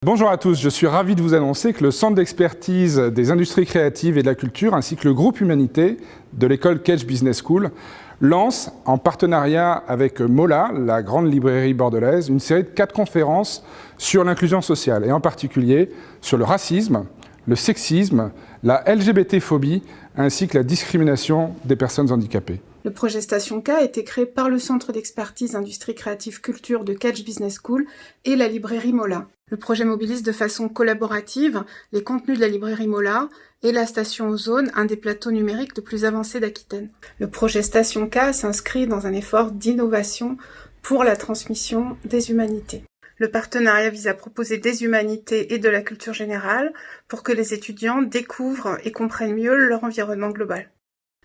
Bonjour à tous, je suis ravi de vous annoncer que le Centre d'expertise des industries créatives et de la culture ainsi que le groupe Humanité de l'école Kedge Business School lance, en partenariat avec Mola, la grande librairie bordelaise, une série de 4 conférences sur l'inclusion sociale et en particulier sur le racisme, le sexisme, la LGBT-phobie ainsi que la discrimination des personnes handicapées. Le projet Station K a été créé par le Centre d'expertise Industrie Créative Culture de Kedge Business School et la librairie Mola. Le projet mobilise de façon collaborative les contenus de la librairie Mola et la station Ozone, un des plateaux numériques les plus avancés d'Aquitaine. Le projet Station K s'inscrit dans un effort d'innovation pour la transmission des humanités. Le partenariat vise à proposer des humanités et de la culture générale pour que les étudiants découvrent et comprennent mieux leur environnement global.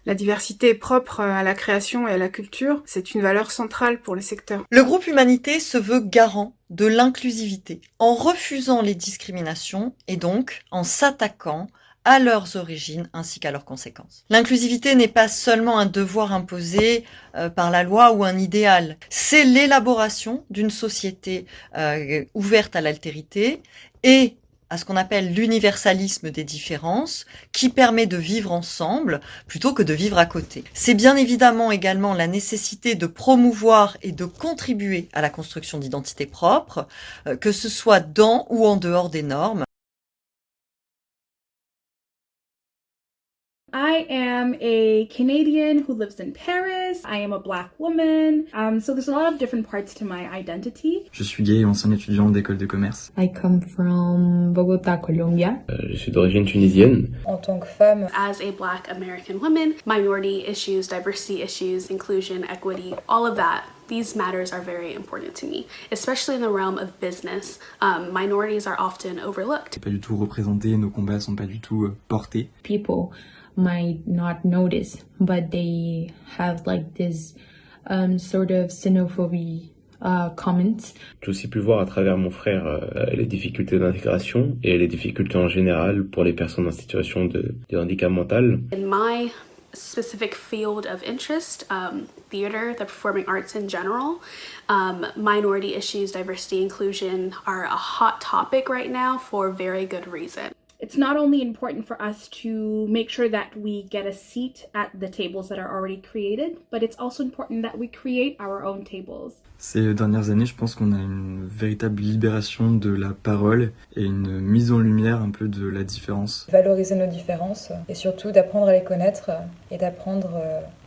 La diversité propre à la création et à la culture, c'est une valeur centrale pour le secteur. Le groupe Humanité se veut garant de l'inclusivité en refusant les discriminations et donc en s'attaquant à leurs origines ainsi qu'à leurs conséquences. L'inclusivité n'est pas seulement un devoir imposé par la loi ou un idéal, c'est l'élaboration d'une société ouverte à l'altérité et à ce qu'on appelle l'universalisme des différences, qui permet de vivre ensemble plutôt que de vivre à côté. C'est bien évidemment également la nécessité de promouvoir et de contribuer à la construction d'identités propres, que ce soit dans ou en dehors des normes. I am a Canadian who lives in Paris. I am a black woman. So there's a lot of different parts to my identity. Je suis gay et ancien étudiant d'école de commerce. I come from Bogota, Colombia. Je suis d'origine tunisienne. En tant que femme, as a black American woman, minority issues, diversity issues, inclusion, equity, all of that. These matters are very important to me, especially in the realm of business. Minorities are often overlooked. Pas du tout représenté, nos combats sont pas du tout portés. People might not notice, but they have like this sort of xenophobia comments. J'ai aussi pu voir à travers mon frère les difficultés d'intégration et les difficultés en général pour les personnes en situation de handicap mental. In my specific field of interest, theater, the performing arts in general, minority issues, diversity, inclusion are a hot topic right now for very good reason. It's not only important for us to make sure that we get a seat at the tables that are already created, but it's also important that we create our own tables. Ces dernières années, je pense qu'on a une véritable libération de la parole et une mise en lumière un peu de la différence. Valoriser nos différences et surtout d'apprendre à les connaître et d'apprendre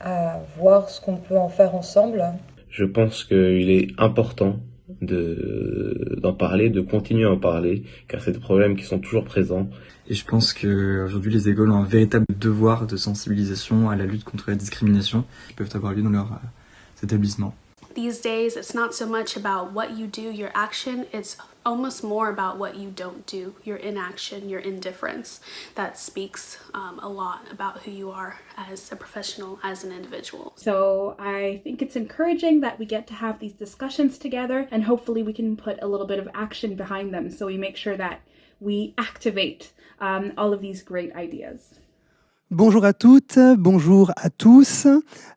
à voir ce qu'on peut en faire ensemble. Je pense qu'il est important d'en parler, de continuer à en parler, car c'est des problèmes qui sont toujours présents. Et je pense qu'aujourd'hui, les écoles ont un véritable devoir de sensibilisation à la lutte contre la discrimination qui peuvent avoir lieu dans leurs établissements. These days, it's not so much about what you do, your action, it's almost more about what you don't do, your inaction, your indifference. That speaks a lot about who you are as a professional, as an individual. So I think it's encouraging that we get to have these discussions together, and hopefully we can put a little bit of action behind them so we make sure that we activate all of these great ideas. Bonjour à toutes, bonjour à tous,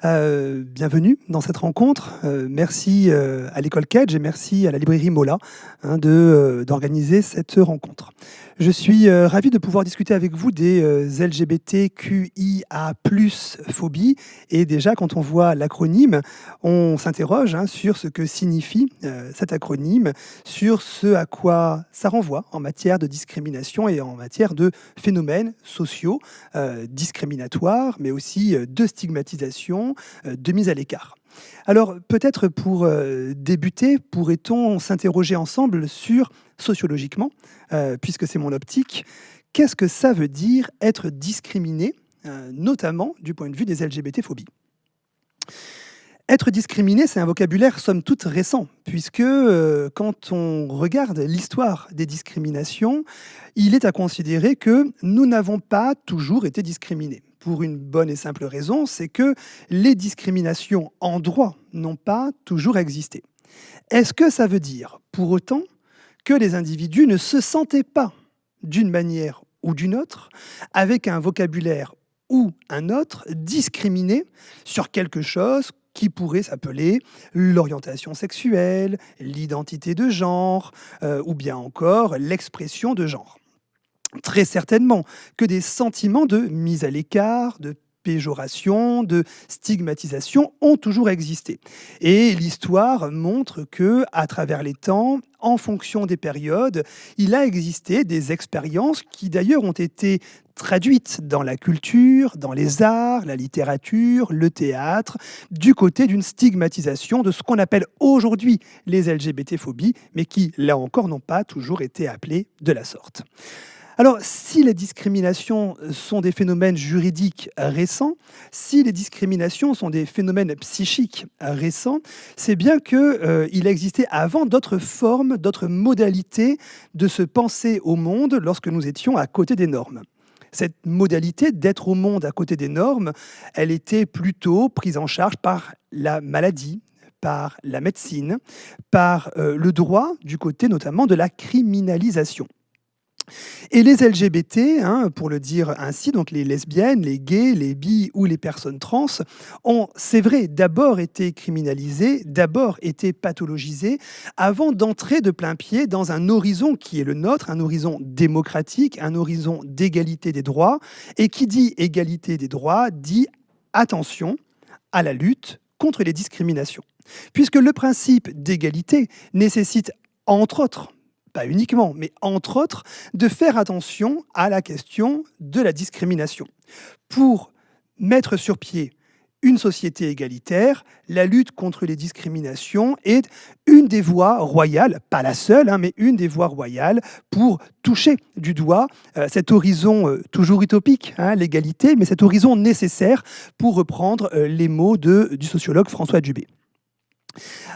bienvenue dans cette rencontre. Merci à l'école Kedge et merci à la librairie Mola d'organiser cette rencontre. Je suis ravi de pouvoir discuter avec vous des LGBTQIA+ phobie. Et déjà, quand on voit l'acronyme, on s'interroge sur ce que signifie cet acronyme, sur ce à quoi ça renvoie en matière de discrimination et en matière de phénomènes sociaux discriminatoires, mais aussi de stigmatisation, de mise à l'écart. Alors, peut-être pour débuter, pourrait-on s'interroger ensemble sur, sociologiquement, puisque c'est mon optique, qu'est-ce que ça veut dire être discriminé, notamment du point de vue des LGBT-phobies ? Être discriminé, c'est un vocabulaire somme toute récent, puisque quand on regarde l'histoire des discriminations, il est à considérer que nous n'avons pas toujours été discriminés. Pour une bonne et simple raison, c'est que les discriminations en droit n'ont pas toujours existé. Est-ce que ça veut dire, pour autant, que les individus ne se sentaient pas, d'une manière ou d'une autre, avec un vocabulaire ou un autre, discriminés sur quelque chose qui pourrait s'appeler l'orientation sexuelle, l'identité de genre, ou bien encore l'expression de genre. Très certainement que des sentiments de mise à l'écart, de péjoration, de stigmatisation ont toujours existé. Et l'histoire montre que, à travers les temps, en fonction des périodes, il a existé des expériences qui d'ailleurs ont été traduites dans la culture, dans les arts, la littérature, le théâtre, du côté d'une stigmatisation de ce qu'on appelle aujourd'hui les LGBT-phobies, mais qui, là encore, n'ont pas toujours été appelées de la sorte. Alors, si les discriminations sont des phénomènes juridiques récents, si les discriminations sont des phénomènes psychiques récents, c'est bien qu'il existait avant d'autres formes, d'autres modalités de se penser au monde lorsque nous étions à côté des normes. Cette modalité d'être au monde à côté des normes, elle était plutôt prise en charge par la maladie, par la médecine, par le droit, du côté notamment de la criminalisation. Et les LGBT, pour le dire ainsi, donc les lesbiennes, les gays, les bi ou les personnes trans, ont, c'est vrai, d'abord été criminalisées, d'abord été pathologisées, avant d'entrer de plein pied dans un horizon qui est le nôtre, un horizon démocratique, un horizon d'égalité des droits. Et qui dit égalité des droits dit attention à la lutte contre les discriminations. Puisque le principe d'égalité nécessite, entre autres, pas uniquement, mais entre autres, de faire attention à la question de la discrimination. Pour mettre sur pied une société égalitaire, la lutte contre les discriminations est une des voies royales, pas la seule, mais une des voies royales pour toucher du doigt cet horizon toujours utopique, l'égalité, mais cet horizon nécessaire pour reprendre les mots du sociologue François Dubé.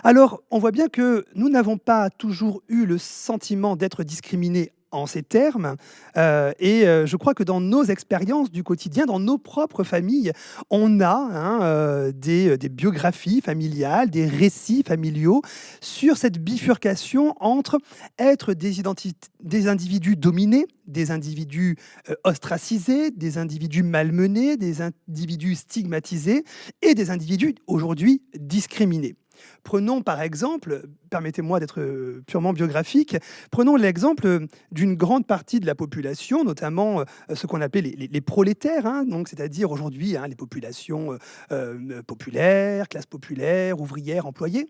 Alors, on voit bien que nous n'avons pas toujours eu le sentiment d'être discriminés en ces termes, et je crois que dans nos expériences du quotidien, dans nos propres familles, on a des biographies familiales, des récits familiaux sur cette bifurcation entre être des individus dominés, des individus ostracisés, des individus malmenés, des individus stigmatisés et des individus aujourd'hui discriminés. Prenons par exemple, permettez-moi d'être purement biographique, prenons l'exemple d'une grande partie de la population, notamment ce qu'on appelle les prolétaires, donc c'est-à-dire aujourd'hui les populations populaires, classe populaire, ouvrières, employées.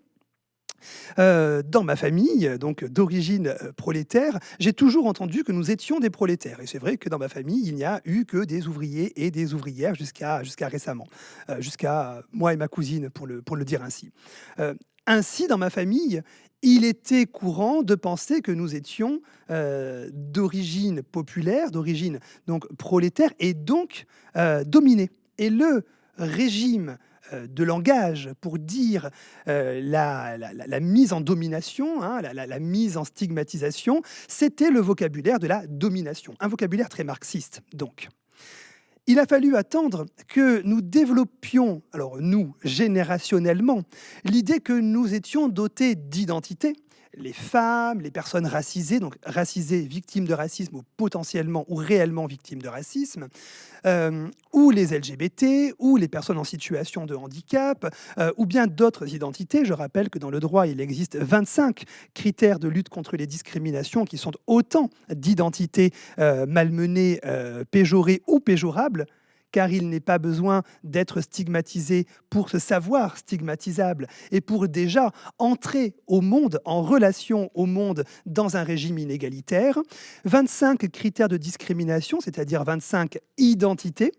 Dans ma famille, donc d'origine prolétaire, j'ai toujours entendu que nous étions des prolétaires. Et c'est vrai que dans ma famille, il n'y a eu que des ouvriers et des ouvrières jusqu'à récemment, jusqu'à moi et ma cousine, pour le dire ainsi. Ainsi, dans ma famille, il était courant de penser que nous étions d'origine populaire, d'origine donc prolétaire, et donc dominés. Et le régime de langage pour dire la mise en domination, la mise en stigmatisation, c'était le vocabulaire de la domination, un vocabulaire très marxiste donc. Il a fallu attendre que nous développions, alors nous, générationnellement, l'idée que nous étions dotés d'identité, les femmes, les personnes racisées, donc racisées, victimes de racisme ou potentiellement ou réellement victimes de racisme, ou les LGBT, ou les personnes en situation de handicap, ou bien d'autres identités. Je rappelle que dans le droit, il existe 25 critères de lutte contre les discriminations qui sont autant d'identités malmenées, péjorées ou péjorables, car il n'est pas besoin d'être stigmatisé pour se savoir stigmatisable et pour déjà entrer au monde, en relation au monde, dans un régime inégalitaire. 25 critères de discrimination, c'est-à-dire 25 identités,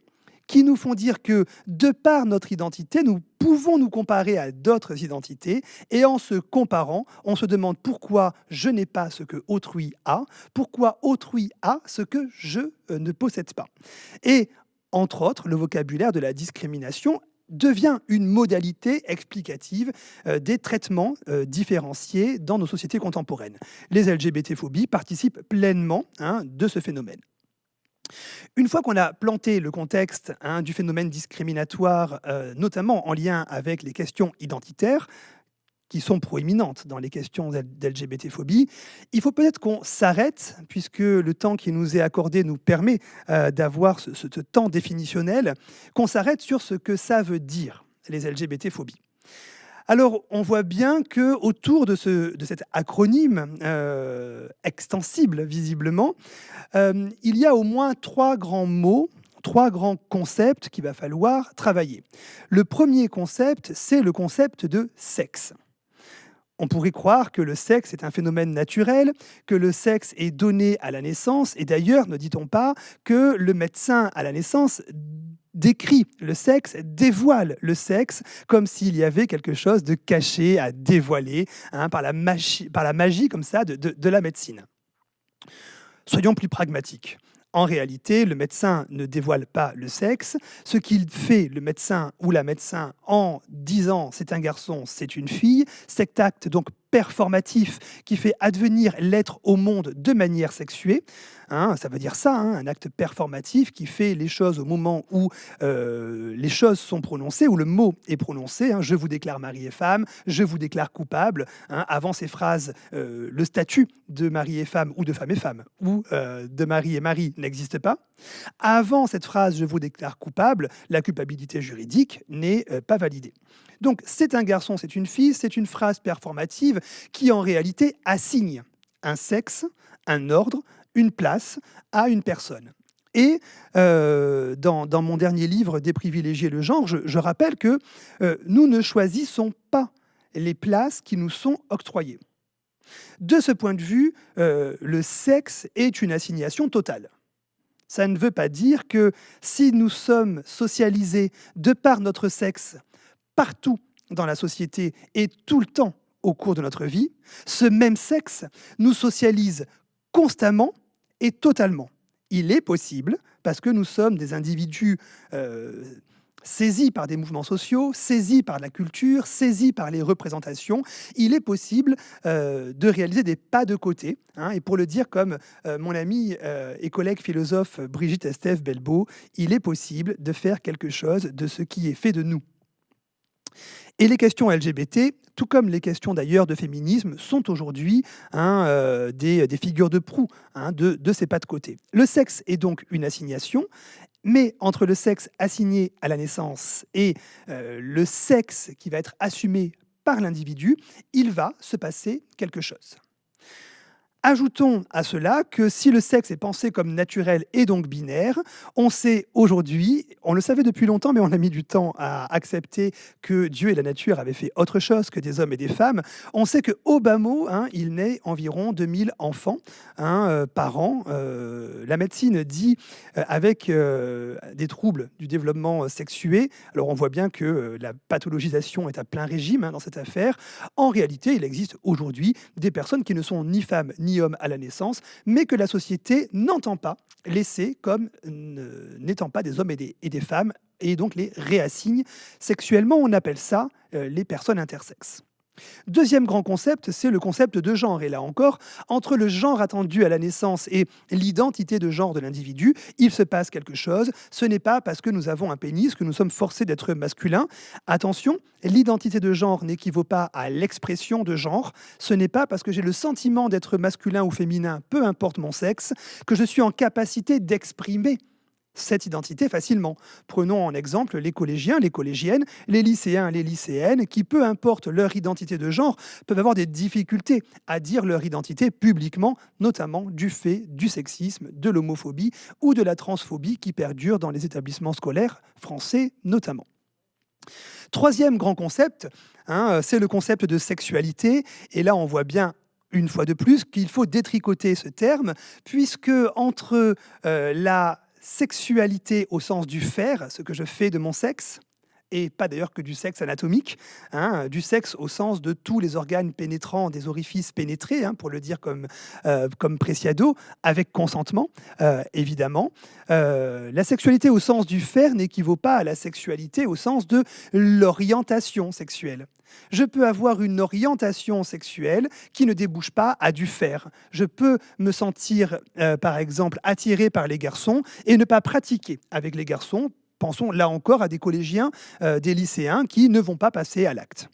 qui nous font dire que, de par notre identité, nous pouvons nous comparer à d'autres identités, et en se comparant, on se demande pourquoi je n'ai pas ce que autrui a, pourquoi autrui a ce que je ne possède pas. Et entre autres, le vocabulaire de la discrimination devient une modalité explicative des traitements différenciés dans nos sociétés contemporaines. Les LGBT-phobies participent pleinement de ce phénomène. Une fois qu'on a planté le contexte du phénomène discriminatoire, notamment en lien avec les questions identitaires, qui sont proéminentes dans les questions d'LGBT-phobie, il faut peut-être qu'on s'arrête, puisque le temps qui nous est accordé nous permet d'avoir ce temps définitionnel, qu'on s'arrête sur ce que ça veut dire, les LGBT-phobies. Alors, on voit bien que autour de cet acronyme extensible, visiblement, il y a au moins 3 grands mots, 3 grands concepts qu'il va falloir travailler. Le premier concept, c'est le concept de sexe. On pourrait croire que le sexe est un phénomène naturel, que le sexe est donné à la naissance, et d'ailleurs, ne dit-on pas que le médecin à la naissance décrit le sexe, dévoile le sexe, comme s'il y avait quelque chose de caché à dévoiler par la magie comme ça de la médecine. Soyons plus pragmatiques. En réalité, le médecin ne dévoile pas le sexe. Ce qu'il fait, le médecin ou la médecin, en disant c'est un garçon, c'est une fille, cet acte donc performatif qui fait advenir l'être au monde de manière sexuée, ça veut dire ça, un acte performatif qui fait les choses au moment où les choses sont prononcées, où le mot est prononcé. Je vous déclare mari et femme, je vous déclare coupable. Avant ces phrases, le statut de mari et femme ou de femme et femme ou de mari et mari n'existe pas. Avant cette phrase, je vous déclare coupable, la culpabilité juridique n'est pas validée. Donc, c'est un garçon, c'est une fille, c'est une phrase performative qui en réalité assigne un sexe, un ordre, une place à une personne. Et dans mon dernier livre, Déprivilégier le genre, je rappelle que nous ne choisissons pas les places qui nous sont octroyées. De ce point de vue, le sexe est une assignation totale. Ça ne veut pas dire que si nous sommes socialisés de par notre sexe partout dans la société et tout le temps au cours de notre vie, ce même sexe nous socialise constamment et totalement. Il est possible, parce que nous sommes des individus saisis par des mouvements sociaux, saisis par la culture, saisis par les représentations, il est possible de réaliser des pas de côté. Et pour le dire comme mon amie et collègue philosophe Brigitte Estève Belbeau, il est possible de faire quelque chose de ce qui est fait de nous. Et les questions LGBT, tout comme les questions d'ailleurs de féminisme, sont aujourd'hui des figures de proue de ces pas de côté. Le sexe est donc une assignation, mais entre le sexe assigné à la naissance et le sexe qui va être assumé par l'individu, il va se passer quelque chose. Ajoutons à cela que si le sexe est pensé comme naturel et donc binaire, on sait aujourd'hui, on le savait depuis longtemps, mais on a mis du temps à accepter que Dieu et la nature avaient fait autre chose que des hommes et des femmes. On sait qu'au bas mot, il naît environ 2000 enfants par an. La médecine dit avec des troubles du développement sexué, alors on voit bien que la pathologisation est à plein régime dans cette affaire. En réalité, il existe aujourd'hui des personnes qui ne sont ni femmes ni hommes à la naissance, mais que la société n'entend pas laisser comme n'étant pas des hommes et des femmes, et donc les réassigne sexuellement. On appelle ça les personnes intersexes. Deuxième grand concept, c'est le concept de genre. Et là encore, entre le genre attendu à la naissance et l'identité de genre de l'individu, il se passe quelque chose. Ce n'est pas parce que nous avons un pénis que nous sommes forcés d'être masculins. Attention, l'identité de genre n'équivaut pas à l'expression de genre. Ce n'est pas parce que j'ai le sentiment d'être masculin ou féminin, peu importe mon sexe, que je suis en capacité d'exprimer cette identité facilement. Prenons en exemple les collégiens, les collégiennes, les lycéens, les lycéennes, qui, peu importe leur identité de genre, peuvent avoir des difficultés à dire leur identité publiquement, notamment du fait du sexisme, de l'homophobie ou de la transphobie qui perdurent dans les établissements scolaires français notamment. Troisième grand concept, c'est le concept de sexualité, et là on voit bien une fois de plus qu'il faut détricoter ce terme, puisque entre la sexualité au sens du faire, ce que je fais de mon sexe, et pas d'ailleurs que du sexe anatomique, du sexe au sens de tous les organes pénétrants des orifices pénétrés, pour le dire comme Preciado, avec consentement, évidemment. La sexualité au sens du faire n'équivaut pas à la sexualité au sens de l'orientation sexuelle. Je peux avoir une orientation sexuelle qui ne débouche pas à du faire. Je peux me sentir, par exemple, attiré par les garçons et ne pas pratiquer avec les garçons. Pensons là encore à des collégiens, des lycéens qui ne vont pas passer à l'acte.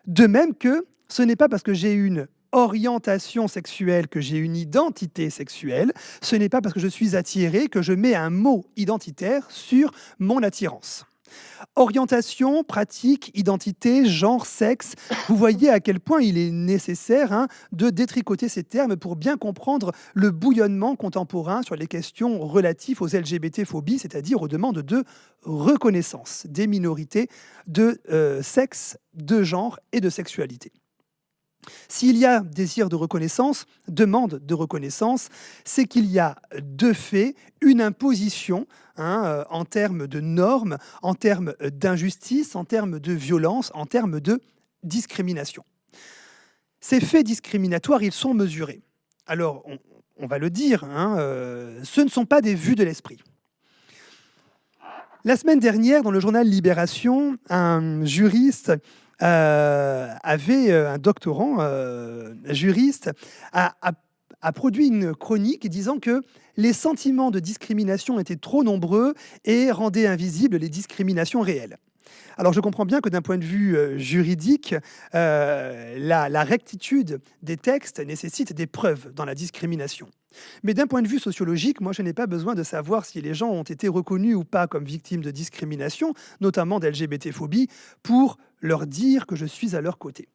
De même que ce n'est pas parce que j'ai une orientation sexuelle que j'ai une identité sexuelle, ce n'est pas parce que je suis attiré que je mets un mot identitaire sur mon attirance. Orientation, pratique, identité, genre, sexe. Vous voyez à quel point il est nécessaire de détricoter ces termes pour bien comprendre le bouillonnement contemporain sur les questions relatives aux LGBT-phobies, c'est-à-dire aux demandes de reconnaissance des minorités de sexe, de genre et de sexualité. S'il y a désir de reconnaissance, demande de reconnaissance, c'est qu'il y a de fait une imposition en termes de normes, en termes d'injustice, en termes de violence, en termes de discrimination. Ces faits discriminatoires, ils sont mesurés. Alors, on va le dire, ce ne sont pas des vues de l'esprit. La semaine dernière, dans le journal Libération, un juriste avait un doctorant juriste a produit une chronique disant que les sentiments de discrimination étaient trop nombreux et rendaient invisibles les discriminations réelles. Alors je comprends bien que d'un point de vue juridique, la rectitude des textes nécessite des preuves dans la discrimination. Mais d'un point de vue sociologique, moi je n'ai pas besoin de savoir si les gens ont été reconnus ou pas comme victimes de discrimination, notamment d'LGBT-phobie, pour leur dire que je suis à leur côté.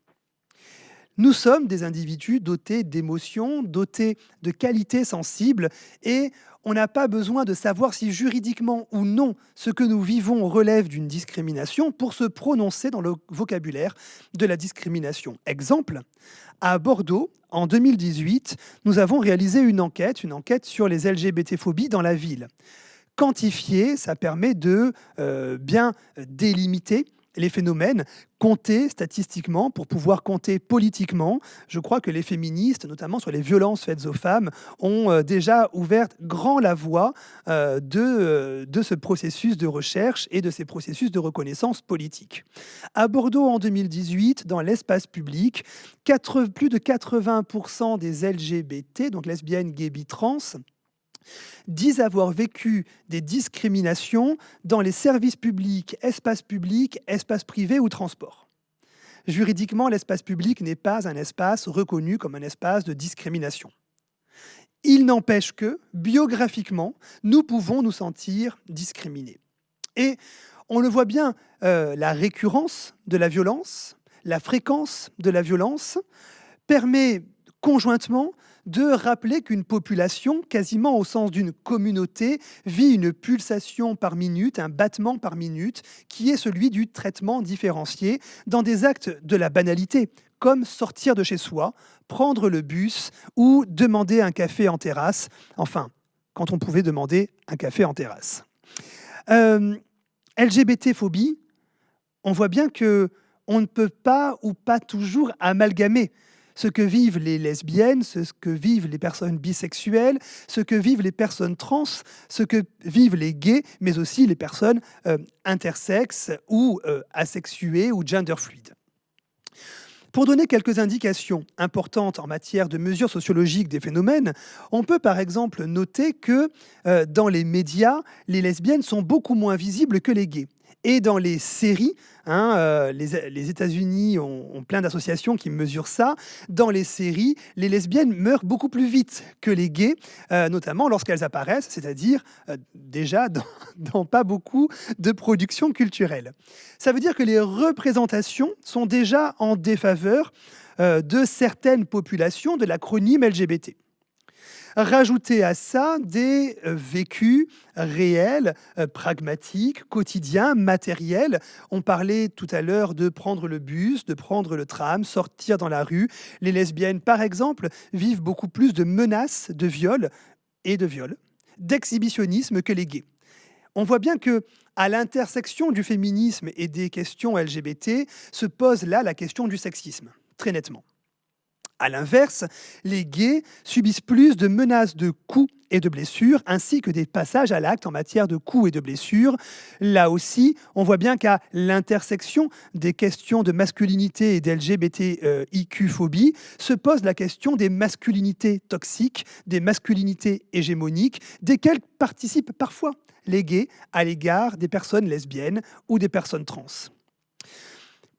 Nous sommes des individus dotés d'émotions, dotés de qualités sensibles et on n'a pas besoin de savoir si juridiquement ou non ce que nous vivons relève d'une discrimination pour se prononcer dans le vocabulaire de la discrimination. Exemple, à Bordeaux, en 2018, nous avons réalisé une enquête sur les LGBT-phobies dans la ville. Quantifier, ça permet de bien délimiter les phénomènes, compter statistiquement pour pouvoir compter politiquement. Je crois que les féministes, notamment sur les violences faites aux femmes, ont déjà ouvert grand la voie de ce processus de recherche et de ces processus de reconnaissance politique. À Bordeaux, en 2018, dans l'espace public, plus de 80% des LGBT, donc lesbiennes, gays, bi, trans, disent avoir vécu des discriminations dans les services publics, espaces privés ou transports. Juridiquement, l'espace public n'est pas un espace reconnu comme un espace de discrimination. Il n'empêche que, biographiquement, nous pouvons nous sentir discriminés. Et on le voit bien, la récurrence de la violence, la fréquence de la violence permet conjointement de rappeler qu'une population, quasiment au sens d'une communauté, vit une pulsation par minute, un battement par minute, qui est celui du traitement différencié dans des actes de la banalité, comme sortir de chez soi, prendre le bus ou demander un café en terrasse, enfin, quand on pouvait demander un café en terrasse. LGBT-phobie, on voit bien qu'on ne peut pas ou pas toujours amalgamer ce que vivent les lesbiennes, ce que vivent les personnes bisexuelles, ce que vivent les personnes trans, ce que vivent les gays, mais aussi les personnes intersexes ou asexuées ou genderfluides. Pour donner quelques indications importantes en matière de mesures sociologiques des phénomènes, on peut par exemple noter que dans les médias, les lesbiennes sont beaucoup moins visibles que les gays. Et dans les séries, les États-Unis ont plein d'associations qui mesurent ça. Dans les séries, les lesbiennes meurent beaucoup plus vite que les gays, notamment lorsqu'elles apparaissent, c'est-à-dire déjà dans pas beaucoup de productions culturelles. Ça veut dire que les représentations sont déjà en défaveur de certaines populations de l'acronyme LGBT. Rajouter à ça des vécus réels, pragmatiques, quotidiens, matériels. On parlait tout à l'heure de prendre le bus, de prendre le tram, sortir dans la rue. Les lesbiennes, par exemple, vivent beaucoup plus de menaces de viol, d'exhibitionnisme que les gays. On voit bien que à l'intersection du féminisme et des questions LGBT se pose là la question du sexisme, très nettement. À l'inverse, les gays subissent plus de menaces de coups et de blessures, ainsi que des passages à l'acte en matière de coups et de blessures. Là aussi, on voit bien qu'à l'intersection des questions de masculinité et d'LGBTIQ-phobie se pose la question des masculinités toxiques, des masculinités hégémoniques, desquelles participent parfois les gays à l'égard des personnes lesbiennes ou des personnes trans.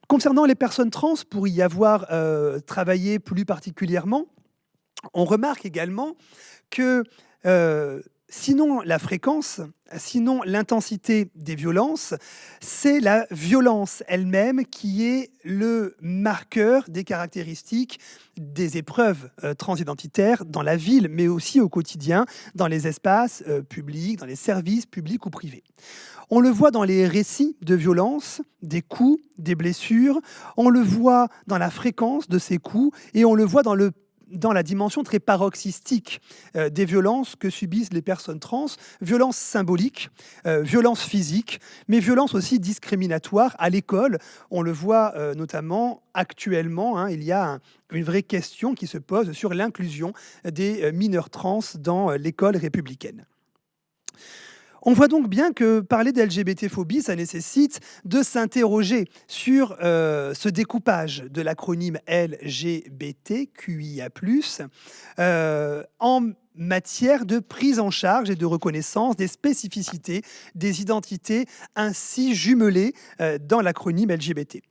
Concernant les personnes trans, pour y avoir travaillé plus particulièrement, on remarque également que sinon la fréquence, sinon l'intensité des violences, c'est la violence elle-même qui est le marqueur des caractéristiques des épreuves transidentitaires dans la ville, mais aussi au quotidien, dans les espaces publics, dans les services publics ou privés. On le voit dans les récits de violence, des coups, des blessures, on le voit dans la fréquence de ces coups et on le voit dans la dimension très paroxystique des violences que subissent les personnes trans, violences symboliques, violences physiques, mais violences aussi discriminatoires à l'école. On le voit notamment actuellement, il y a une vraie question qui se pose sur l'inclusion des mineurs trans dans l'école républicaine. On voit donc bien que parler d'LGBT-phobie, ça nécessite de s'interroger sur ce découpage de l'acronyme LGBTQIA+, en matière de prise en charge et de reconnaissance des spécificités, des identités ainsi jumelées dans l'acronyme LGBT.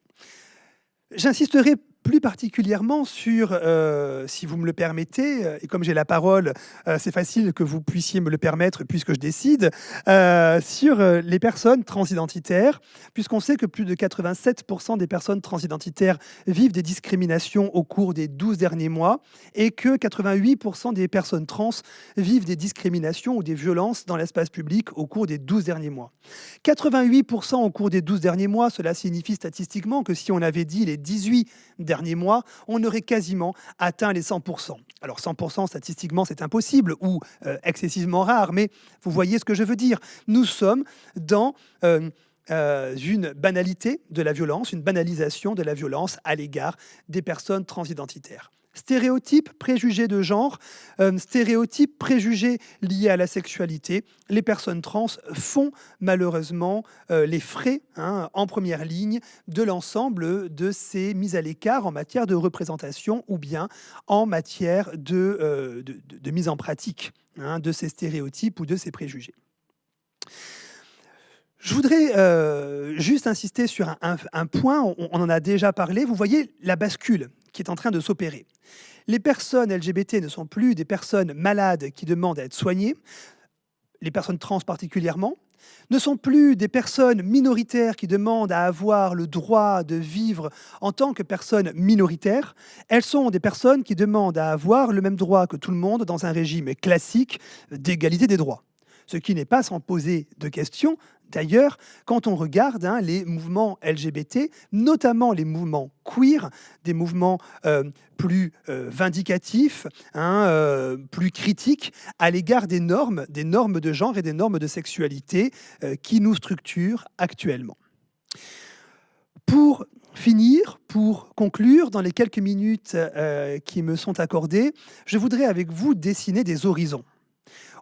J'insisterai plus particulièrement sur, si vous me le permettez, et comme j'ai la parole, c'est facile que vous puissiez me le permettre puisque je décide, sur les personnes transidentitaires, puisqu'on sait que plus de 87% des personnes transidentitaires vivent des discriminations au cours des 12 derniers mois et que 88% des personnes trans vivent des discriminations ou des violences dans l'espace public au cours des 12 derniers mois. 88% au cours des 12 derniers mois, cela signifie statistiquement que si on avait dit les 18 derniers mois, on aurait quasiment atteint les 100%. Alors 100% statistiquement, c'est impossible ou excessivement rare, mais vous voyez ce que je veux dire. Nous sommes dans une banalité de la violence, une banalisation de la violence à l'égard des personnes transidentitaires. Stéréotypes, préjugés de genre, stéréotypes, préjugés liés à la sexualité. Les personnes trans font malheureusement les frais en première ligne de l'ensemble de ces mises à l'écart en matière de représentation ou bien en matière de mise en pratique de ces stéréotypes ou de ces préjugés. Je voudrais juste insister sur un point, on en a déjà parlé, vous voyez la bascule qui est en train de s'opérer. Les personnes LGBT ne sont plus des personnes malades qui demandent à être soignées, les personnes trans particulièrement, ne sont plus des personnes minoritaires qui demandent à avoir le droit de vivre en tant que personnes minoritaires. Elles sont des personnes qui demandent à avoir le même droit que tout le monde dans un régime classique d'égalité des droits. Ce qui n'est pas sans poser de questions. D'ailleurs, quand on regarde les mouvements LGBT, notamment les mouvements queer, des mouvements plus vindicatifs, plus critiques à l'égard des normes de genre et des normes de sexualité qui nous structurent actuellement. Pour finir, pour conclure, dans les quelques minutes qui me sont accordées, je voudrais avec vous dessiner des horizons.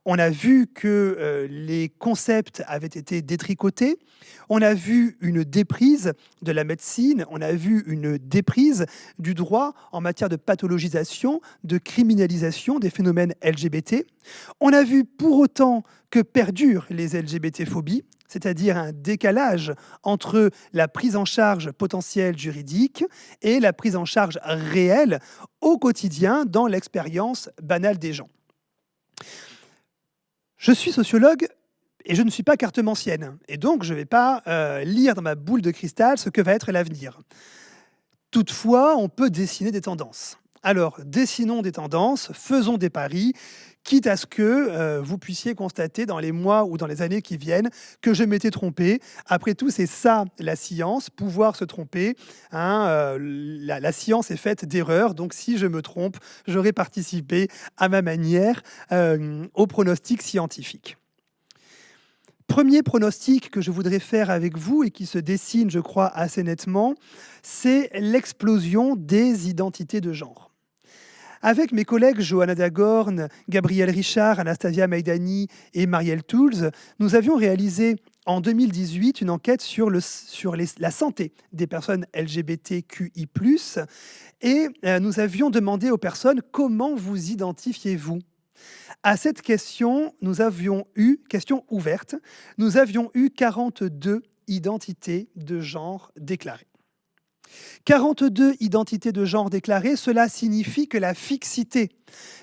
On a vu que les concepts avaient été détricotés, on a vu une déprise de la médecine, on a vu une déprise du droit en matière de pathologisation, de criminalisation des phénomènes LGBT. On a vu pour autant que perdurent les LGBT-phobies, c'est-à-dire un décalage entre la prise en charge potentielle juridique et la prise en charge réelle au quotidien dans l'expérience banale des gens. Je suis sociologue et je ne suis pas cartomancienne. Et donc, je ne vais pas lire dans ma boule de cristal ce que va être l'avenir. Toutefois, on peut dessiner des tendances. Alors, dessinons des tendances, faisons des paris, quitte à ce que vous puissiez constater dans les mois ou dans les années qui viennent que je m'étais trompé. Après tout, c'est ça la science, pouvoir se tromper. La science est faite d'erreurs, donc si je me trompe, j'aurai participé à ma manière au pronostic scientifique. Premier pronostic que je voudrais faire avec vous et qui se dessine, je crois, assez nettement, c'est l'explosion des identités de genre. Avec mes collègues Johanna Dagorn, Gabriel Richard, Anastasia Maidani et Marielle Tools, nous avions réalisé en 2018 une enquête sur la santé des personnes LGBTQI+, et nous avions demandé aux personnes « Comment vous identifiez-vous » À cette question, nous avions eu, question ouverte, nous avions eu 42 identités de genre déclarées. 42 identités de genre déclarées, cela signifie que la fixité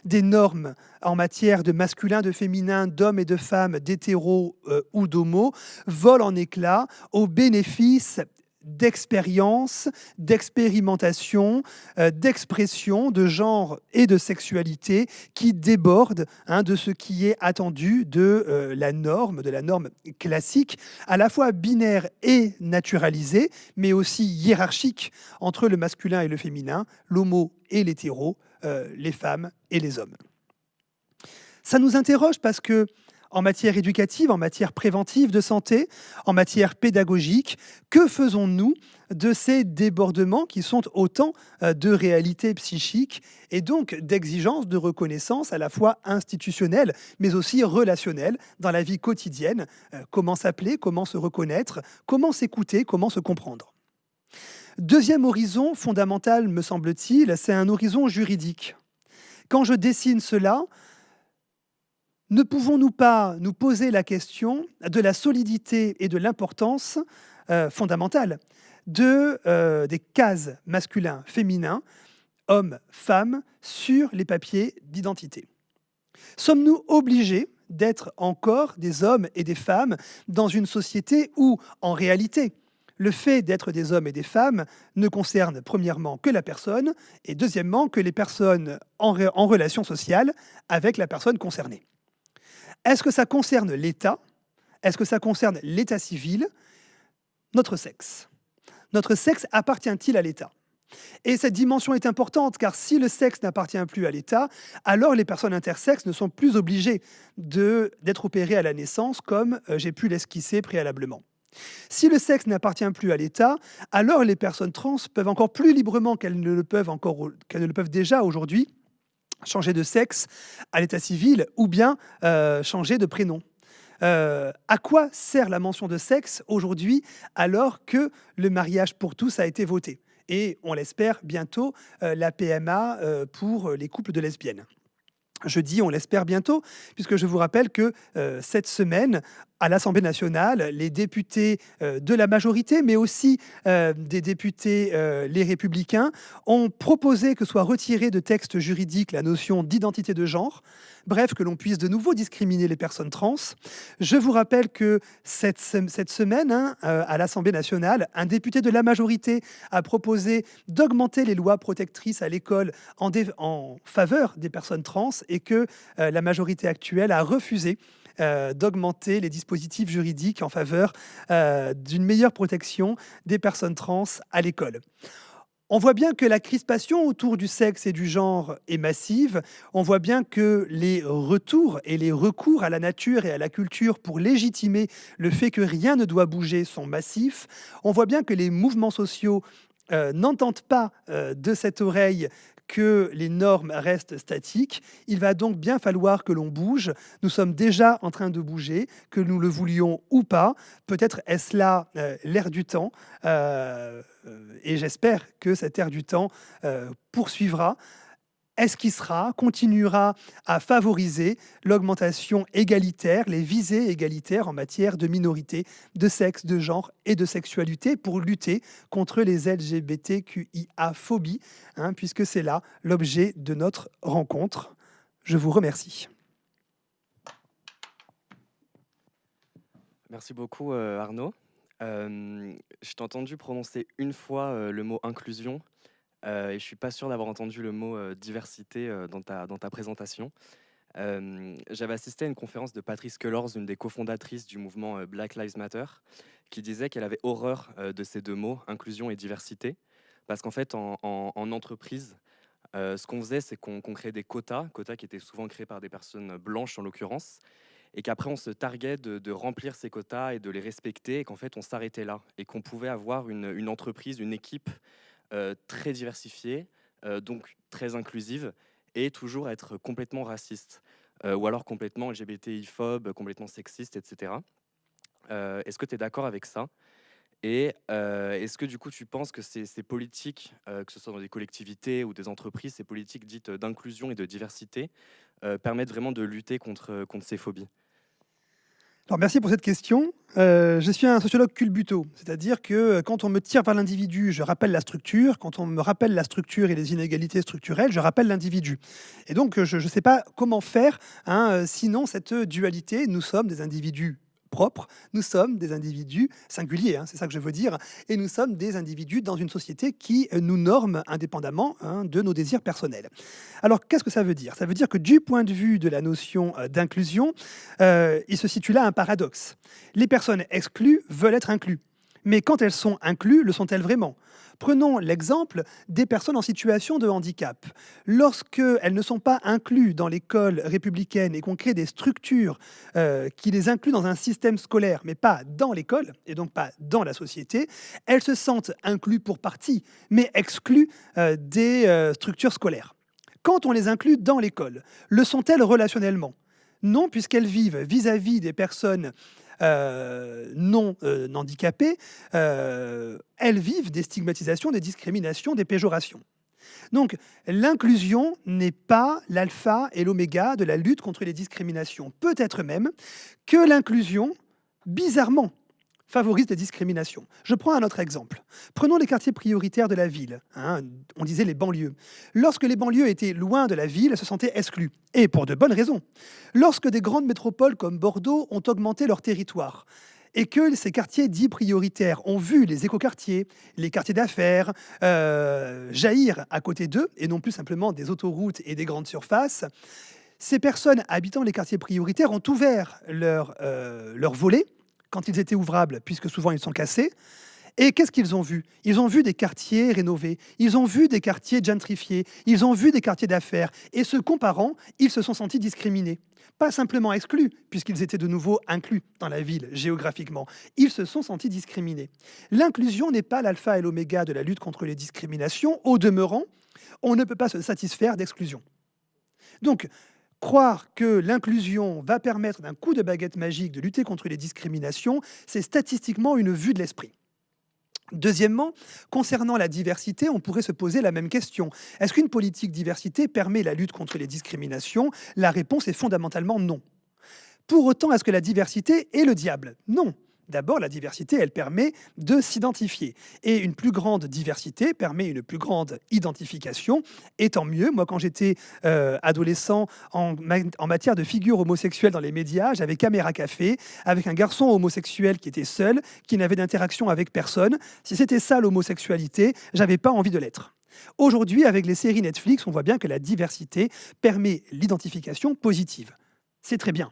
des normes en matière de masculin, de féminin, d'hommes et de femmes, d'hétéros ou d'homos vole en éclats au bénéfice d'expérience, d'expérimentation, d'expression de genre et de sexualité qui débordent de ce qui est attendu de la norme classique, à la fois binaire et naturalisée, mais aussi hiérarchique entre le masculin et le féminin, l'homo et l'hétéro, les femmes et les hommes. Ça nous interroge parce que en matière éducative, en matière préventive de santé, en matière pédagogique, que faisons-nous de ces débordements qui sont autant de réalités psychiques et donc d'exigences de reconnaissance à la fois institutionnelle mais aussi relationnelle dans la vie quotidienne? Comment s'appeler, comment se reconnaître, comment s'écouter, comment se comprendre? Deuxième horizon fondamental, me semble-t-il, c'est un horizon juridique. Quand je dessine cela, ne pouvons-nous pas nous poser la question de la solidité et de l'importance fondamentale des cases masculins, féminins, hommes, femmes sur les papiers d'identité? Sommes-nous obligés d'être encore des hommes et des femmes dans une société où, en réalité, le fait d'être des hommes et des femmes ne concerne premièrement que la personne et deuxièmement que les personnes en relation sociale avec la personne concernée? Est-ce que ça concerne l'État? Est-ce que ça concerne l'état civil? Notre sexe. Notre sexe appartient-il à l'État? Et cette dimension est importante, car si le sexe n'appartient plus à l'État, alors les personnes intersexes ne sont plus obligées d'être opérées à la naissance, comme j'ai pu l'esquisser préalablement. Si le sexe n'appartient plus à l'État, alors les personnes trans peuvent encore plus librement qu'elles ne le peuvent déjà aujourd'hui, changer de sexe à l'état civil ou bien changer de prénom. À quoi sert la mention de sexe aujourd'hui alors que le mariage pour tous a été voté? Et on l'espère bientôt, la PMA pour les couples de lesbiennes. Je dis on l'espère bientôt, puisque je vous rappelle que cette semaine, à l'Assemblée nationale, les députés de la majorité, mais aussi des députés les Républicains, ont proposé que soit retirée de texte juridique la notion d'identité de genre, bref, que l'on puisse de nouveau discriminer les personnes trans. Je vous rappelle que cette semaine, à l'Assemblée nationale, un député de la majorité a proposé d'augmenter les lois protectrices à l'école en faveur des personnes trans et que la majorité actuelle a refusé d'augmenter les dispositifs juridiques en faveur d'une meilleure protection des personnes trans à l'école. On voit bien que la crispation autour du sexe et du genre est massive. On voit bien que les retours et les recours à la nature et à la culture pour légitimer le fait que rien ne doit bouger sont massifs. On voit bien que les mouvements sociaux n'entendent pas de cette oreille que les normes restent statiques. Il va donc bien falloir que l'on bouge. Nous sommes déjà en train de bouger, que nous le voulions ou pas. Peut-être est-ce là l'ère du temps, et j'espère que cette ère du temps poursuivra. Continuera à favoriser l'augmentation égalitaire, les visées égalitaires en matière de minorité, de sexe, de genre et de sexualité pour lutter contre les LGBTQIA-phobies, puisque c'est là l'objet de notre rencontre. Je vous remercie. Merci beaucoup Arnaud. Je t'ai entendu prononcer une fois le mot inclusion. Et je ne suis pas sûr d'avoir entendu le mot diversité dans ta présentation. J'avais assisté à une conférence de Patrisse Cullors, une des cofondatrices du mouvement Black Lives Matter, qui disait qu'elle avait horreur de ces deux mots, inclusion et diversité, parce qu'en fait, en entreprise, ce qu'on faisait, c'est qu'on créait des quotas qui étaient souvent créés par des personnes blanches en l'occurrence, et qu'après on se targuait de remplir ces quotas et de les respecter, et qu'en fait on s'arrêtait là, et qu'on pouvait avoir une entreprise, une équipe très diversifiée, donc très inclusive, et toujours être complètement raciste, ou alors complètement LGBTI-phobe, complètement sexiste, etc. Est-ce que tu es d'accord avec ça? Et est-ce que du coup tu penses que ces politiques, que ce soit dans des collectivités ou des entreprises, ces politiques dites d'inclusion et de diversité, permettent vraiment de lutter contre ces phobies? Alors, merci pour cette question. Je suis un sociologue culbuto, c'est-à-dire que quand on me tire vers l'individu, je rappelle la structure. Quand on me rappelle la structure et les inégalités structurelles, je rappelle l'individu. Et donc, je ne sais pas comment faire, sinon cette dualité. Nous sommes des individus propres, nous sommes des individus singuliers, c'est ça que je veux dire, et nous sommes des individus dans une société qui nous norme indépendamment de nos désirs personnels. Alors, qu'est-ce que ça veut dire ? Ça veut dire que du point de vue de la notion d'inclusion, il se situe là un paradoxe. Les personnes exclues veulent être incluses. Mais quand elles sont incluses, le sont-elles vraiment ? Prenons l'exemple des personnes en situation de handicap. Lorsqu'elles ne sont pas incluses dans l'école républicaine et qu'on crée des structures qui les incluent dans un système scolaire, mais pas dans l'école, et donc pas dans la société, elles se sentent incluses pour partie, mais exclues des structures scolaires. Quand on les inclut dans l'école, le sont-elles relationnellement ? Non, puisqu'elles vivent vis-à-vis des personnes non handicapées, elles vivent des stigmatisations, des discriminations, des péjorations. Donc, l'inclusion n'est pas l'alpha et l'oméga de la lutte contre les discriminations. Peut-être même que l'inclusion, bizarrement, favorise les discriminations. Je prends un autre exemple. Prenons les quartiers prioritaires de la ville. On disait les banlieues. Lorsque les banlieues étaient loin de la ville, elles se sentaient exclues. Et pour de bonnes raisons. Lorsque des grandes métropoles comme Bordeaux ont augmenté leur territoire, et que ces quartiers dits prioritaires ont vu les écoquartiers, les quartiers d'affaires jaillir à côté d'eux, et non plus simplement des autoroutes et des grandes surfaces, ces personnes habitant les quartiers prioritaires ont ouvert leurs volets quand ils étaient ouvrables, puisque souvent ils sont cassés. Et qu'est-ce qu'ils ont vu ? Ils ont vu des quartiers rénovés, ils ont vu des quartiers gentrifiés, ils ont vu des quartiers d'affaires. Et se comparant, ils se sont sentis discriminés. Pas simplement exclus, puisqu'ils étaient de nouveau inclus dans la ville géographiquement. Ils se sont sentis discriminés. L'inclusion n'est pas l'alpha et l'oméga de la lutte contre les discriminations. Au demeurant, on ne peut pas se satisfaire d'exclusion. Donc, croire que l'inclusion va permettre d'un coup de baguette magique de lutter contre les discriminations, c'est statistiquement une vue de l'esprit. Deuxièmement, concernant la diversité, on pourrait se poser la même question. Est-ce qu'une politique diversité permet la lutte contre les discriminations ? La réponse est fondamentalement non. Pour autant, est-ce que la diversité est le diable ? Non. D'abord, la diversité, elle permet de s'identifier. Et une plus grande diversité permet une plus grande identification. Et tant mieux, moi, quand j'étais adolescent en matière de figure homosexuelle dans les médias, j'avais Caméra Café, avec un garçon homosexuel qui était seul, qui n'avait d'interaction avec personne. Si c'était ça l'homosexualité, j'avais pas envie de l'être. Aujourd'hui, avec les séries Netflix, on voit bien que la diversité permet l'identification positive. C'est très bien.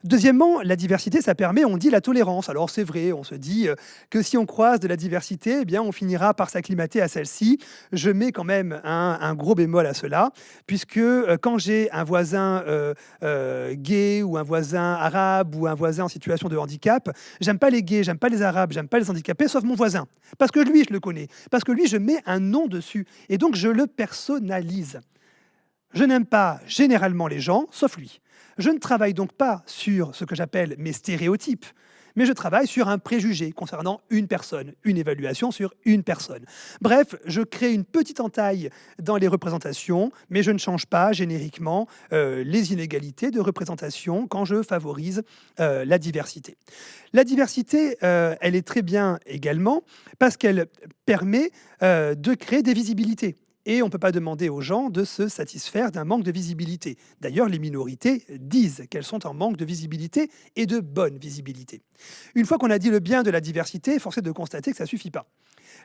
Deuxièmement, la diversité, ça permet, on dit, la tolérance. Alors c'est vrai, on se dit que si on croise de la diversité, eh bien, on finira par s'acclimater à celle-ci. Je mets quand même un gros bémol à cela, puisque quand j'ai un voisin gay ou un voisin arabe ou un voisin en situation de handicap, j'aime pas les gays, j'aime pas les arabes, j'aime pas les handicapés, sauf mon voisin. Parce que lui, je le connais. Parce que lui, je mets un nom dessus. Et donc, je le personnalise. Je n'aime pas généralement les gens, sauf lui. Je ne travaille donc pas sur ce que j'appelle mes stéréotypes, mais je travaille sur un préjugé concernant une personne, une évaluation sur une personne. Bref, je crée une petite entaille dans les représentations, mais je ne change pas génériquement les inégalités de représentation quand je favorise la diversité. La diversité, elle est très bien également parce qu'elle permet de créer des visibilités. Et on ne peut pas demander aux gens de se satisfaire d'un manque de visibilité. D'ailleurs, les minorités disent qu'elles sont en manque de visibilité et de bonne visibilité. Une fois qu'on a dit le bien de la diversité, force est de constater que ça ne suffit pas.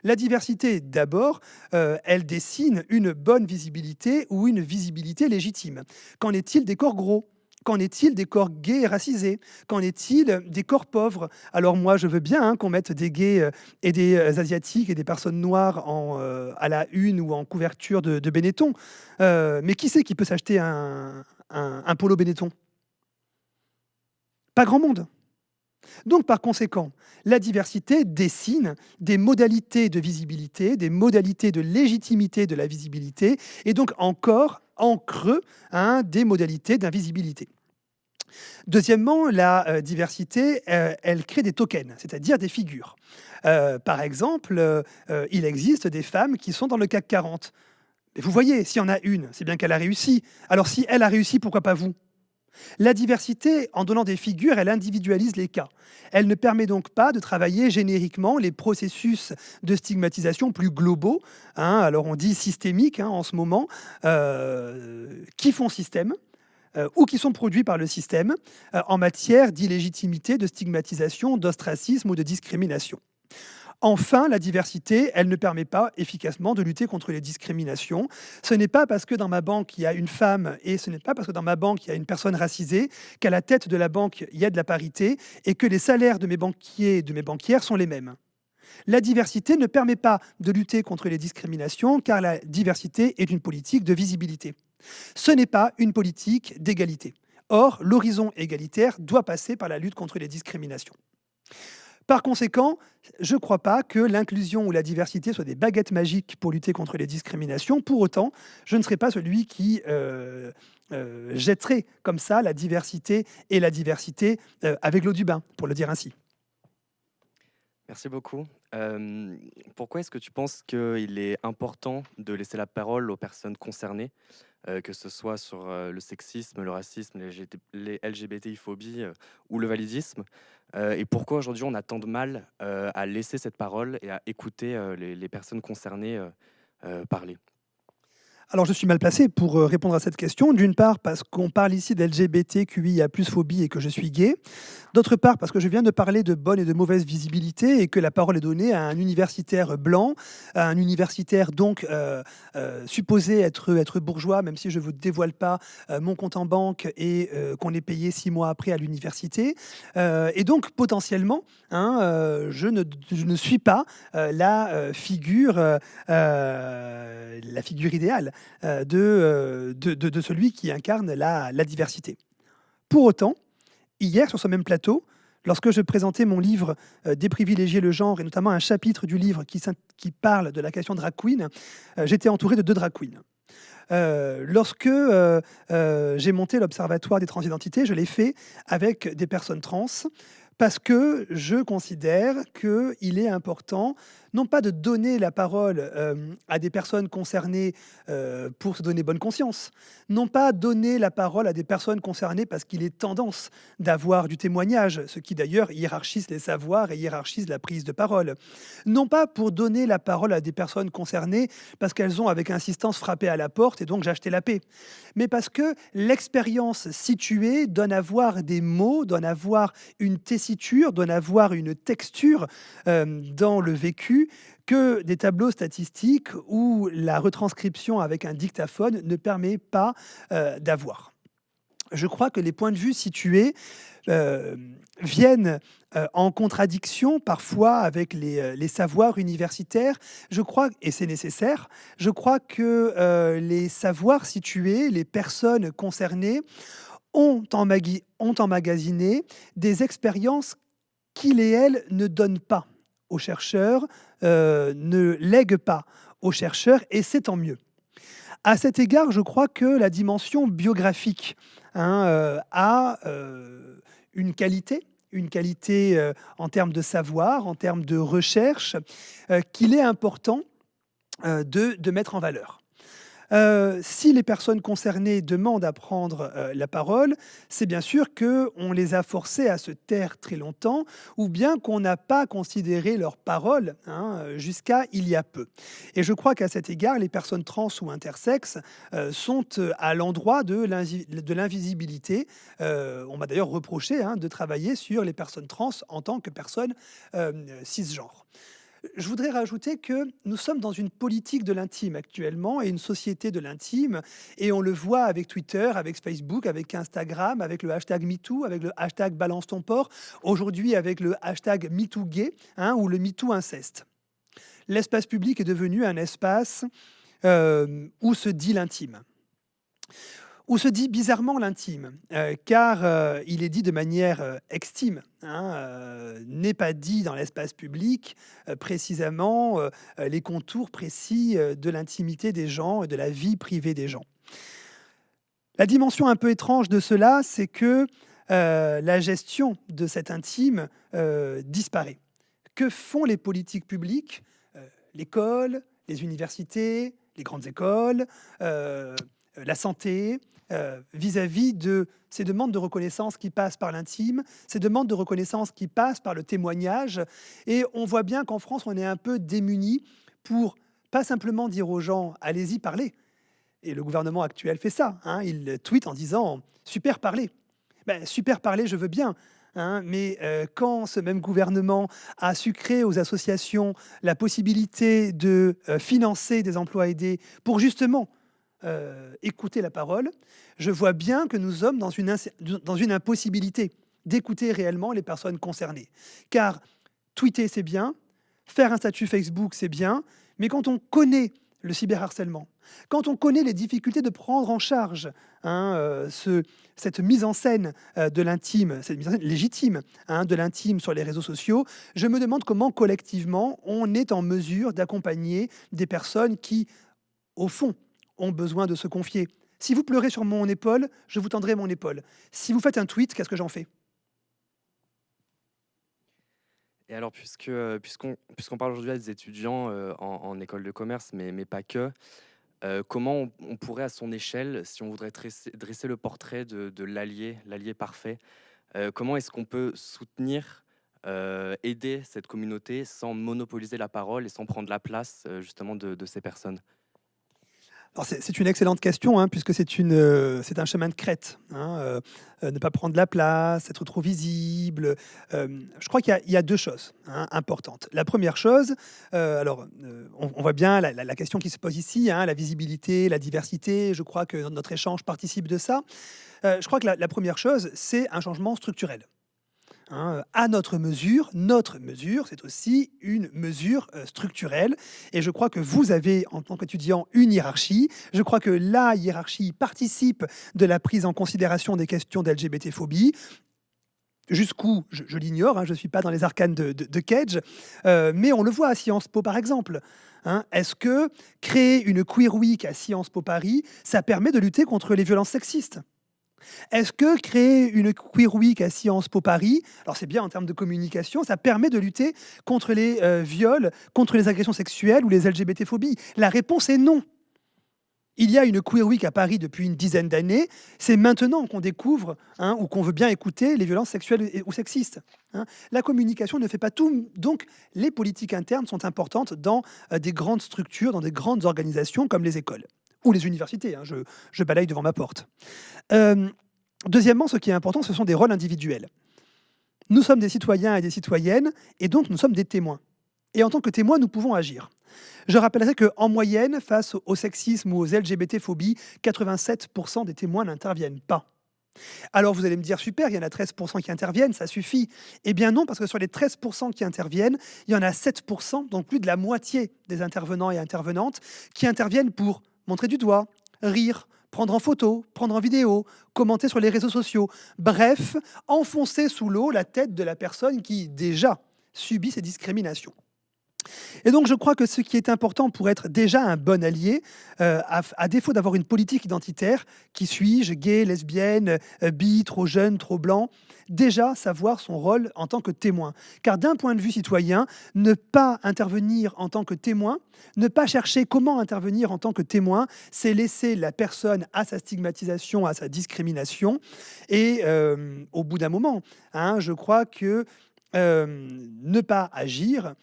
La diversité, d'abord, elle dessine une bonne visibilité ou une visibilité légitime. Qu'en est-il des corps gros ? Qu'en est-il des corps gays et racisés ? Qu'en est-il des corps pauvres ? Alors moi, je veux bien qu'on mette des gays et des asiatiques et des personnes noires à la une ou en couverture de Benetton. Mais qui c'est qui peut s'acheter un polo Benetton ? Pas grand monde. Donc, par conséquent, la diversité dessine des modalités de visibilité, des modalités de légitimité de la visibilité, et donc encore en creux des modalités d'invisibilité. Deuxièmement, la diversité, elle crée des tokens, c'est-à-dire des figures. Par exemple, il existe des femmes qui sont dans le CAC 40. Et vous voyez, s'il y en a une, c'est bien qu'elle a réussi. Alors si elle a réussi, pourquoi pas vous ? La diversité, en donnant des figures, elle individualise les cas. Elle ne permet donc pas de travailler génériquement les processus de stigmatisation plus globaux, alors on dit systémiques en ce moment, qui font système, ou qui sont produits par le système en matière d'illégitimité, de stigmatisation, d'ostracisme ou de discrimination. Enfin, la diversité, elle ne permet pas efficacement de lutter contre les discriminations. Ce n'est pas parce que dans ma banque, il y a une femme et ce n'est pas parce que dans ma banque, il y a une personne racisée qu'à la tête de la banque, il y a de la parité et que les salaires de mes banquiers et de mes banquières sont les mêmes. La diversité ne permet pas de lutter contre les discriminations car la diversité est une politique de visibilité. Ce n'est pas une politique d'égalité. Or, l'horizon égalitaire doit passer par la lutte contre les discriminations. Par conséquent, je ne crois pas que l'inclusion ou la diversité soient des baguettes magiques pour lutter contre les discriminations. Pour autant, je ne serai pas celui qui jetterait comme ça la diversité avec l'eau du bain, pour le dire ainsi. Merci beaucoup. Pourquoi est-ce que tu penses qu'il est important de laisser la parole aux personnes concernées, que ce soit sur le sexisme, le racisme, les LGBTI-phobies ou le validisme, et pourquoi aujourd'hui on a tant de mal à laisser cette parole et à écouter les personnes concernées parler? Alors, je suis mal placé pour répondre à cette question. D'une part, parce qu'on parle ici d'LGBTQIA+ phobie et que je suis gay. D'autre part, parce que je viens de parler de bonne et de mauvaise visibilité et que la parole est donnée à un universitaire blanc, à un universitaire donc supposé être bourgeois, même si je ne vous dévoile pas mon compte en banque et qu'on est payé 6 mois après à l'université. Et donc, potentiellement, je ne suis pas la figure idéale de celui qui incarne la diversité. Pour autant, hier, sur ce même plateau, lorsque je présentais mon livre Déprivilégier le genre, et notamment un chapitre du livre qui parle de la question drag queen, j'étais entouré de 2 drag queens. Lorsque j'ai monté l'Observatoire des transidentités, je l'ai fait avec des personnes trans, parce que je considère qu'il est important, non pas de donner la parole à des personnes concernées pour se donner bonne conscience, non pas donner la parole à des personnes concernées parce qu'il est tendance d'avoir du témoignage, ce qui d'ailleurs hiérarchise les savoirs et hiérarchise la prise de parole, non pas pour donner la parole à des personnes concernées parce qu'elles ont avec insistance frappé à la porte et donc j'ai acheté la paix, mais parce que l'expérience située donne à voir des mots, donne à voir une tessiture, donne à voir une texture dans le vécu que des tableaux statistiques ou la retranscription avec un dictaphone ne permet pas d'avoir. Je crois que les points de vue situés viennent en contradiction parfois avec les savoirs universitaires. Je crois, et c'est nécessaire, je crois que les savoirs situés, les personnes concernées ont emmagasiné des expériences qu'ils et elles ne donnent pas aux chercheurs, ne lèguent pas aux chercheurs, et c'est tant mieux. À cet égard, je crois que la dimension biographique a une qualité en termes de savoir, en termes de recherche, qu'il est important de mettre en valeur. Si les personnes concernées demandent à prendre la parole, c'est bien sûr qu'on les a forcées à se taire très longtemps ou bien qu'on n'a pas considéré leur parole jusqu'à il y a peu. Et je crois qu'à cet égard, les personnes trans ou intersexes sont à l'endroit de l'invisibilité. On m'a d'ailleurs reproché de travailler sur les personnes trans en tant que personnes cisgenres. Je voudrais rajouter que nous sommes dans une politique de l'intime actuellement et une société de l'intime, et on le voit avec Twitter, avec Facebook, avec Instagram, avec le hashtag MeToo, avec le hashtag Balance ton porc, aujourd'hui avec le hashtag MeTooGay ou le MeTooInceste. L'espace public est devenu un espace où se dit l'intime. Où se dit bizarrement l'intime, car il est dit de manière extime, n'est pas dit dans l'espace public précisément les contours précis de l'intimité des gens et de la vie privée des gens. La dimension un peu étrange de cela, c'est que la gestion de cet intime disparaît. Que font les politiques publiques, l'école, les universités, les grandes écoles, la santé, vis-à-vis de ces demandes de reconnaissance qui passent par l'intime, ces demandes de reconnaissance qui passent par le témoignage. Et on voit bien qu'en France, on est un peu démunis pour pas simplement dire aux gens « allez-y, parlez ». Et le gouvernement actuel fait ça. Hein, il tweet en disant « super parler ». Ben, super parler, je veux bien. Hein, mais quand ce même gouvernement a sucré aux associations la possibilité de financer des emplois aidés pour justement écouter la parole, je vois bien que nous sommes dans une impossibilité d'écouter réellement les personnes concernées. Car tweeter, c'est bien, faire un statut Facebook, c'est bien, mais quand on connaît le cyberharcèlement, quand on connaît les difficultés de prendre en charge cette mise en scène de l'intime, cette mise en scène légitime de l'intime sur les réseaux sociaux, je me demande comment collectivement on est en mesure d'accompagner des personnes qui, au fond, ont besoin de se confier. Si vous pleurez sur mon épaule, je vous tendrai mon épaule. Si vous faites un tweet, qu'est-ce que j'en fais ? Et alors, puisqu'on parle aujourd'hui des étudiants en école de commerce, mais pas que, comment on pourrait, à son échelle, si on voudrait dresser le portrait de l'allié parfait, comment est-ce qu'on peut soutenir, aider cette communauté sans monopoliser la parole et sans prendre la place justement de ces personnes ? Alors c'est une excellente question, hein, puisque c'est un chemin de crête. Hein, ne pas prendre la place, être trop visible. Je crois qu'il y a deux choses importantes. La première chose, on voit bien la question qui se pose ici, hein, la visibilité, la diversité. Je crois que notre échange participe de ça. Je crois que la première chose, c'est un changement structurel. Hein, à notre mesure, c'est aussi une mesure structurelle. Et je crois que vous avez, en tant qu'étudiant, une hiérarchie. Je crois que la hiérarchie participe de la prise en considération des questions d'LGBT-phobie. Jusqu'où, je l'ignore, hein, je ne suis pas dans les arcanes de Cage, mais on le voit à Sciences Po, par exemple. Hein, est-ce que créer une Queer Week à Sciences Po Paris, ça permet de lutter contre les violences sexistes ? Est-ce que créer une Queer Week à Sciences Po Paris, alors c'est bien en termes de communication, ça permet de lutter contre les viols, contre les agressions sexuelles ou les LGBT-phobies ? La réponse est non. Il y a une Queer Week à Paris depuis une dizaine d'années. C'est maintenant qu'on découvre ou qu'on veut bien écouter les violences sexuelles ou sexistes. Hein. La communication ne fait pas tout. Donc, les politiques internes sont importantes dans des grandes structures, dans des grandes organisations comme les écoles ou les universités. Hein. Je balaye devant ma porte. Deuxièmement, ce qui est important, ce sont des rôles individuels. Nous sommes des citoyens et des citoyennes, et donc nous sommes des témoins. Et en tant que témoins, nous pouvons agir. Je rappellerai qu'en moyenne, face au sexisme ou aux LGBT-phobies, 87% des témoins n'interviennent pas. Alors vous allez me dire, super, il y en a 13% qui interviennent, ça suffit. Eh bien non, parce que sur les 13% qui interviennent, il y en a 7%, donc plus de la moitié des intervenants et intervenantes, qui interviennent pour montrer du doigt, rire, prendre en photo, prendre en vidéo, commenter sur les réseaux sociaux. Bref, enfoncer sous l'eau la tête de la personne qui, déjà, subit ces discriminations. Et donc, je crois que ce qui est important pour être déjà un bon allié, à défaut d'avoir une politique identitaire, qui suis-je, gay, lesbienne, bi, trop jeune, trop blanc, déjà savoir son rôle en tant que témoin. Car d'un point de vue citoyen, ne pas intervenir en tant que témoin, ne pas chercher comment intervenir en tant que témoin, c'est laisser la personne à sa stigmatisation, à sa discrimination. Et au bout d'un moment, je crois que ne pas agir,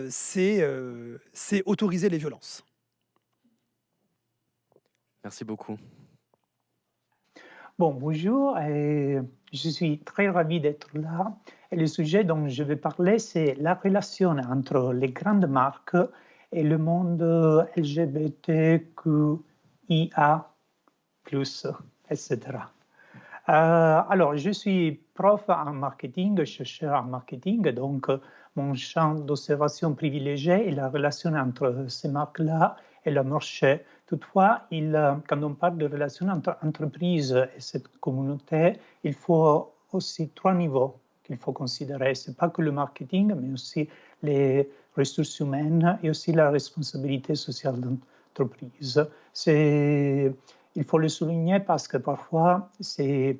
c'est autoriser les violences. Merci beaucoup. Bon, bonjour, je suis très ravi d'être là. Et le sujet dont je vais parler, c'est la relation entre les grandes marques et le monde LGBTQIA+, etc. Alors, je suis prof en marketing, chercheur en marketing, donc mon champ d'observation privilégié est la relation entre ces marques-là et le marché. Toutefois, quand on parle de relation entre entreprises et cette communauté, il faut aussi 3 niveaux qu'il faut considérer. Ce n'est pas que le marketing, mais aussi les ressources humaines et aussi la responsabilité sociale d'entreprise. Il faut le souligner parce que parfois, ces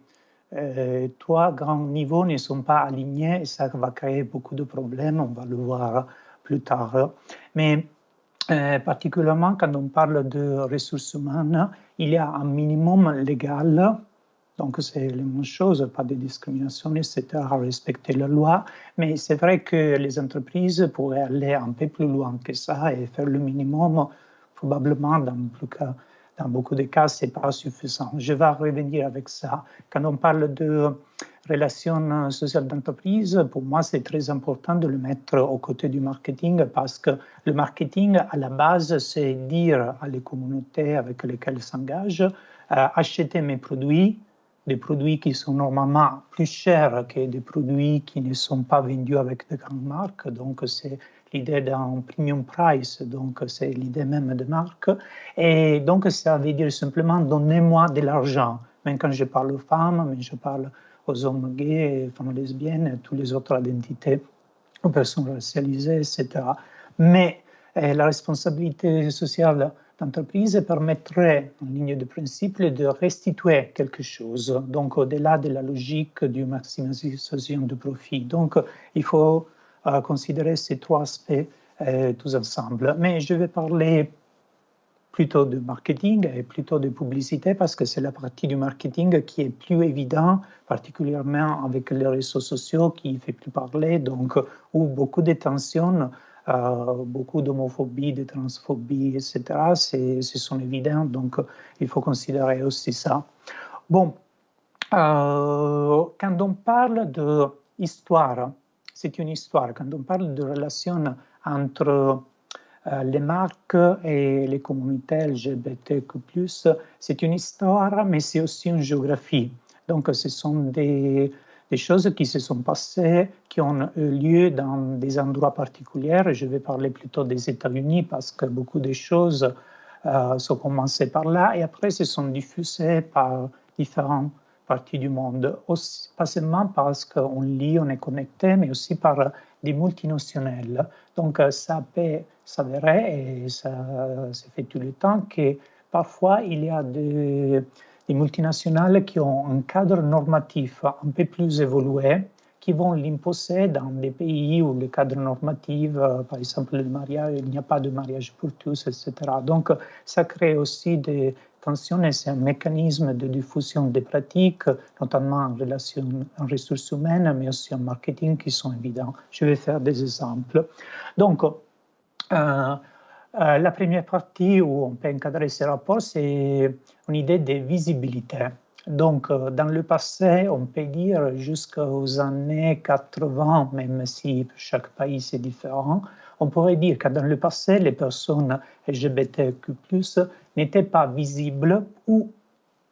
3 grands niveaux ne sont pas alignés et ça va créer beaucoup de problèmes, on va le voir plus tard. Mais particulièrement quand on parle de ressources humaines, il y a un minimum légal, donc c'est la même chose, pas de discrimination, etc., respecter la loi, mais c'est vrai que les entreprises pourraient aller un peu plus loin que ça et faire le minimum, probablement dans beaucoup de cas, ce n'est pas suffisant. Je vais revenir avec ça. Quand on parle de relations sociales d'entreprise, pour moi, c'est très important de le mettre aux côtés du marketing parce que le marketing, à la base, c'est dire à les communautés avec lesquelles s'engagent, achetez mes produits, des produits qui sont normalement plus chers que des produits qui ne sont pas vendus avec de grandes marques. Donc, c'est l'idée d'un premium price, donc c'est l'idée même de marque. Et donc, ça veut dire simplement donnez-moi de l'argent. Même quand je parle aux femmes, mais je parle aux hommes gays, femmes lesbiennes, toutes les autres identités, aux personnes racialisées, etc. Mais la responsabilité sociale d'entreprise permettrait, en ligne de principe, de restituer quelque chose, donc au-delà de la logique du maximisation du profit. Donc, il faut considérer ces trois aspects tous ensemble. Mais je vais parler plutôt de marketing et plutôt de publicité parce que c'est la partie du marketing qui est plus évidente, particulièrement avec les réseaux sociaux qui fait plus parler, donc où beaucoup de tensions, beaucoup d'homophobie, de transphobie, etc., ce sont évidents, donc il faut considérer aussi ça. Bon, quand on parle d'histoire, c'est une histoire, quand on parle de relation entre les marques et les communautés LGBTQ+, c'est une histoire, mais c'est aussi une géographie. Donc, ce sont des choses qui se sont passées, qui ont eu lieu dans des endroits particuliers. Je vais parler plutôt des États-Unis parce que beaucoup de choses sont commencées par là et après se sont diffusées par différentes parties du monde. Aussi, pas seulement parce qu'on lit, on est connecté, mais aussi par des multinationales. Donc, ça peut s'avérer, et ça se fait tout le temps, que parfois il y a des multinationales qui ont un cadre normatif un peu plus évolué, qui vont l'imposer dans des pays où le cadre normatif, par exemple le mariage, il n'y a pas de mariage pour tous, etc. Donc, ça crée aussi des tensions et c'est un mécanisme de diffusion des pratiques, notamment en relation en ressources humaines, mais aussi en marketing, qui sont évidents. Je vais faire des exemples. Donc, la première partie où on peut encadrer ces rapports, c'est une idée de visibilité. Donc, dans le passé, on peut dire jusqu'aux années 80, même si chaque pays c'est différent, on pourrait dire que dans le passé, les personnes LGBTQ+, n'étaient pas visibles ou,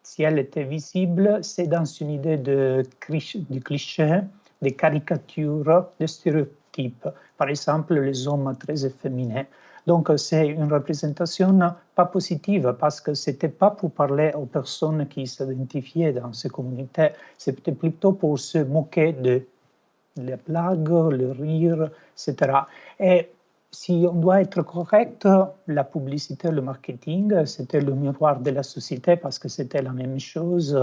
si elles étaient visibles, c'est dans une idée de cliché, de caricature, de stéréotypes. Par exemple, les hommes très efféminés. Donc, c'est une représentation pas positive parce que ce n'était pas pour parler aux personnes qui s'identifiaient dans ces communautés, c'était plutôt pour se moquer de les blagues, le rire, etc. Et si on doit être correct, la publicité, le marketing, c'était le miroir de la société parce que c'était la même chose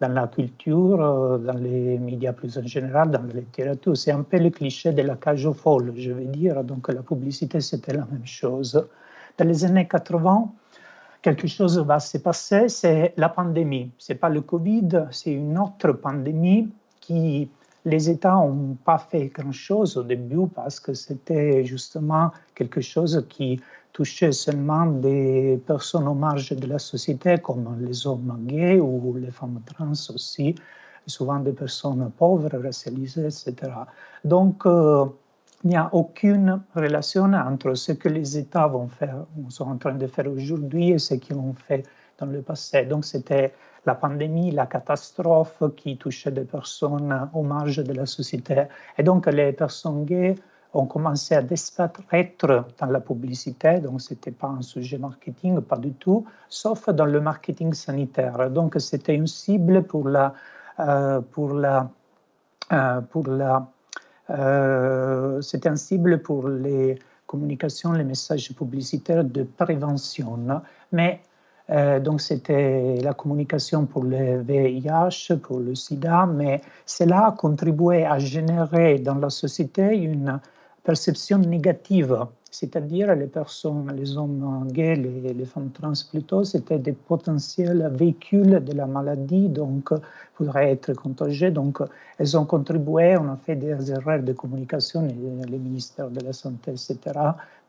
dans la culture, dans les médias plus en général, dans la littérature. C'est un peu le cliché de la cage aux folles, je veux dire. Donc la publicité, c'était la même chose. Dans les années 80, quelque chose va se passer, c'est la pandémie. Ce n'est pas le Covid, c'est une autre pandémie qui... Les États n'ont pas fait grand-chose au début parce que c'était justement quelque chose qui touchait seulement des personnes aux marges de la société, comme les hommes gays ou les femmes trans aussi, souvent des personnes pauvres, racialisées, etc. Donc, il n'y a aucune relation entre ce que les États vont faire, sont en train de faire aujourd'hui et ce qu'ils ont fait dans le passé. Donc, c'était la pandémie, la catastrophe qui touchait des personnes aux marges de la société. Et donc, les personnes gays ont commencé à disparaître dans la publicité, donc ce n'était pas un sujet marketing, pas du tout, sauf dans le marketing sanitaire. Donc, c'était une cible c'était une cible pour les communications, les messages publicitaires de prévention. Mais donc, c'était la communication pour le VIH, pour le sida, mais cela a contribué à générer dans la société une perception négative c'est-à-dire les personnes, les hommes gays, les femmes trans plutôt, c'était des potentiels véhicules de la maladie, donc pourraient être contagiés. Donc elles ont contribué, on a fait des erreurs de communication, les ministères de la Santé, etc.,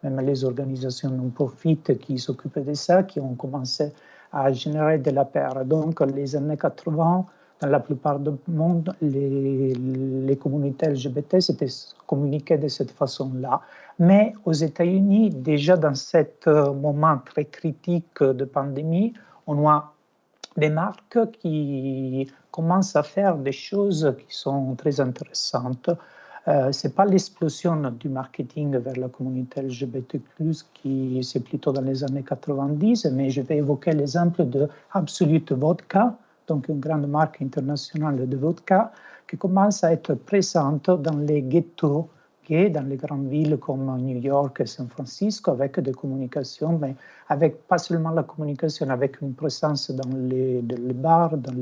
même les organisations non-profit qui s'occupaient de ça, qui ont commencé à générer de la peur. Donc les années 80, dans la plupart du monde, les communautés LGBT s'étaient communiquées de cette façon-là. Mais aux États-Unis, déjà dans ce moment très critique de pandémie, on a des marques qui commencent à faire des choses qui sont très intéressantes. Ce n'est pas l'explosion du marketing vers la communauté LGBTQ, qui c'est plutôt dans les années 90, mais je vais évoquer l'exemple de Absolute Vodka, donc une grande marque internationale de vodka, qui commence à être présente dans les ghettos gays, dans les grandes villes comme New York et San Francisco, avec des communications, mais avec pas seulement la communication, avec une présence dans les bars, dans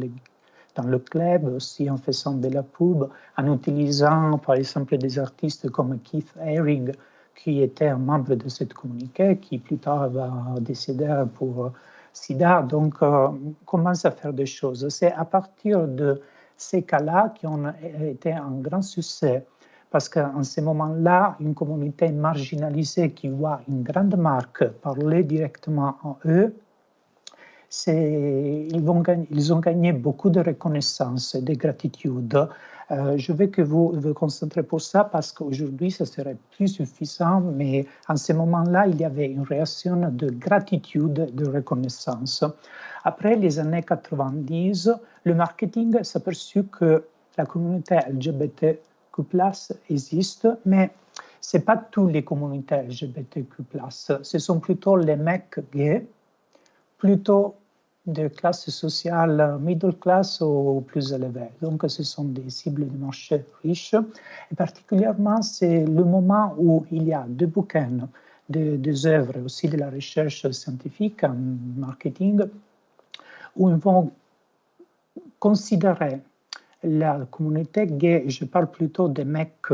le club, aussi en faisant de la pub, en utilisant par exemple des artistes comme Keith Haring, qui était un membre de cette communauté, qui plus tard va décéder pour SIDA, donc commence à faire des choses. C'est à partir de ces cas-là qui ont été un grand succès, parce qu'en ce moment-là, une communauté marginalisée qui voit une grande marque parler directement en eux, ils ont gagné beaucoup de reconnaissance et de gratitude. Je veux que vous vous concentrez pour ça parce qu'aujourd'hui, ça serait plus suffisant, mais en ce moment-là, il y avait une réaction de gratitude, de reconnaissance. Après les années 90, le marketing s'est aperçu que la communauté LGBTQ+ existe, mais ce n'est pas toutes les communautés LGBTQ+. Ce sont plutôt les mecs gays, plutôt de classe sociale middle class ou plus élevée. Donc, ce sont des cibles de marché riches. Et particulièrement, c'est le moment où il y a des bouquins, des œuvres, aussi de la recherche scientifique en marketing, où ils vont considérer la communauté gay, je parle plutôt des mecs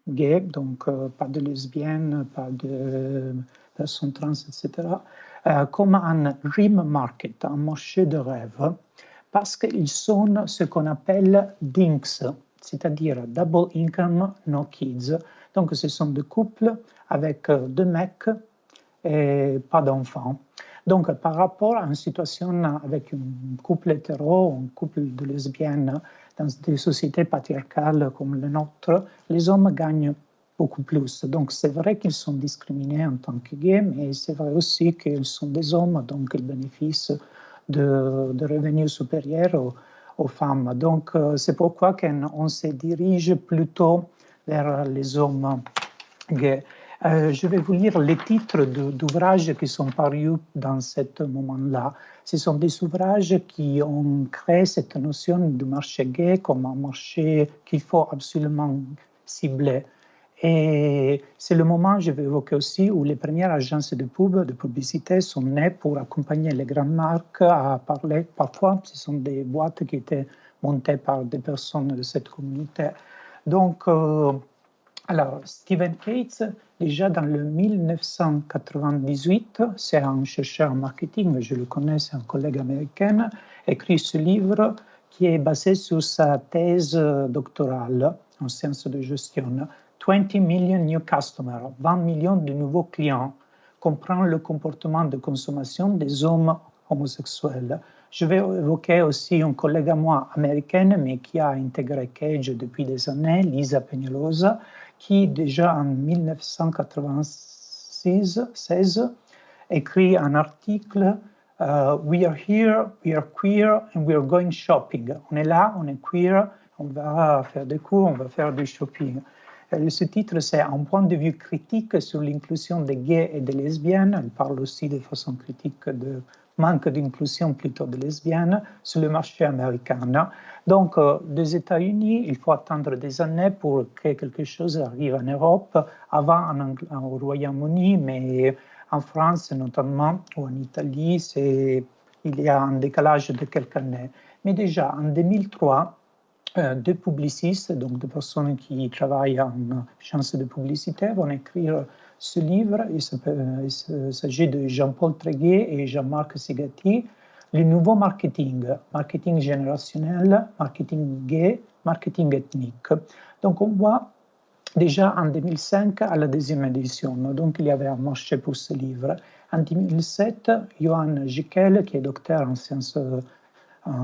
gays, donc pas de lesbiennes, pas de personnes trans, etc., comme un dream market, un marché de rêve, parce qu'ils sont ce qu'on appelle DINKs, c'est-à-dire Double Income No Kids. Donc ce sont des couples avec deux mecs et pas d'enfants. Donc par rapport à une situation avec un couple hétéro, un couple de lesbiennes dans des sociétés patriarcales comme la nôtre, les hommes gagnent beaucoup plus. Donc c'est vrai qu'ils sont discriminés en tant que gays, mais c'est vrai aussi qu'ils sont des hommes, donc ils bénéficient de revenus supérieurs aux femmes. Donc c'est pourquoi on se dirige plutôt vers les hommes gays. Je vais vous lire les titres d'ouvrages qui sont parus dans ce moment-là. Ce sont des ouvrages qui ont créé cette notion du marché gay comme un marché qu'il faut absolument cibler. Et c'est le moment, je vais évoquer aussi, où les premières agences de pub, de publicité sont nées pour accompagner les grandes marques à parler. Parfois, ce sont des boîtes qui étaient montées par des personnes de cette communauté. Donc, alors, Stephen Cates, déjà dans le 1998, c'est un chercheur en marketing, je le connais, c'est un collègue américain, écrit ce livre qui est basé sur sa thèse doctorale en sciences de gestion. 20 million new customers, 20 millions de nouveaux clients, comprend le comportement de consommation des hommes homosexuels. Je vais évoquer aussi une collègue à moi américaine, mais qui a intégré Cage depuis des années, Lisa Peñalosa, qui déjà en 1996 écrit un article We are here, we are queer and we are going shopping. On est là, on est queer, on va faire des cours, on va faire du shopping. Ce titre, c'est un point de vue critique sur l'inclusion des gays et des lesbiennes. Elle parle aussi de façon critique de manque d'inclusion plutôt des lesbiennes sur le marché américain. Donc, des États-Unis, il faut attendre des années pour que quelque chose arrive en Europe, avant au Royaume-Uni, mais en France notamment, ou en Italie, il y a un décalage de quelques années. Mais déjà, en 2003, deux publicistes, donc deux personnes qui travaillent en agence de publicité, vont écrire ce livre. Il s'agit de Jean-Paul Tréguier et Jean-Marc Segati, le nouveau marketing, marketing générationnel, marketing gay, marketing ethnique. Donc on voit déjà en 2005 à la deuxième édition, donc il y avait un marché pour ce livre. En 2007, Johan Jekel, qui est docteur en sciences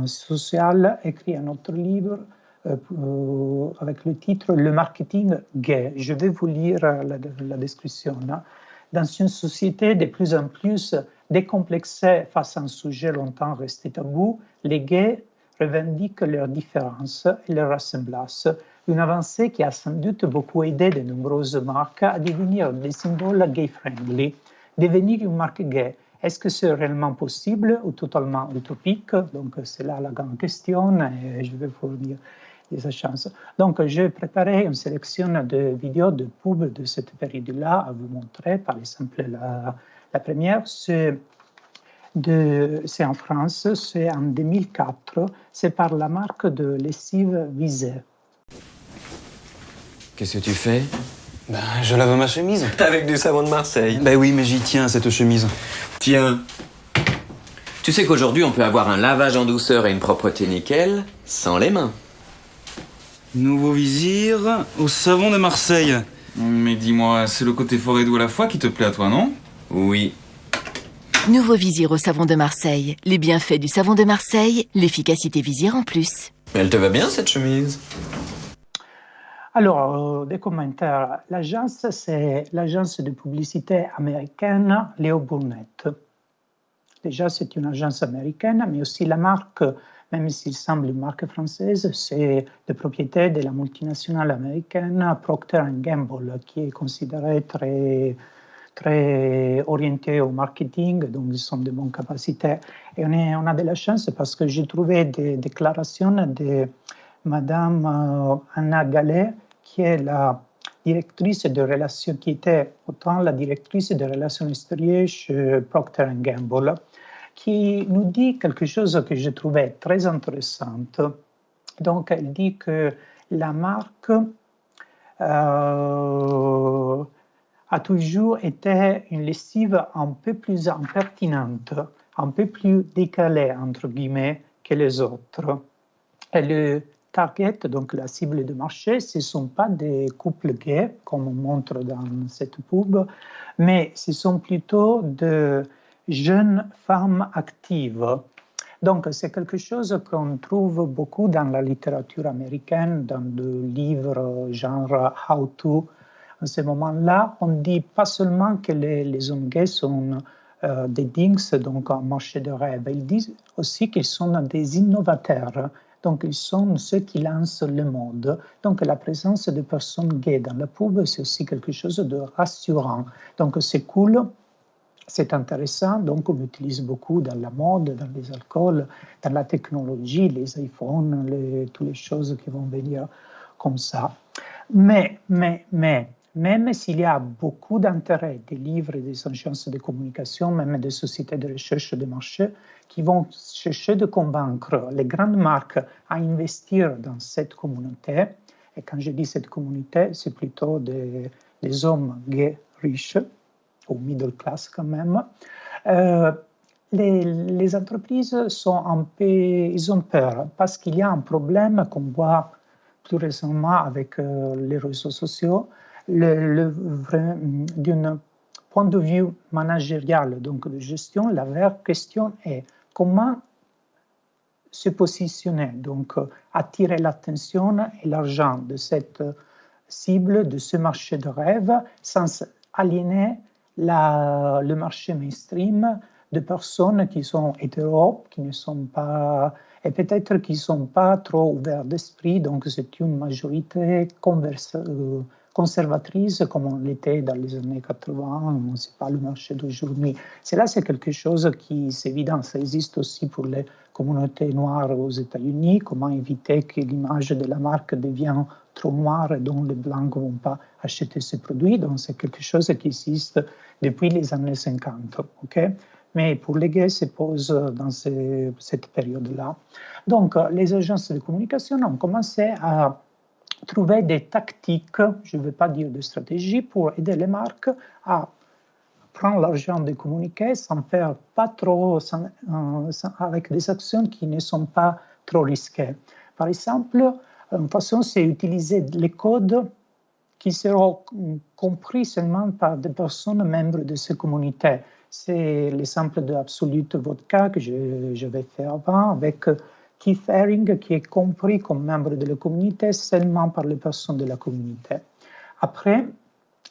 sociales, écrit un autre livre avec le titre « Le marketing gay ». Je vais vous lire la description. Dans une société de plus en plus décomplexée face à un sujet longtemps resté tabou, les gays revendiquent leurs différences et leurs ressemblances. Une avancée qui a sans doute beaucoup aidé de nombreuses marques à devenir des symboles gay-friendly. Devenir une marque gay, est-ce que c'est réellement possible ou totalement utopique? Donc c'est là la grande question et je vais vous dire des chances. Donc j'ai préparé une sélection de vidéos de pubs de cette période-là à vous montrer. Par exemple, la première, c'est en France, c'est en 2004, c'est par la marque de lessive Visé. Qu'est-ce que tu fais? Ben, je lave ma chemise. Avec du savon de Marseille. Ben oui, mais j'y tiens, cette chemise. Tiens. Tu sais qu'aujourd'hui, on peut avoir un lavage en douceur et une propreté nickel sans les mains. Nouveau vizir au savon de Marseille. Mais dis-moi, c'est le côté forêt d'eau à la fois qui te plaît à toi, non? Oui. Nouveau Vizir au savon de Marseille. Les bienfaits du savon de Marseille, l'efficacité Vizir en plus. Elle te va bien, cette chemise? Alors, des commentaires. L'agence, c'est l'agence de publicité américaine Leo Burnett. Déjà, c'est une agence américaine, mais aussi la marque, même s'il semble une marque française, c'est de propriété de la multinationale américaine Procter & Gamble, qui est considérée très orientée au marketing, donc ils sont de bonnes capacités. Et on a de la chance parce que j'ai trouvé des déclarations de Madame Anna Gallet, qui est la directrice de relations, qui était autant la directrice de relations extérieures chez Procter & Gamble, qui nous dit quelque chose que je trouvais très intéressant. Donc, elle dit que la marque a toujours été une lessive un peu plus impertinente, un peu plus décalée, entre guillemets, que les autres. Et le target, donc la cible de marché, ce ne sont pas des couples gays, comme on montre dans cette pub, mais ce sont plutôt de jeunes femmes actives. Donc, c'est quelque chose qu'on trouve beaucoup dans la littérature américaine, dans des livres genre « How to ». À ce moment-là, on ne dit pas seulement que les hommes gays sont des dinks, donc un marché de rêve, ils disent aussi qu'ils sont des innovateurs. Donc, ils sont ceux qui lancent le monde. Donc, la présence de personnes gays dans la pub, c'est aussi quelque chose de rassurant. Donc, c'est cool, c'est intéressant. Donc, on l'utilise beaucoup dans la mode, dans les alcools, dans la technologie, les iPhones, toutes les choses qui vont venir comme ça. Mais, même s'il y a beaucoup d'intérêt des livres et des agences de communication, même des sociétés de recherche de marché, qui vont chercher de convaincre les grandes marques à investir dans cette communauté, et quand je dis cette communauté, c'est plutôt des hommes gays riches, ou middle class quand même, les entreprises sont ils ont peur, parce qu'il y a un problème qu'on voit plus récemment avec les réseaux sociaux, d'un point de vue managérial, donc de gestion, la vraie question est comment se positionner, donc attirer l'attention et l'argent de cette cible, de ce marché de rêve, sans aliéner le marché mainstream de personnes qui sont hétéros, qui ne sont pas, et peut-être qui ne sont pas trop ouverts d'esprit, donc c'est une majorité conservatrice comme on l'était dans les années 80, ce n'est pas le marché d'aujourd'hui. C'est quelque chose qui, c'est évident, ça existe aussi pour les communautés noires aux États-Unis, comment éviter que l'image de la marque devienne trop noire et dont les blancs ne vont pas acheter ces produits. Donc c'est quelque chose qui existe depuis les années 50. Okay? mais pour les gays se pose dans cette période-là. Donc, les agences de communication ont commencé à trouver des tactiques, je ne veux pas dire de stratégie, pour aider les marques à prendre l'argent de communiquer sans faire pas trop, avec des actions qui ne sont pas trop risquées. Par exemple, une façon, c'est utiliser les codes qui seront compris seulement par des personnes membres de ces communautés. C'est l'exemple de Absolute Vodka que j'avais fait avant avec Keith Haring, qui est compris comme membre de la communauté seulement par les personnes de la communauté. Après,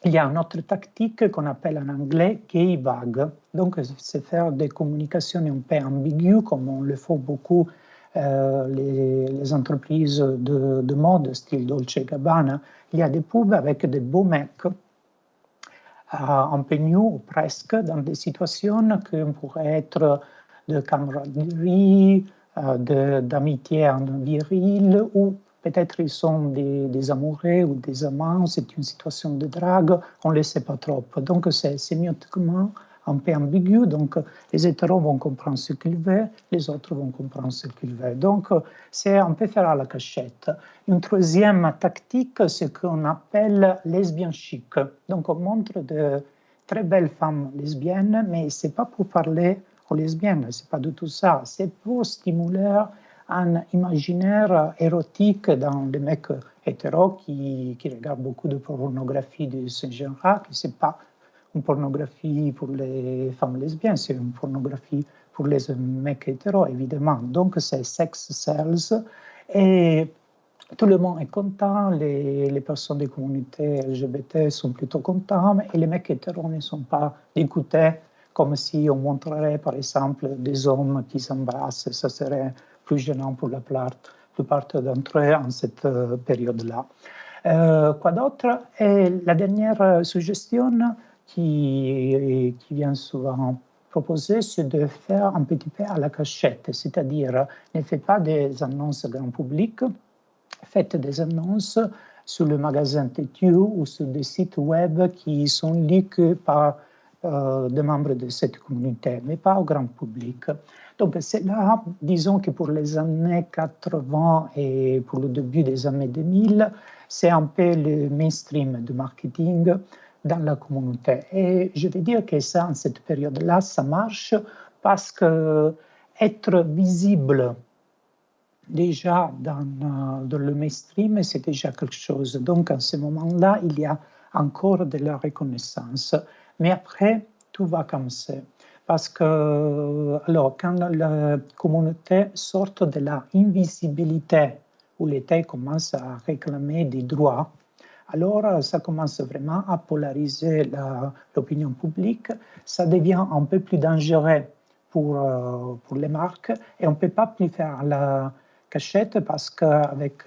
il y a une autre tactique qu'on appelle en anglais gay vague. Donc, c'est faire des communications un peu ambiguës, comme on le fait beaucoup les entreprises de mode, style Dolce & Gabbana. Il y a des pubs avec des beaux mecs, un peu nus ou presque, dans des situations qui pourraient être de camaraderie, d'amitié en viril, ou peut-être ils sont des amoureux ou des amants, c'est une situation de drague, on ne le sait pas trop. Donc c'est sémiotiquement un peu ambigu, donc les hétéros vont comprendre ce qu'ils veulent, les autres vont comprendre ce qu'ils veulent. Donc c'est un peu faire à la cachette. Une troisième tactique, c'est ce qu'on appelle lesbian chic. Donc on montre de très belles femmes lesbiennes, mais ce n'est pas pour parler aux lesbiennes, ce n'est pas du tout ça. C'est pour stimuler un imaginaire érotique dans les mecs hétéros qui regardent beaucoup de pornographie de ce genre-là, qui c'est pas une pornographie pour les femmes lesbiennes, c'est une pornographie pour les mecs hétéros, évidemment. Donc, c'est sex sells. Et tout le monde est content, les personnes des communautés LGBT sont plutôt contents, et les mecs hétéros ne sont pas écoutés, comme si on montrerait, par exemple, des hommes qui s'embrassent. Ça serait plus gênant pour la plupart d'entre eux en cette période-là. Quoi d'autre? Et la dernière suggestion qui vient souvent proposer, c'est de faire un petit peu à la cachette, c'est-à-dire ne faites pas des annonces grand public, faites des annonces sur le magasin Têtu ou sur des sites web qui sont lus que par des membres de cette communauté, mais pas au grand public. Donc c'est là, disons que pour les années 80 et pour le début des années 2000, c'est un peu le mainstream du marketing dans la communauté. Et je vais dire que ça, en cette période-là, ça marche parce que être visible déjà dans le mainstream, c'est déjà quelque chose. Donc, à ce moment-là, il y a encore de la reconnaissance. Mais après, tout va commencer. Parce que, alors, quand la communauté sort de la invisibilité, où l'État commence à réclamer des droits, alors ça commence vraiment à polariser l'opinion publique. Ça devient un peu plus dangereux pour les marques et on ne peut pas plus faire la cachette parce qu'avec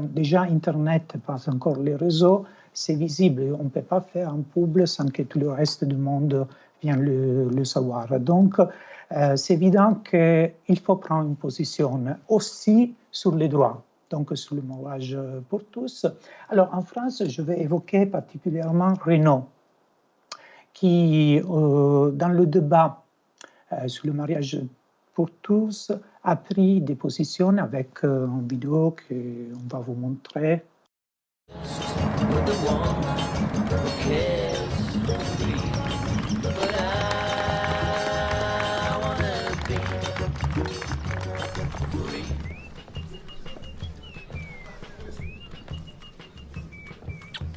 déjà Internet, pas encore les réseaux, c'est visible. On ne peut pas faire un pub sans que tout le reste du monde vienne le savoir. Donc, c'est évident qu'il faut prendre une position aussi sur les droits. Donc sur le mariage pour tous. Alors en France, je vais évoquer particulièrement Renault, qui dans le débat sur le mariage pour tous a pris des positions avec une vidéo qu'on va vous montrer.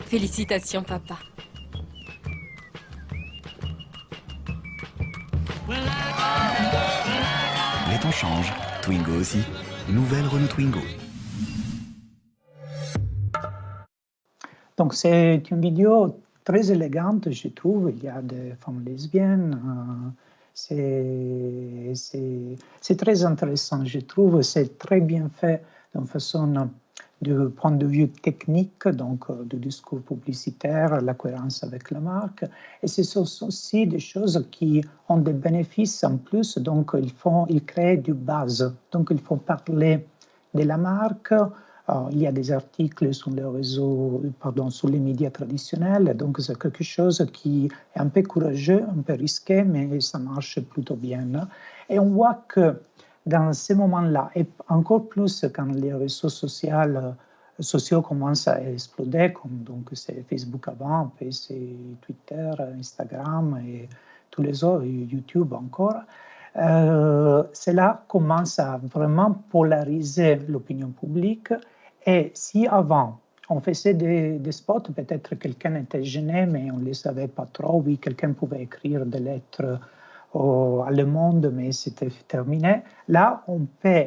Félicitations, papa. Les temps changent, Twingo aussi. Nouvelle Renault Twingo. Donc c'est une vidéo très élégante, je trouve. Il y a des femmes lesbiennes. C'est très intéressant, je trouve. C'est très bien fait d'une façon du point de vue technique, donc du discours publicitaire, la cohérence avec la marque. Et ce sont aussi des choses qui ont des bénéfices en plus, donc ils créent du buzz. Donc il faut parler de la marque Il y a des articles sur les sur les médias traditionnels, donc c'est quelque chose qui est un peu courageux, un peu risqué, mais ça marche plutôt bien. Et on voit que dans ces moments-là, et encore plus quand les réseaux sociaux commencent à exploser, comme donc c'est Facebook avant, puis c'est Twitter, Instagram et tous les autres, YouTube encore, cela commence à vraiment polariser l'opinion publique. Et si avant, on faisait des spots, peut-être quelqu'un était gêné, mais on ne le savait pas trop. Oui, quelqu'un pouvait écrire des lettres à Le Monde, mais c'était terminé. Là, on peut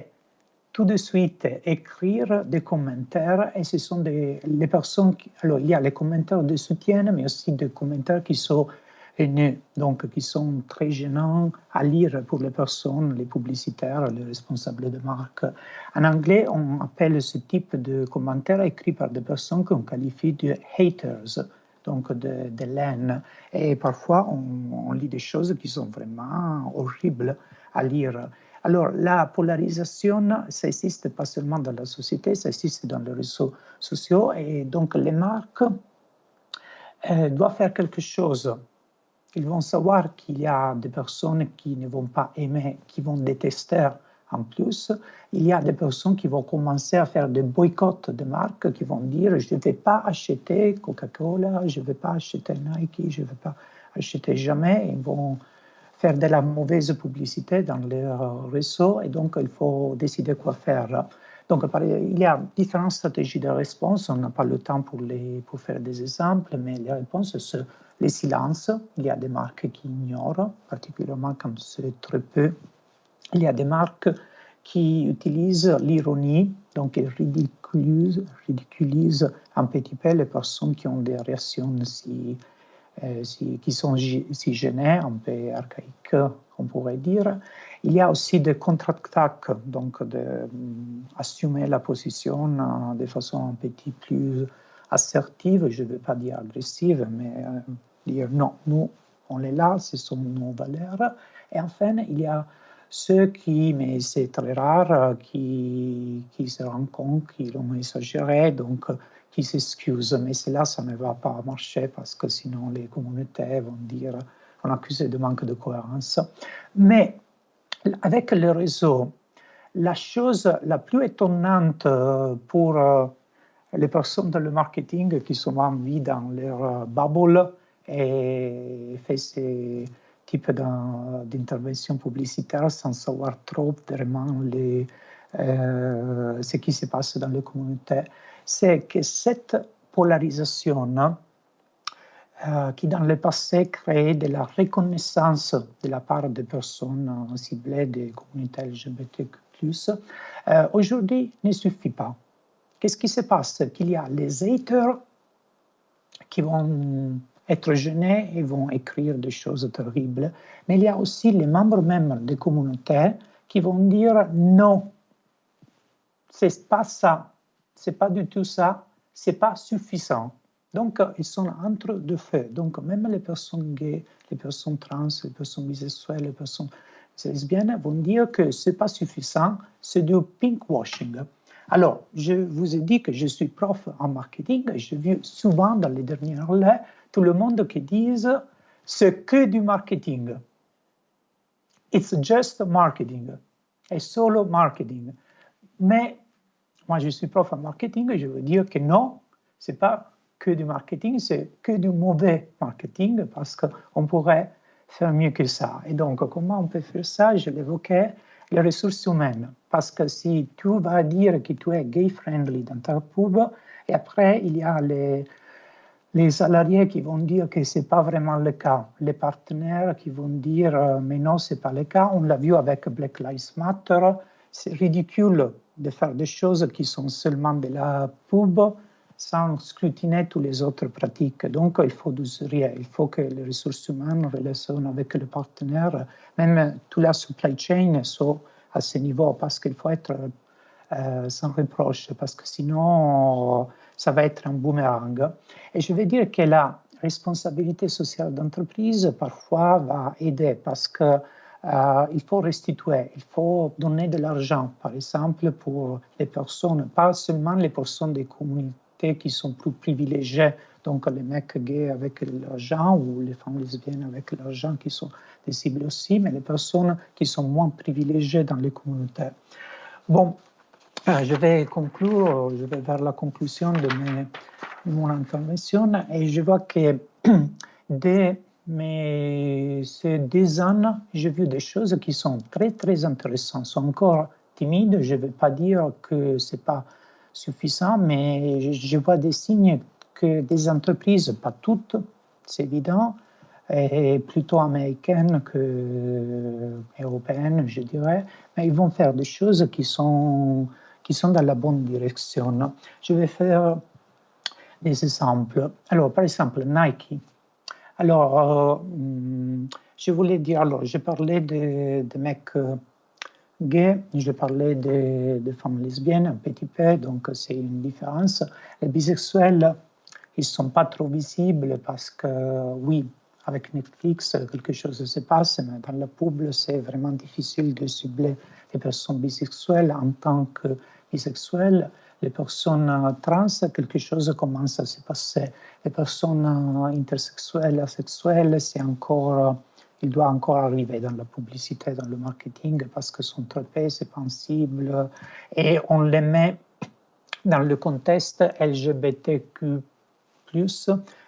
tout de suite écrire des commentaires, et ce sont les personnes alors il y a les commentaires de soutien, mais aussi des commentaires qui sont haineux, donc qui sont très gênants à lire pour les personnes, les publicitaires, les responsables de marque. En anglais, on appelle ce type de commentaires écrits par des personnes qu'on qualifie de haters, donc de laine. Et parfois, on lit des choses qui sont vraiment horribles à lire. Alors, la polarisation, ça existe pas seulement dans la société, ça existe dans les réseaux sociaux, et donc les marques doivent faire quelque chose. Ils vont savoir qu'il y a des personnes qui ne vont pas aimer, qui vont détester en plus. Il y a des personnes qui vont commencer à faire des boycotts de marques, qui vont dire « je ne vais pas acheter Coca-Cola, je ne vais pas acheter Nike, je ne vais pas acheter jamais ». Ils vont faire de la mauvaise publicité dans leur réseau, et donc il faut décider quoi faire. Donc, il y a différentes stratégies de réponse. On n'a pas le temps pour faire des exemples, mais les réponses, c'est le silence. Il y a des marques qui ignorent, particulièrement quand c'est très peu. Il y a des marques qui utilisent l'ironie, donc ils ridiculisent un petit peu les personnes qui ont des réactions qui sont si gênées, un peu archaïques, on pourrait dire. Il y a aussi des contre-attaques, donc d'assumer la position de façon un petit plus assertive, je ne veux pas dire agressive, mais dire non, nous, on est là, ce sont nos valeurs. Et enfin, il y a ceux qui, mais c'est très rare, qui se rendent compte qu'ils ont exagéré, donc qui s'excusent. Mais cela, ça ne va pas marcher parce que sinon les communautés vont accuser de manque de cohérence. Mais avec le réseau, la chose la plus étonnante pour les personnes dans le marketing qui souvent vivent dans leur bubble et font ces types d'interventions publicitaires sans savoir trop vraiment ce qui se passe dans les communautés, c'est que cette polarisation qui dans le passé créait de la reconnaissance de la part des personnes ciblées des communautés LGBTQ+, aujourd'hui ne suffit pas. Qu'est-ce qui se passe? Qu'il y a les haters qui vont être gênés et vont écrire des choses terribles, mais il y a aussi les membres même des communautés qui vont dire non, c'est pas ça, c'est pas du tout ça, c'est pas suffisant. Donc, ils sont entre deux feux. Donc, même les personnes gays, les personnes trans, les personnes bisexuelles, les personnes lesbiennes vont dire que ce n'est pas suffisant, c'est du pinkwashing. Alors, je vous ai dit que je suis prof en marketing et j'ai vu souvent dans les dernières années tout le monde qui disent « c'est que du marketing ». It's just marketing. C'est solo marketing. Mais moi, je suis prof en marketing et je veux dire que non, ce n'est pas que du marketing, c'est que du mauvais marketing parce qu'on pourrait faire mieux que ça. Et donc, comment on peut faire ça? Je l'évoquais, les ressources humaines. Parce que si tu vas dire que tu es gay-friendly dans ta pub, et après, il y a les salariés qui vont dire que ce n'est pas vraiment le cas. Les partenaires qui vont dire mais non, ce n'est pas le cas. On l'a vu avec Black Lives Matter. C'est ridicule de faire des choses qui sont seulement de la pub sans scrutiner toutes les autres pratiques. Donc, il faut du sérieux. Il faut que les ressources humaines, en relation avec les partenaires, même toute la supply chain, soit à ce niveau, parce qu'il faut être sans reproche, parce que sinon, ça va être un boomerang. Et je vais dire que la responsabilité sociale d'entreprise, parfois, va aider, parce que il faut restituer, il faut donner de l'argent, par exemple, pour les personnes, pas seulement les personnes des communautés qui sont plus privilégiées, donc les mecs gays avec l'argent ou les femmes lesbiennes avec l'argent qui sont des cibles aussi, mais les personnes qui sont moins privilégiées dans les communautés. Bon, je vais conclure, je vais vers la conclusion de mon intervention et je vois que dès ces 2 ans, j'ai vu des choses qui sont très, très intéressantes. Sont encore timides, je ne vais pas dire que ce n'est pas suffisant, mais je vois des signes que des entreprises, pas toutes, c'est évident, et plutôt américaines qu'européennes, je dirais, mais ils vont faire des choses qui sont dans la bonne direction. Je vais faire des exemples. Alors, par exemple, Nike. Alors, je voulais dire, alors, je parlais de mecs gays, je parlais de femmes lesbiennes, un petit peu, donc c'est une différence. Les bisexuels, ils ne sont pas trop visibles parce que, oui, avec Netflix, quelque chose se passe, mais dans la pub, c'est vraiment difficile de cibler les personnes bisexuelles en tant que bisexuelles. Les personnes trans, quelque chose commence à se passer. Les personnes intersexuelles, asexuelles, il doit encore arriver dans la publicité, dans le marketing, parce que sont trompés, c'est sensible, et on les met dans le contexte LGBTQ+.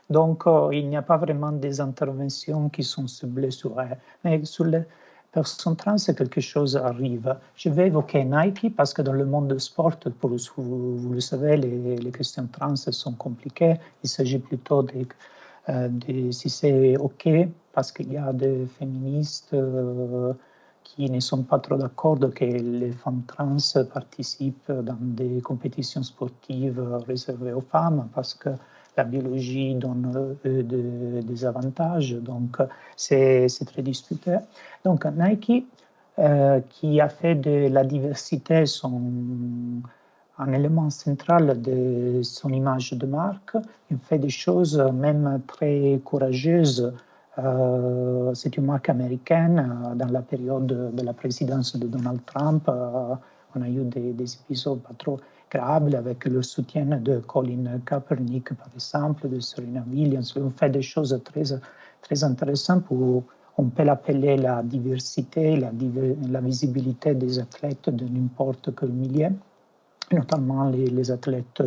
Donc, il n'y a pas vraiment des interventions qui sont ciblées sur elles. Mais sur les personnes trans, quelque chose arrive. Je vais évoquer Nike parce que dans le monde du sport, vous le savez, les questions trans sont compliquées. Il s'agit plutôt de si c'est OK, parce qu'il y a des féministes qui ne sont pas trop d'accord que les femmes trans participent dans des compétitions sportives réservées aux femmes, parce que la biologie donne des avantages, donc c'est très disputé. Donc Nike, qui a fait de la diversité un élément central de son image de marque, il fait des choses même très courageuses. C'est une marque américaine. Dans la période de la présidence de Donald Trump, on a eu des épisodes pas trop agréables avec le soutien de Colin Kaepernick, par exemple, de Serena Williams. On fait des choses très, très intéressantes pour, on peut l'appeler la diversité, la visibilité des athlètes de n'importe quel milieu, notamment les athlètes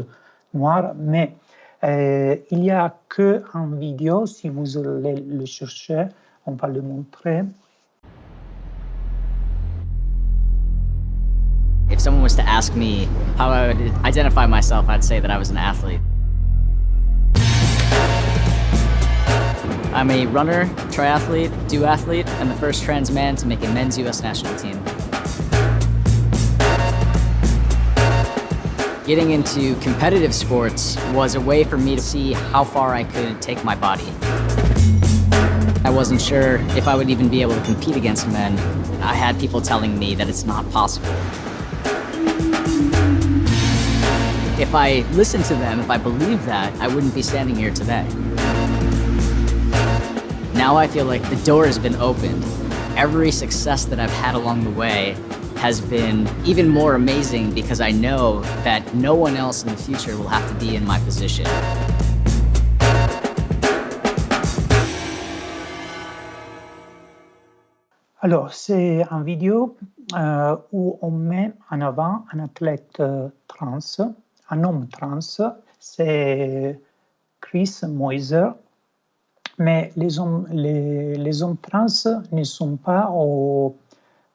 noirs. Mais il n'y a qu'une vidéo, si vous allez le chercher, on va le montrer. If someone was to ask me how I would identify myself, I'd say that I was an athlete. I'm a runner, triathlete, duathlete, and the first trans man to make a men's U.S. national team. Getting into competitive sports was a way for me to see how far I could take my body. I wasn't sure if I would even be able to compete against men. I had people telling me that it's not possible. If I listened to them, if I believed that, I wouldn't be standing here today. Now I feel like the door has been opened. Every success that I've had along the way has been even more amazing because I know that no one else in the future will have to be in my position. Alors, c'est une vidéo où on met en avant un athlète trans, un homme trans, c'est Chris Moiser. Mais les hommes trans ne sont pas au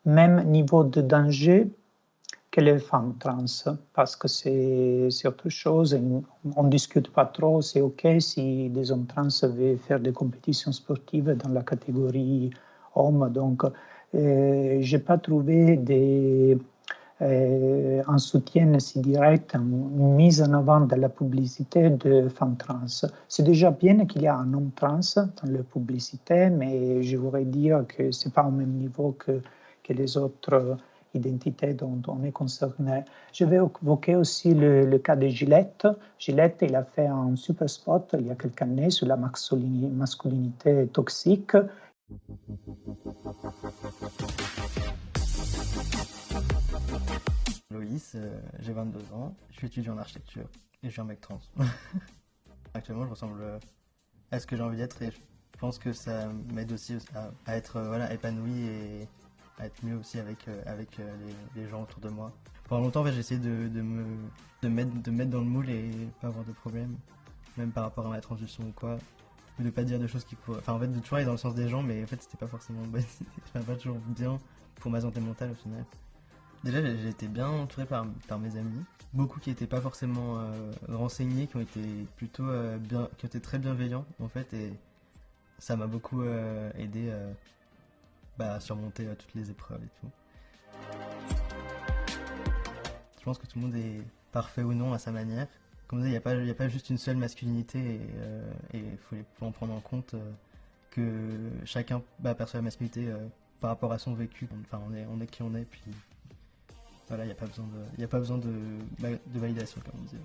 même niveau de danger que les femmes trans, parce que c'est autre chose. On ne discute pas trop, c'est OK si des hommes trans veulent faire des compétitions sportives dans la catégorie hommes. Donc, je n'ai pas trouvé un soutien si direct, une mise en avant de la publicité de femmes trans. C'est déjà bien qu'il y a un homme trans dans la publicité, mais je voudrais dire que ce n'est pas au même niveau que les autres identités dont on est concerné. Je vais évoquer aussi le cas de Gillette. Gillette, il a fait un super spot il y a quelques années sur la masculinité toxique. Alice, j'ai 22 ans, je suis étudiant en architecture et je suis un mec trans. Actuellement, je ressemble à ce que j'ai envie d'être et je pense que ça m'aide aussi à être épanoui et à être mieux aussi avec les gens autour de moi. Pendant longtemps, en fait, j'ai essayé de me mettre dans le moule et pas avoir de problème, même par rapport à ma transition ou quoi. Ou de pas dire de choses qui pourraient... Enfin, en fait, de toujours aller dans le sens des gens, mais en fait, c'était pas forcément pas toujours bien pour ma santé mentale au final. Déjà, j'ai été bien entouré par mes amis. Beaucoup qui n'étaient pas forcément renseignés, qui ont été plutôt qui ont été très bienveillants, en fait, et ça m'a beaucoup aidé à surmonter toutes les épreuves et tout. Je pense que tout le monde est parfait ou non à sa manière. Comme ça, il n'y a pas juste une seule masculinité et il faut en prendre en compte que chacun perçoit la masculinité par rapport à son vécu. Enfin, on est qui on est, puis voilà, il n'y a pas besoin de validation, comme on disait.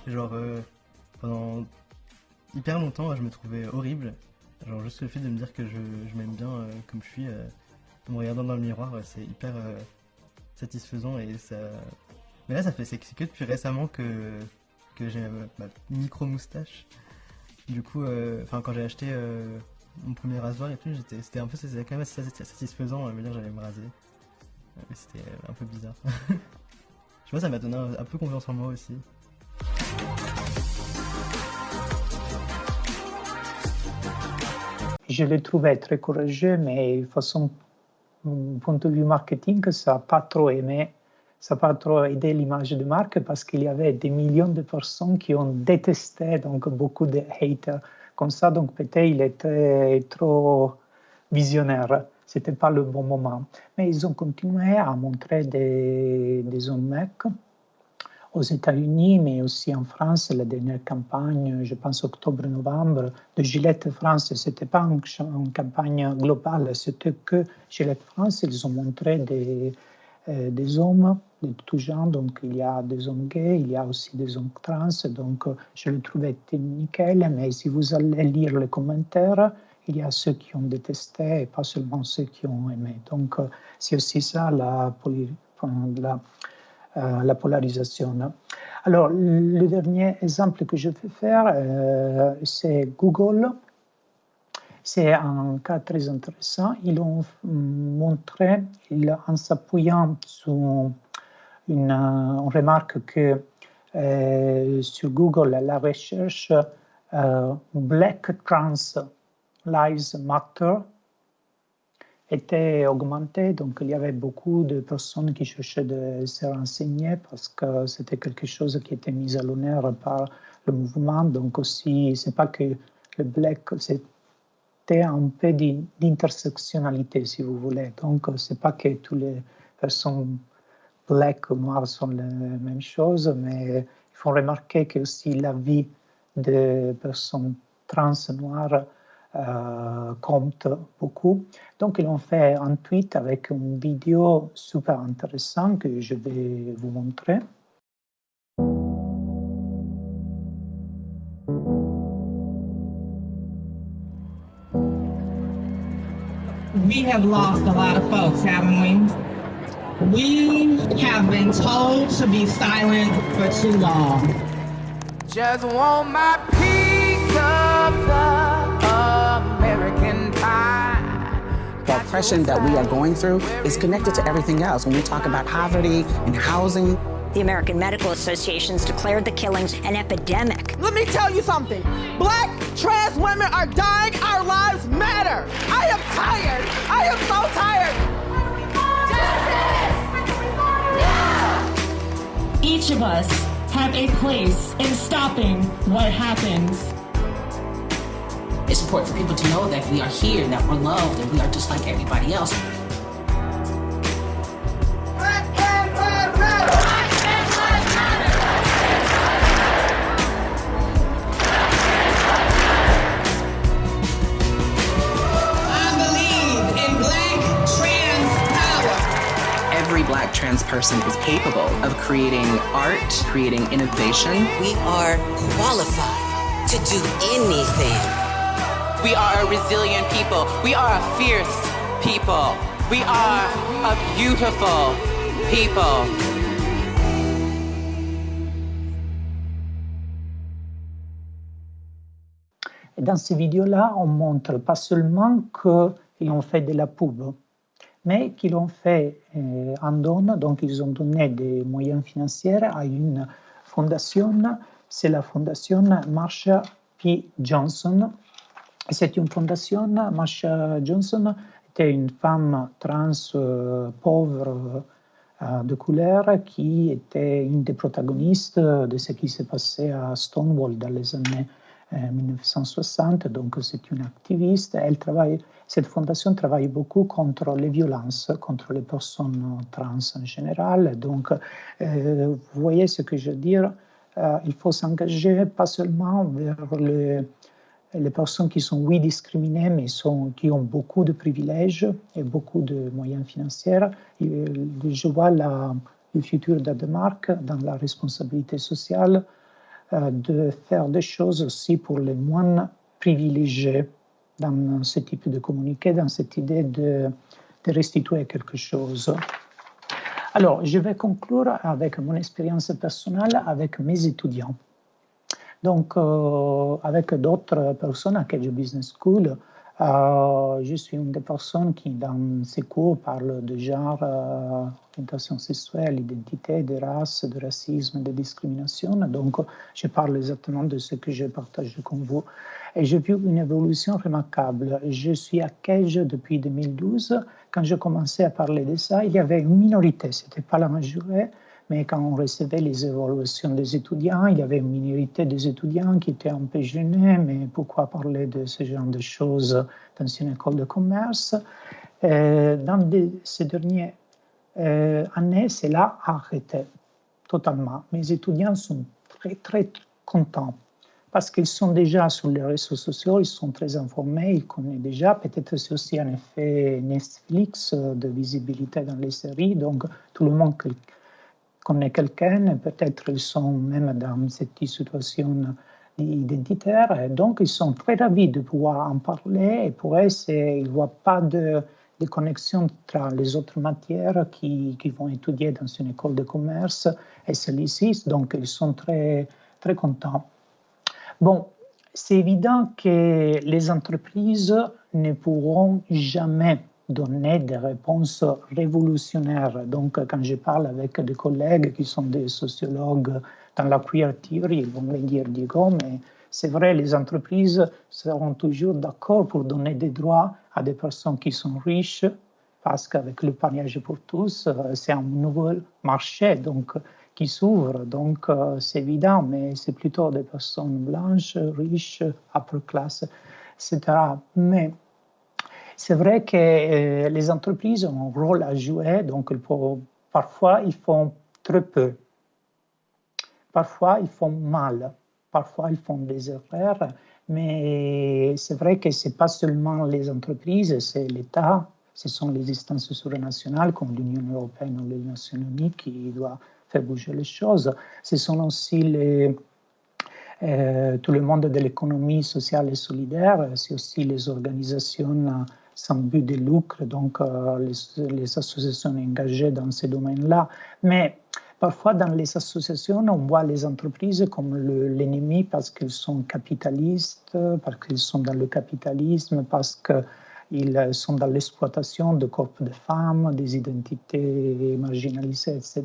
Genre, pendant hyper longtemps, je me trouvais horrible. Genre, juste le fait de me dire que je m'aime bien comme je suis, en me regardant dans le miroir, c'est hyper satisfaisant et ça... Mais là, c'est que depuis récemment que j'ai ma micro-moustache. Du coup, quand j'ai acheté mon premier rasoir et tout, c'était quand même assez satisfaisant de me dire que j'allais me raser. Mais c'était un peu bizarre. Je sais pas, ça m'a donné un peu confiance en moi aussi. Je l'ai trouvé très courageux, mais de façon, point de vue marketing, ça n'a pas trop aidé l'image de marque parce qu'il y avait des millions de personnes qui ont détesté, donc beaucoup de haters. Comme ça, donc peut-être il était trop visionnaire. C'était pas le bon moment. Mais ils ont continué à montrer des hommes mecs aux États-Unis, mais aussi en France. La dernière campagne, je pense octobre-novembre, de Gillette France, c'était pas une campagne globale, c'était que Gillette France. Ils ont montré des hommes de tout genre, donc il y a des hommes gays, il y a aussi des hommes trans, donc je le trouvais nickel, mais si vous allez lire les commentaires, il y a ceux qui ont détesté et pas seulement ceux qui ont aimé. Donc c'est aussi ça la polarisation. Alors le dernier exemple que je vais faire, c'est Google. C'est un cas très intéressant. Ils ont montré, en s'appuyant sur on remarque que sur Google, la recherche Black Trans Lives Matter était augmentée. Donc, il y avait beaucoup de personnes qui cherchaient de se renseigner parce que c'était quelque chose qui était mis à l'honneur par le mouvement. Donc, aussi, c'est pas que le Black, c'était un peu d'intersectionnalité, si vous voulez. Donc, c'est pas que toutes les personnes Black ou noires sont la même chose, mais il faut remarquer que aussi la vie des personnes trans noires compte beaucoup. Donc, ils ont fait un tweet avec une vidéo super intéressante que je vais vous montrer. We have lost a lot of folks, haven't we? We have been told to be silent for too long. Just want my piece of the American pie. The oppression that we are going through is connected to everything else. When we talk about poverty and housing, the American Medical Association's declared the killings an epidemic. Let me tell you something. Black trans women are dying. Our lives matter. I am tired. I am so tired. Each of us have a place in stopping what happens. It's important for people to know that we are here, that we're loved, and we are just like everybody else. Every Black trans person is capable of creating art, creating innovation. We are qualified to do anything. We are a resilient people. We are a fierce people. We are a beautiful people. Et dans ces vidéos-là, on montre pas seulement qu'ils ont fait de la pub, mais qu'ils l'ont fait en don, donc ils ont donné des moyens financiers à une fondation, c'est la fondation Marsha P. Johnson. C'est une fondation, Marsha Johnson était une femme trans pauvre de couleur qui était une des protagonistes de ce qui s'est passé à Stonewall dans les années 1960, donc c'est une activiste. Cette fondation travaille beaucoup contre les violences, contre les personnes trans en général. Donc, vous voyez ce que je veux dire, il faut s'engager pas seulement vers les personnes qui sont, oui, discriminées, mais qui ont beaucoup de privilèges et beaucoup de moyens financiers. Je vois le futur de Danemark dans la responsabilité sociale, de faire des choses aussi pour les moins privilégiés dans ce type de communiqué, dans cette idée de restituer quelque chose. Alors, je vais conclure avec mon expérience personnelle avec mes étudiants. Donc, avec d'autres personnes à Cage Business School, je suis une des personnes qui, dans ces cours, parle de genre, orientation sexuelle, identité, de race, de racisme, de discrimination. Donc, je parle exactement de ce que je partage avec vous. Et j'ai vu une évolution remarquable. Je suis à Cage depuis 2012. Quand je commençais à parler de ça, il y avait une minorité, ce n'était pas la majorité. Mais quand on recevait les évaluations des étudiants, il y avait une minorité des étudiants qui étaient un peu gênés, mais pourquoi parler de ce genre de choses dans une école de commerce? Dans ces dernières années, cela a arrêté totalement. Mes étudiants sont très, très contents parce qu'ils sont déjà sur les réseaux sociaux, ils sont très informés, ils connaissent déjà. Peut-être c'est aussi un effet Netflix de visibilité dans les séries, donc tout le monde connaît quelqu'un, peut-être ils sont même dans cette situation identitaire, et donc ils sont très ravis de pouvoir en parler, et pour eux, ils ne voient pas de connexion entre les autres matières qu'ils vont étudier dans une école de commerce et celle-ci, donc ils sont très, très contents. Bon, c'est évident que les entreprises ne pourront jamais donner des réponses révolutionnaires. Donc, quand je parle avec des collègues qui sont des sociologues dans la queer theory, ils vont me dire, Diego, mais c'est vrai, les entreprises seront toujours d'accord pour donner des droits à des personnes qui sont riches, parce qu'avec le paniage pour tous, c'est un nouveau marché donc, qui s'ouvre. Donc, c'est évident, mais c'est plutôt des personnes blanches, riches, upper class, etc. Mais c'est vrai que les entreprises ont un rôle à jouer, donc parfois ils font très peu, parfois ils font mal, parfois ils font des erreurs, mais c'est vrai que ce n'est pas seulement les entreprises, c'est l'État, ce sont les instances supranationales comme l'Union européenne ou les Nations unies qui doivent faire bouger les choses. Ce sont aussi tout le monde de l'économie sociale et solidaire, c'est aussi les organisations sans but de lucre, donc les associations engagées dans ces domaines-là. Mais parfois, dans les associations, on voit les entreprises comme l'ennemi parce qu'elles sont capitalistes, parce qu'elles sont dans le capitalisme, parce qu'ils sont dans l'exploitation de corps de femmes, des identités marginalisées, etc.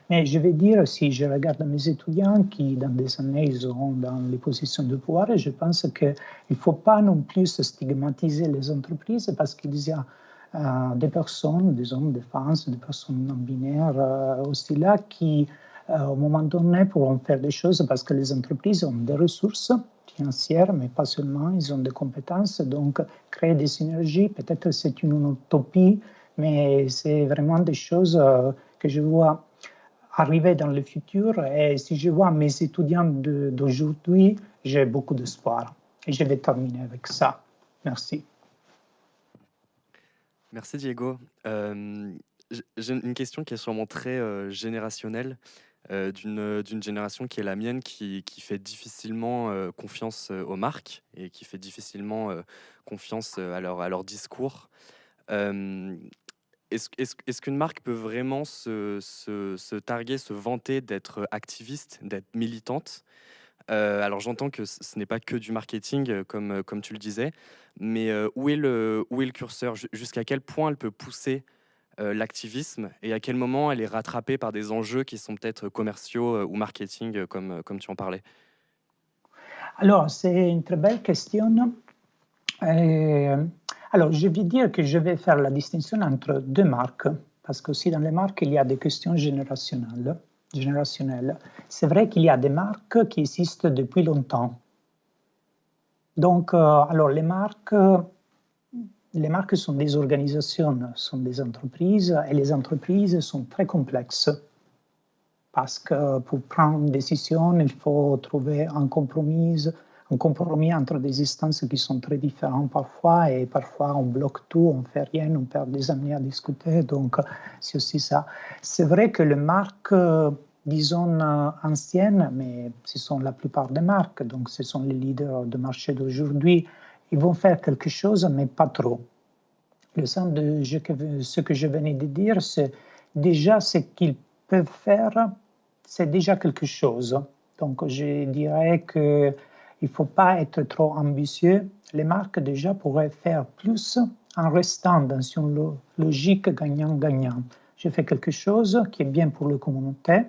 Mais je vais dire, si je regarde mes étudiants qui, dans des années, ils seront dans les positions de pouvoir, je pense qu'il ne faut pas non plus stigmatiser les entreprises parce qu'il y a des personnes, des hommes, des femmes, des personnes non binaires aussi là qui, au moment donné, pourront faire des choses parce que les entreprises ont des ressources financières, mais pas seulement, ils ont des compétences, donc créer des synergies, peut-être c'est une utopie, mais c'est vraiment des choses que je vois arriver dans le futur, et si je vois mes étudiants d'aujourd'hui, j'ai beaucoup d'espoir. Et je vais terminer avec ça. Merci. Merci Diego. J'ai une question qui est sûrement très générationnelle, d'une génération qui est la mienne, qui fait difficilement confiance aux marques et qui fait difficilement confiance à leur discours. est-ce qu'une marque peut vraiment se targuer, se vanter d'être activiste, d'être militante? Alors j'entends que ce n'est pas que du marketing, comme tu le disais, mais où est le curseur? Jusqu'à quel point elle peut pousser l'activisme et à quel moment elle est rattrapée par des enjeux qui sont peut-être commerciaux ou marketing, comme tu en parlais? Alors, c'est une très belle question. Alors, je vais dire que je vais faire la distinction entre deux marques, parce qu'aussi dans les marques, il y a des questions générationnelles. C'est vrai qu'il y a des marques qui existent depuis longtemps. Donc, alors les marques sont des organisations, sont des entreprises, et les entreprises sont très complexes. Parce que pour prendre une décision, il faut trouver un compromis entre des instances qui sont très différentes parfois, et parfois on bloque tout, on ne fait rien, on perd des années à discuter, donc c'est aussi ça. C'est vrai que les marques, disons, anciennes, mais ce sont la plupart des marques, donc ce sont les leaders de marché d'aujourd'hui, ils vont faire quelque chose, mais pas trop. Le sens de ce que je venais de dire, c'est déjà ce qu'ils peuvent faire, c'est déjà quelque chose. Donc je dirais qu'il ne faut pas être trop ambitieux. Les marques déjà pourraient faire plus en restant dans une logique gagnant-gagnant. Je fais quelque chose qui est bien pour la communauté.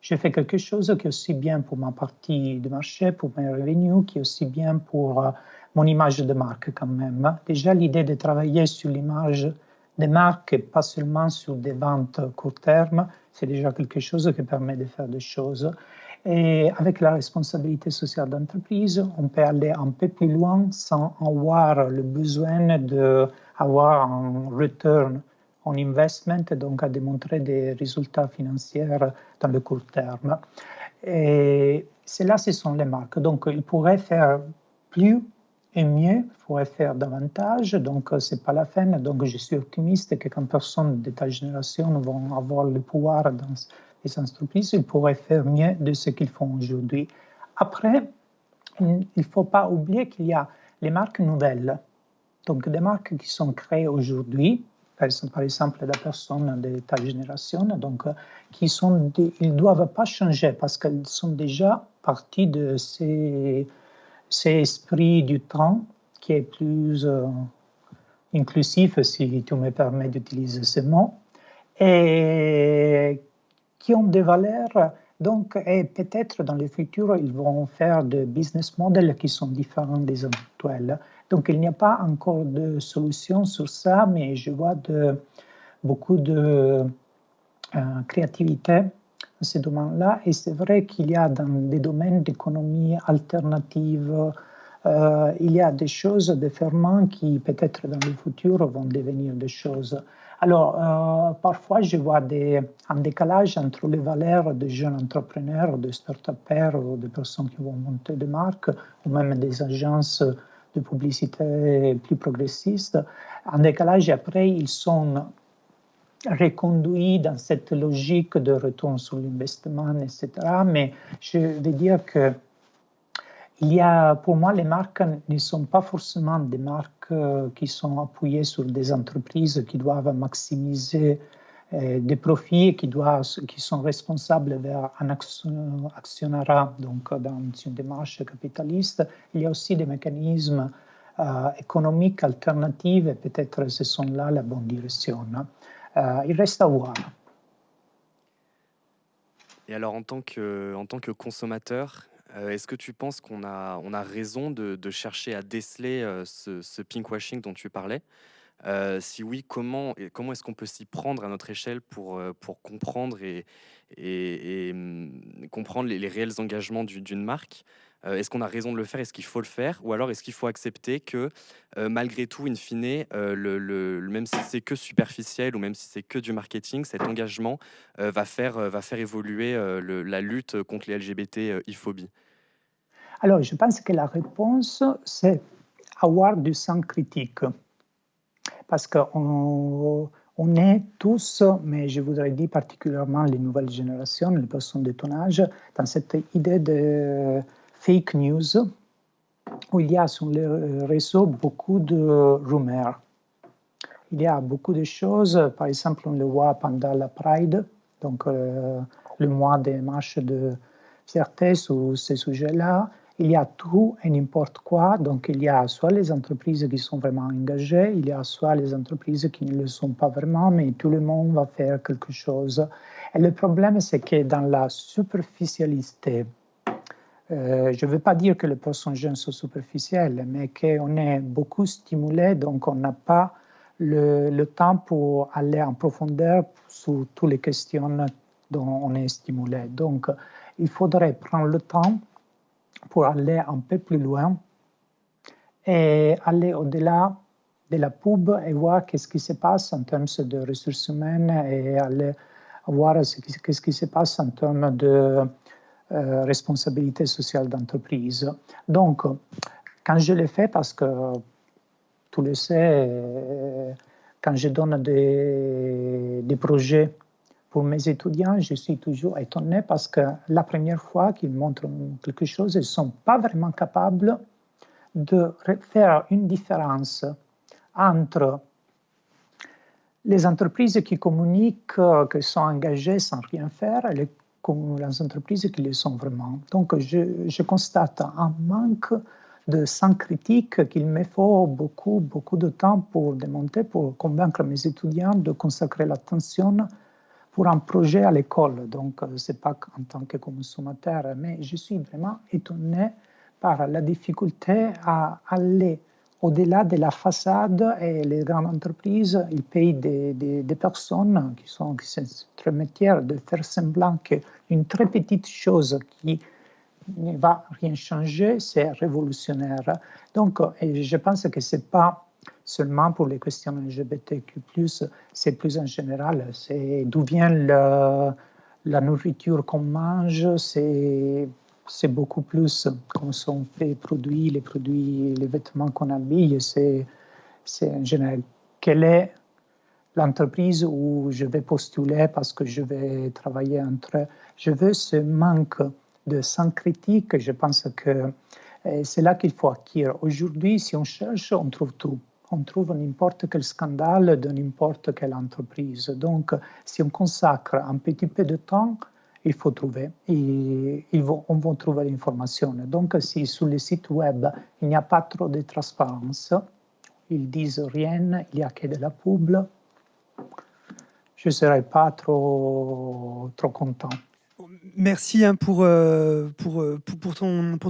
Je fais quelque chose qui est aussi bien pour ma partie de marché, pour mes revenus, qui est aussi bien pour mon image de marque quand même. Déjà l'idée de travailler sur l'image des marques et pas seulement sur des ventes court terme, c'est déjà quelque chose qui permet de faire des choses. Et avec la responsabilité sociale d'entreprise, on peut aller un peu plus loin sans avoir le besoin d'avoir un return on investment, donc à démontrer des résultats financiers dans le court terme. Et celles-là, ce sont les marques. Donc, ils pourraient faire plus et mieux, il faudrait faire davantage, donc c'est pas la fin. Donc je suis optimiste que quand personne de ta génération vont avoir le pouvoir dans les entreprises, ils pourraient faire mieux de ce qu'ils font aujourd'hui. Après, il ne faut pas oublier qu'il y a les marques nouvelles, donc des marques qui sont créées aujourd'hui, par exemple la personne de ta génération, donc ils ne doivent pas changer parce qu'elles sont déjà parties de ces esprits du temps qui est plus inclusif, si tu me permets d'utiliser ce mot, et qui ont des valeurs. Donc, et peut-être dans le futur, ils vont faire des business models qui sont différents des actuels. Donc, il n'y a pas encore de solution sur ça, mais je vois beaucoup de créativité dans ces domaines-là. Et c'est vrai qu'il y a dans des domaines d'économie alternative, il y a des choses, des ferments qui peut-être dans le futur vont devenir des choses. Alors, parfois, je vois un décalage entre les valeurs des jeunes entrepreneurs, des start-upers, ou des personnes qui vont monter des marques, ou même des agences de publicité plus progressistes. Un décalage, et après, ils sont reconduits dans cette logique de retour sur l'investissement, etc. Mais je veux dire que pour moi, les marques ne sont pas forcément des marques qui sont appuyées sur des entreprises qui doivent maximiser des profits, qui sont responsables vers un actionnariat, donc dans une démarche capitaliste. Il y a aussi des mécanismes économiques alternatifs et peut-être ce sont là la bonne direction. Il reste à voir. Et alors, en tant que consommateur, est-ce que tu penses qu'on a raison de chercher à déceler ce pinkwashing dont tu parlais? Si oui, comment est-ce qu'on peut s'y prendre à notre échelle pour comprendre et comprendre les réels engagements d'une marque? Est-ce qu'on a raison de le faire? Est-ce qu'il faut le faire? Ou alors est-ce qu'il faut accepter que malgré tout, in fine, même si c'est que superficiel ou même si c'est que du marketing, cet engagement va faire évoluer la lutte contre les LGBT-phobies? Alors, je pense que la réponse, c'est avoir du sens critique. Parce qu'on est tous, mais je voudrais dire particulièrement les nouvelles générations, les personnes de ton âge, dans cette idée de fake news, où il y a sur les réseaux beaucoup de rumeurs. il y a beaucoup de choses. Par exemple, on le voit pendant la Pride, donc le mois des marches de fierté sur ces sujets-là. Il y a tout et n'importe quoi. Donc, il y a soit les entreprises qui sont vraiment engagées, il y a soit les entreprises qui ne le sont pas vraiment, mais tout le monde va faire quelque chose. Et le problème, c'est que dans la superficialité, je ne veux pas dire que les personnes jeunes sont superficielles, mais qu'on est beaucoup stimulé, donc on n'a pas le temps pour aller en profondeur sur toutes les questions dont on est stimulé. Donc, il faudrait prendre le temps pour aller un peu plus loin et aller au-delà de la pub et voir qu'est-ce qui se passe en termes de ressources humaines et aller voir qu'est-ce qui se passe en termes de responsabilité sociale d'entreprise. Donc, quand je le fais, parce que tu le sais, quand je donne des projets pour mes étudiants, je suis toujours étonné parce que la première fois qu'ils montrent quelque chose, ils ne sont pas vraiment capables de faire une différence entre les entreprises qui communiquent, qui sont engagées sans rien faire, et les entreprises qui le sont vraiment. Donc, je constate un manque de sens critique qu'il me faut beaucoup de temps pour démonter, pour convaincre mes étudiants de consacrer l'attention pour un projet à l'école. Donc, ce n'est pas en tant que consommateur, mais je suis vraiment étonné par la difficulté à aller au-delà de la façade et les grandes entreprises. Ils payent des personnes qui sont très métiers de faire semblant qu'une très petite chose qui ne va rien changer, c'est révolutionnaire. Donc, et je pense que ce n'est pas seulement pour les questions LGBTQ+, c'est plus en général, c'est d'où vient la nourriture qu'on mange, c'est beaucoup plus comment sont faits les produits, les vêtements qu'on habille, c'est en général quelle est l'entreprise où je vais postuler parce que je vais travailler entre. Je veux ce manque de sens critique, je pense que c'est là qu'il faut acquérir. Aujourd'hui, si on cherche, on trouve tout. On trouve n'importe quel scandale de n'importe quelle entreprise. Donc, si on consacre un petit peu de temps, il faut trouver. On va trouver l'information. Donc, si sur le site web, il n'y a pas trop de transparence, ils disent rien, il n'y a que de la pub, je ne serais pas trop content. Merci pour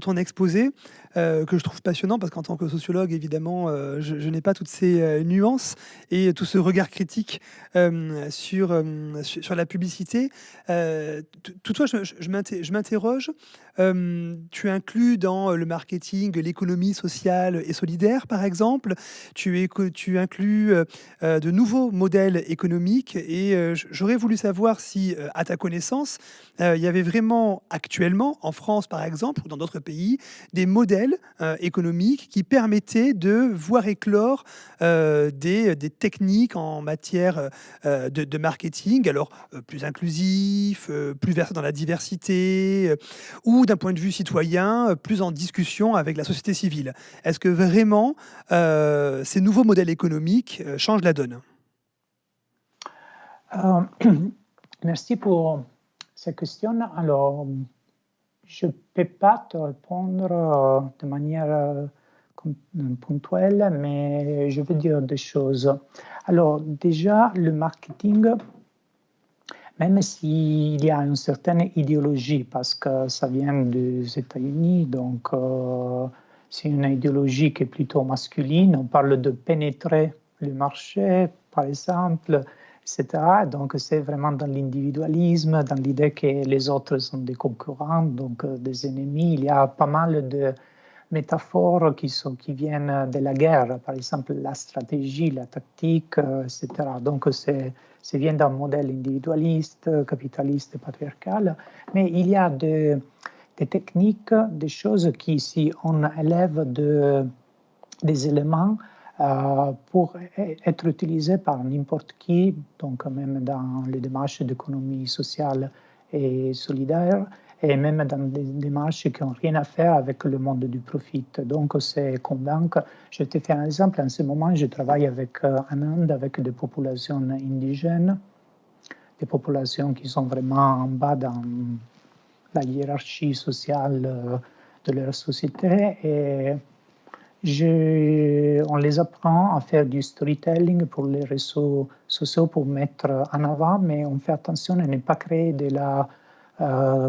ton exposé, que je trouve passionnant, parce qu'en tant que sociologue, évidemment, je n'ai pas toutes ces nuances et tout ce regard critique sur la publicité. Toutefois, je m'interroge. Tu inclus dans le marketing l'économie sociale et solidaire, par exemple. Tu inclus de nouveaux modèles économiques et j'aurais voulu savoir si, à ta connaissance, il y avait vraiment actuellement, en France par exemple, ou dans d'autres pays, des modèles économiques qui permettaient de voir éclore des techniques en matière de marketing, alors plus inclusif, plus versé dans la diversité, ou d'un point de vue citoyen, plus en discussion avec la société civile. Est-ce que vraiment ces nouveaux modèles économiques changent la donne ? Merci pour cette question. Alors, je ne peux pas te répondre de manière ponctuelle, mais je vais dire des choses. Alors, déjà, le marketing, même s'il y a une certaine idéologie, parce que ça vient des États-Unis, donc c'est une idéologie qui est plutôt masculine. On parle de pénétrer le marché, par exemple, etc. Donc, c'est vraiment dans l'individualisme, dans l'idée que les autres sont des concurrents, donc des ennemis. Il y a pas mal de métaphores qui viennent de la guerre, par exemple la stratégie, la tactique, etc. Donc, c'est vient d'un modèle individualiste, capitaliste, patriarcal. Mais il y a des techniques, des choses qui, si on élève des éléments, pour être utilisé par n'importe qui, donc même dans les démarches d'économie sociale et solidaire, et même dans des démarches qui n'ont rien à faire avec le monde du profit. Donc, c'est convaincre. Je te fais un exemple. En ce moment, je travaille en Inde avec des populations indigènes, des populations qui sont vraiment en bas dans la hiérarchie sociale de leur société. Et on les apprend à faire du storytelling pour les réseaux sociaux pour mettre en avant, mais on fait attention à ne pas créer de la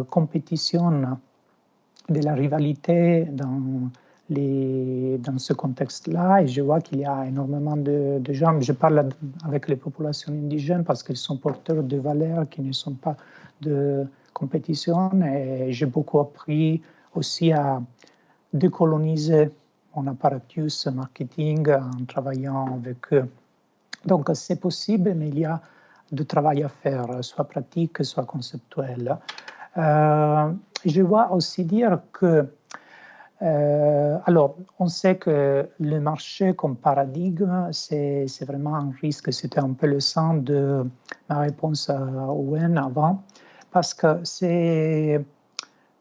compétition, de la rivalité dans ce contexte-là. Et je vois qu'il y a énormément de gens, je parle avec les populations indigènes parce qu'ils sont porteurs de valeurs qui ne sont pas de compétition. Et j'ai beaucoup appris aussi à décoloniser mon apparatus marketing en travaillant avec eux. Donc c'est possible, mais il y a du travail à faire, soit pratique, soit conceptuel. Je vois aussi dire que, alors, on sait que le marché comme paradigme, c'est vraiment un risque. C'était un peu le sens de ma réponse à Owen avant, parce que c'est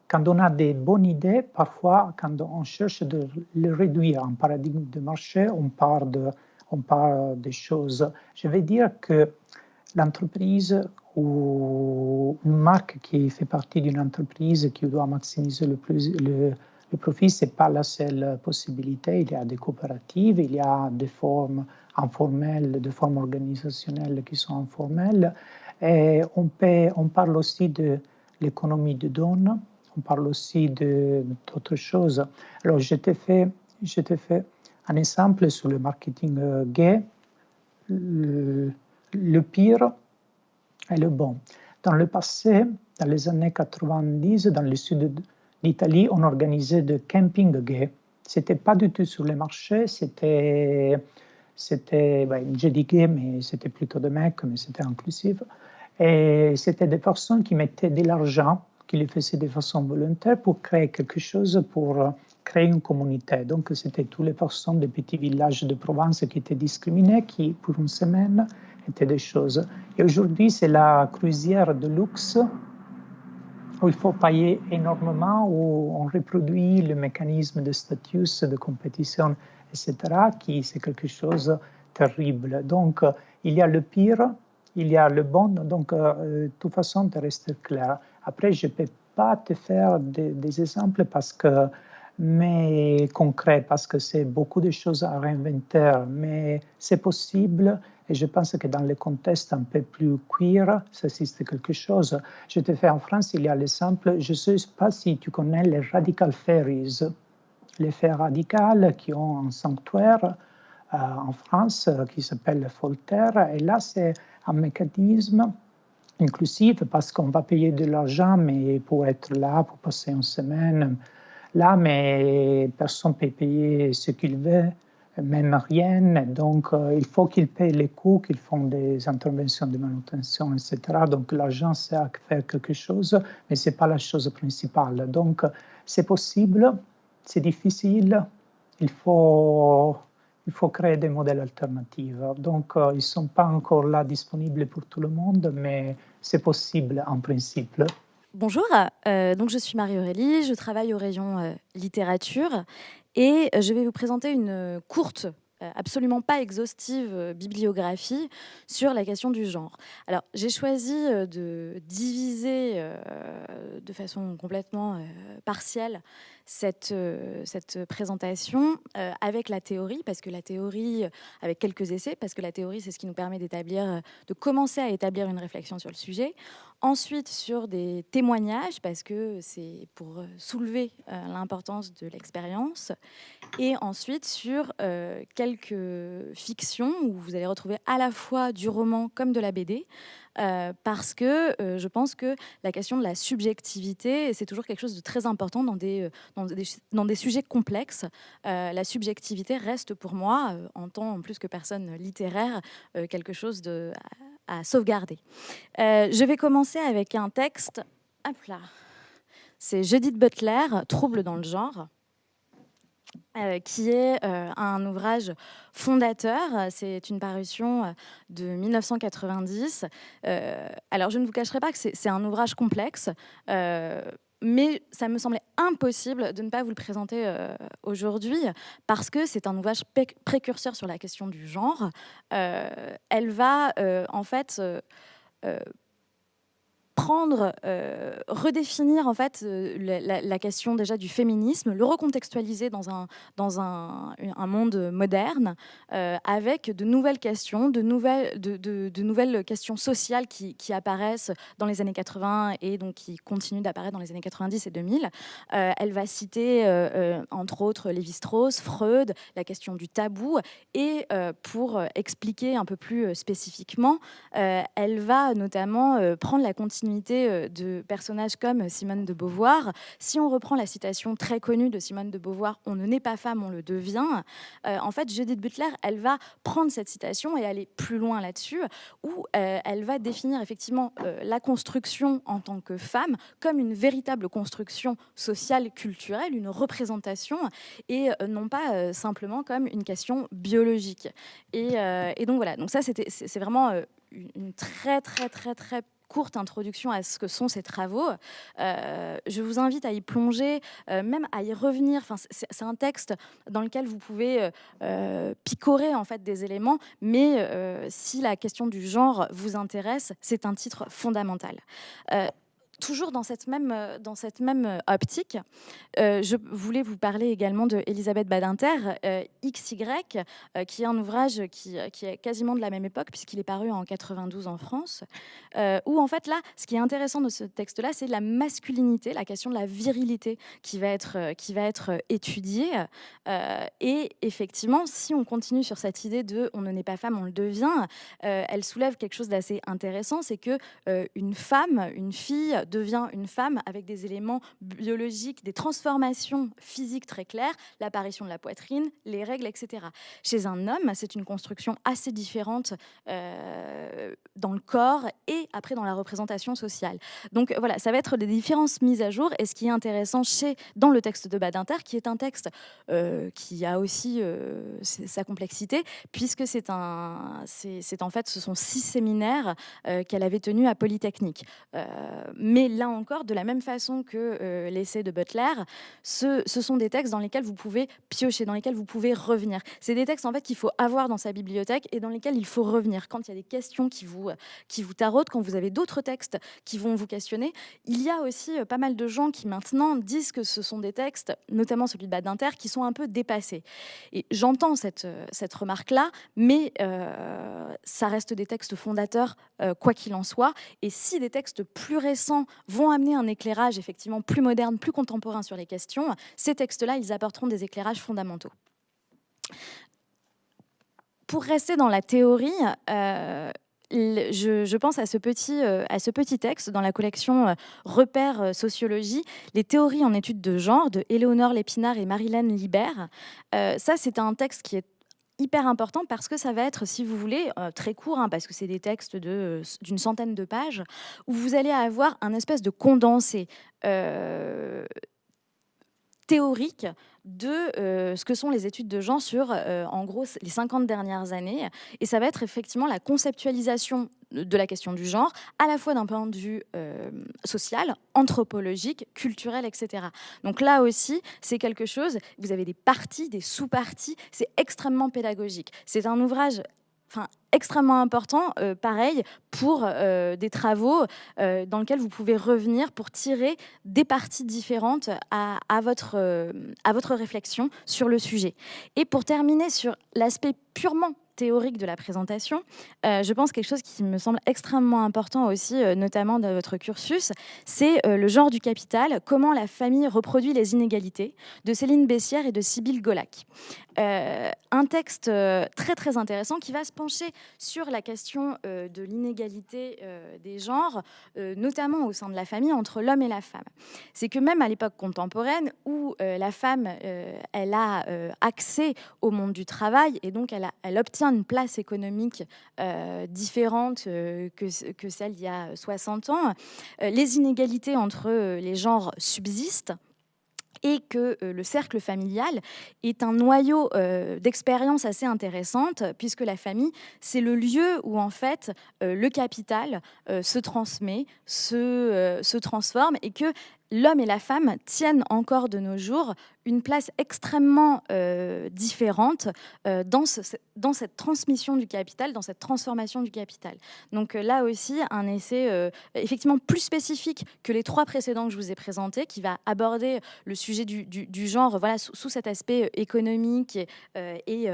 quand on a des bonnes idées, parfois, quand on cherche de le réduire en paradigme de marché, on parle des choses. Je vais dire que l'entreprise ou une marque qui fait partie d'une entreprise qui doit maximiser le profit, ce n'est pas la seule possibilité. Il y a des coopératives, il y a des formes informelles, des formes organisationnelles qui sont informelles. Et on parle aussi de l'économie de donne, on parle aussi d'autres choses. Alors, je t'ai fait un exemple sur le marketing gay. Le pire et le bon. Dans le passé, dans les années 90, dans le sud d'Italie, on organisait des campings gays. Ce n'était pas du tout sur les marchés, c'était je dis gay, mais c'était plutôt des mecs, mais c'était inclusif. Et c'était des personnes qui mettaient de l'argent, qui le faisaient de façon volontaire pour créer quelque chose, pour créer une communauté. Donc, c'était toutes les personnes des petits villages de Provence qui étaient discriminées, qui, pour une semaine, étaient des choses. Et aujourd'hui, c'est la croisière de luxe où il faut payer énormément, où on reproduit le mécanisme de statut, de compétition, etc., qui c'est quelque chose de terrible. Donc, il y a le pire, il y a le bon, donc de toute façon, de rester clair. Après, je ne peux pas te faire des exemples mais concrets, parce que c'est beaucoup de choses à réinventer, mais c'est possible. Et je pense que dans les contextes un peu plus queer, ça existe quelque chose. Je te fais en France, il y a l'exemple, je ne sais pas si tu connais les Radical Fairies, les fées radicales qui ont un sanctuaire en France qui s'appelle Voltaire. Et là, c'est un mécanisme inclusif parce qu'on va payer de l'argent, mais pour être là, pour passer une semaine là, mais personne ne peut payer ce qu'il veut, même rien. Donc, il faut qu'ils payent les coûts, qu'ils font des interventions de manutention, etc. Donc, l'argent sert à faire quelque chose, mais ce n'est pas la chose principale. Donc, c'est possible, c'est difficile, il faut créer des modèles alternatifs. Donc, ils ne sont pas encore là disponibles pour tout le monde, mais c'est possible en principe. Bonjour, donc je suis Marie-Aurélie, je travaille au rayon littérature et je vais vous présenter une courte, absolument pas exhaustive bibliographie sur la question du genre. Alors j'ai choisi de diviser de façon complètement partielle cette présentation avec la théorie, parce que la théorie, avec quelques essais, parce que la théorie c'est ce qui nous permet de commencer à établir une réflexion sur le sujet. Ensuite, sur des témoignages, parce que c'est pour soulever l'importance de l'expérience. Et ensuite, sur quelques fictions, où vous allez retrouver à la fois du roman comme de la BD, parce que je pense que la question de la subjectivité, c'est toujours quelque chose de très important dans des sujets complexes. La subjectivité reste pour moi, en tant plus que personne littéraire, quelque chose à sauvegarder. Je vais commencer avec un texte. Hop là. C'est Judith Butler, Trouble dans le genre, qui est un ouvrage fondateur. C'est une parution de 1990. Alors, je ne vous cacherai pas que c'est un ouvrage complexe. mais ça me semblait impossible de ne pas vous le présenter aujourd'hui, parce que c'est un ouvrage précurseur sur la question du genre. Elle va en fait redéfinir en fait la question déjà du féminisme, le recontextualiser dans un monde moderne, avec de nouvelles questions, de nouvelles questions sociales qui apparaissent dans les années 80 et donc qui continuent d'apparaître dans les années 90 et 2000. Elle va citer entre autres Lévi-Strauss, Freud, la question du tabou, et pour expliquer un peu plus spécifiquement, elle va notamment prendre la continuité de personnages comme Simone de Beauvoir. Si on reprend la citation très connue de Simone de Beauvoir, « On ne naît pas femme, on le devient », en fait, Judith Butler, elle va prendre cette citation et aller plus loin là-dessus, où elle va définir effectivement la construction en tant que femme comme une véritable construction sociale, culturelle, une représentation, et non pas simplement comme une question biologique. Et donc voilà, donc ça c'est vraiment une très courte introduction à ce que sont ces travaux. Je vous invite à y plonger, même à y revenir. Enfin, c'est un texte dans lequel vous pouvez picorer en fait des éléments, mais si la question du genre vous intéresse, c'est un titre fondamental. Toujours dans cette même optique, je voulais vous parler également de Elisabeth Badinter, XY, qui est un ouvrage qui est quasiment de la même époque, puisqu'il est paru en 92 en France, où en fait là, ce qui est intéressant de ce texte-là, c'est la masculinité, la question de la virilité qui va être étudiée. Et effectivement, si on continue sur cette idée de « on ne naît pas femme, on le devient », elle soulève quelque chose d'assez intéressant, c'est que une femme, une fille, devient une femme avec des éléments biologiques, des transformations physiques très claires, l'apparition de la poitrine, les règles, etc. Chez un homme, c'est une construction assez différente dans le corps et après dans la représentation sociale. Donc voilà, ça va être des différences mises à jour. Et ce qui est intéressant dans le texte de Badinter, qui est un texte qui a aussi sa complexité, puisque ce sont 6 séminaires qu'elle avait tenus à Polytechnique. Mais là encore, de la même façon que l'essai de Butler, ce sont des textes dans lesquels vous pouvez piocher, dans lesquels vous pouvez revenir. C'est des textes en fait qu'il faut avoir dans sa bibliothèque et dans lesquels il faut revenir. Quand il y a des questions qui vous taraudent, quand vous avez d'autres textes qui vont vous questionner, il y a aussi pas mal de gens qui maintenant disent que ce sont des textes, notamment celui de Badinter, qui sont un peu dépassés. Et j'entends cette remarque-là, mais ça reste des textes fondateurs, quoi qu'il en soit. Et si des textes plus récents vont amener un éclairage effectivement plus moderne, plus contemporain sur les questions, ces textes-là, ils apporteront des éclairages fondamentaux. Pour rester dans la théorie, je pense à ce petit texte dans la collection Repères sociologie, les théories en études de genre de Éléonore Lépinard et Marilène Libert. Ça, c'est un texte qui est hyper important parce que ça va être, si vous voulez, très court, parce que c'est des textes d'une centaine de pages, où vous allez avoir un espèce de condensé théorique de ce que sont les études de genre sur, en gros, les 50 dernières années. Et ça va être effectivement la conceptualisation de la question du genre, à la fois d'un point de vue social, anthropologique, culturel, etc. Donc là aussi, c'est quelque chose, vous avez des parties, des sous-parties, c'est extrêmement pédagogique. C'est un ouvrage extrêmement important, pareil, pour des travaux dans lesquels vous pouvez revenir pour tirer des parties différentes à votre réflexion sur le sujet. Et pour terminer sur l'aspect purement théorique de la présentation, je pense quelque chose qui me semble extrêmement important aussi, notamment dans votre cursus, c'est le genre du capital, comment la famille reproduit les inégalités, de Céline Bessière et de Sybille Golac. Un texte très très intéressant qui va se pencher sur la question de l'inégalité des genres, notamment au sein de la famille entre l'homme et la femme. C'est que même à l'époque contemporaine où la femme elle a accès au monde du travail et donc elle obtient une place économique différente que celle d'il y a 60 ans, les inégalités entre les genres subsistent et que le cercle familial est un noyau d'expérience assez intéressante, puisque la famille, c'est le lieu où en fait le capital se transmet, se transforme, et que l'homme et la femme tiennent encore de nos jours une place extrêmement différente dans cette transmission du capital, dans cette transformation du capital. Donc là aussi, un essai effectivement plus spécifique que les 3 précédents que je vous ai présentés, qui va aborder le sujet du genre voilà, sous cet aspect économique et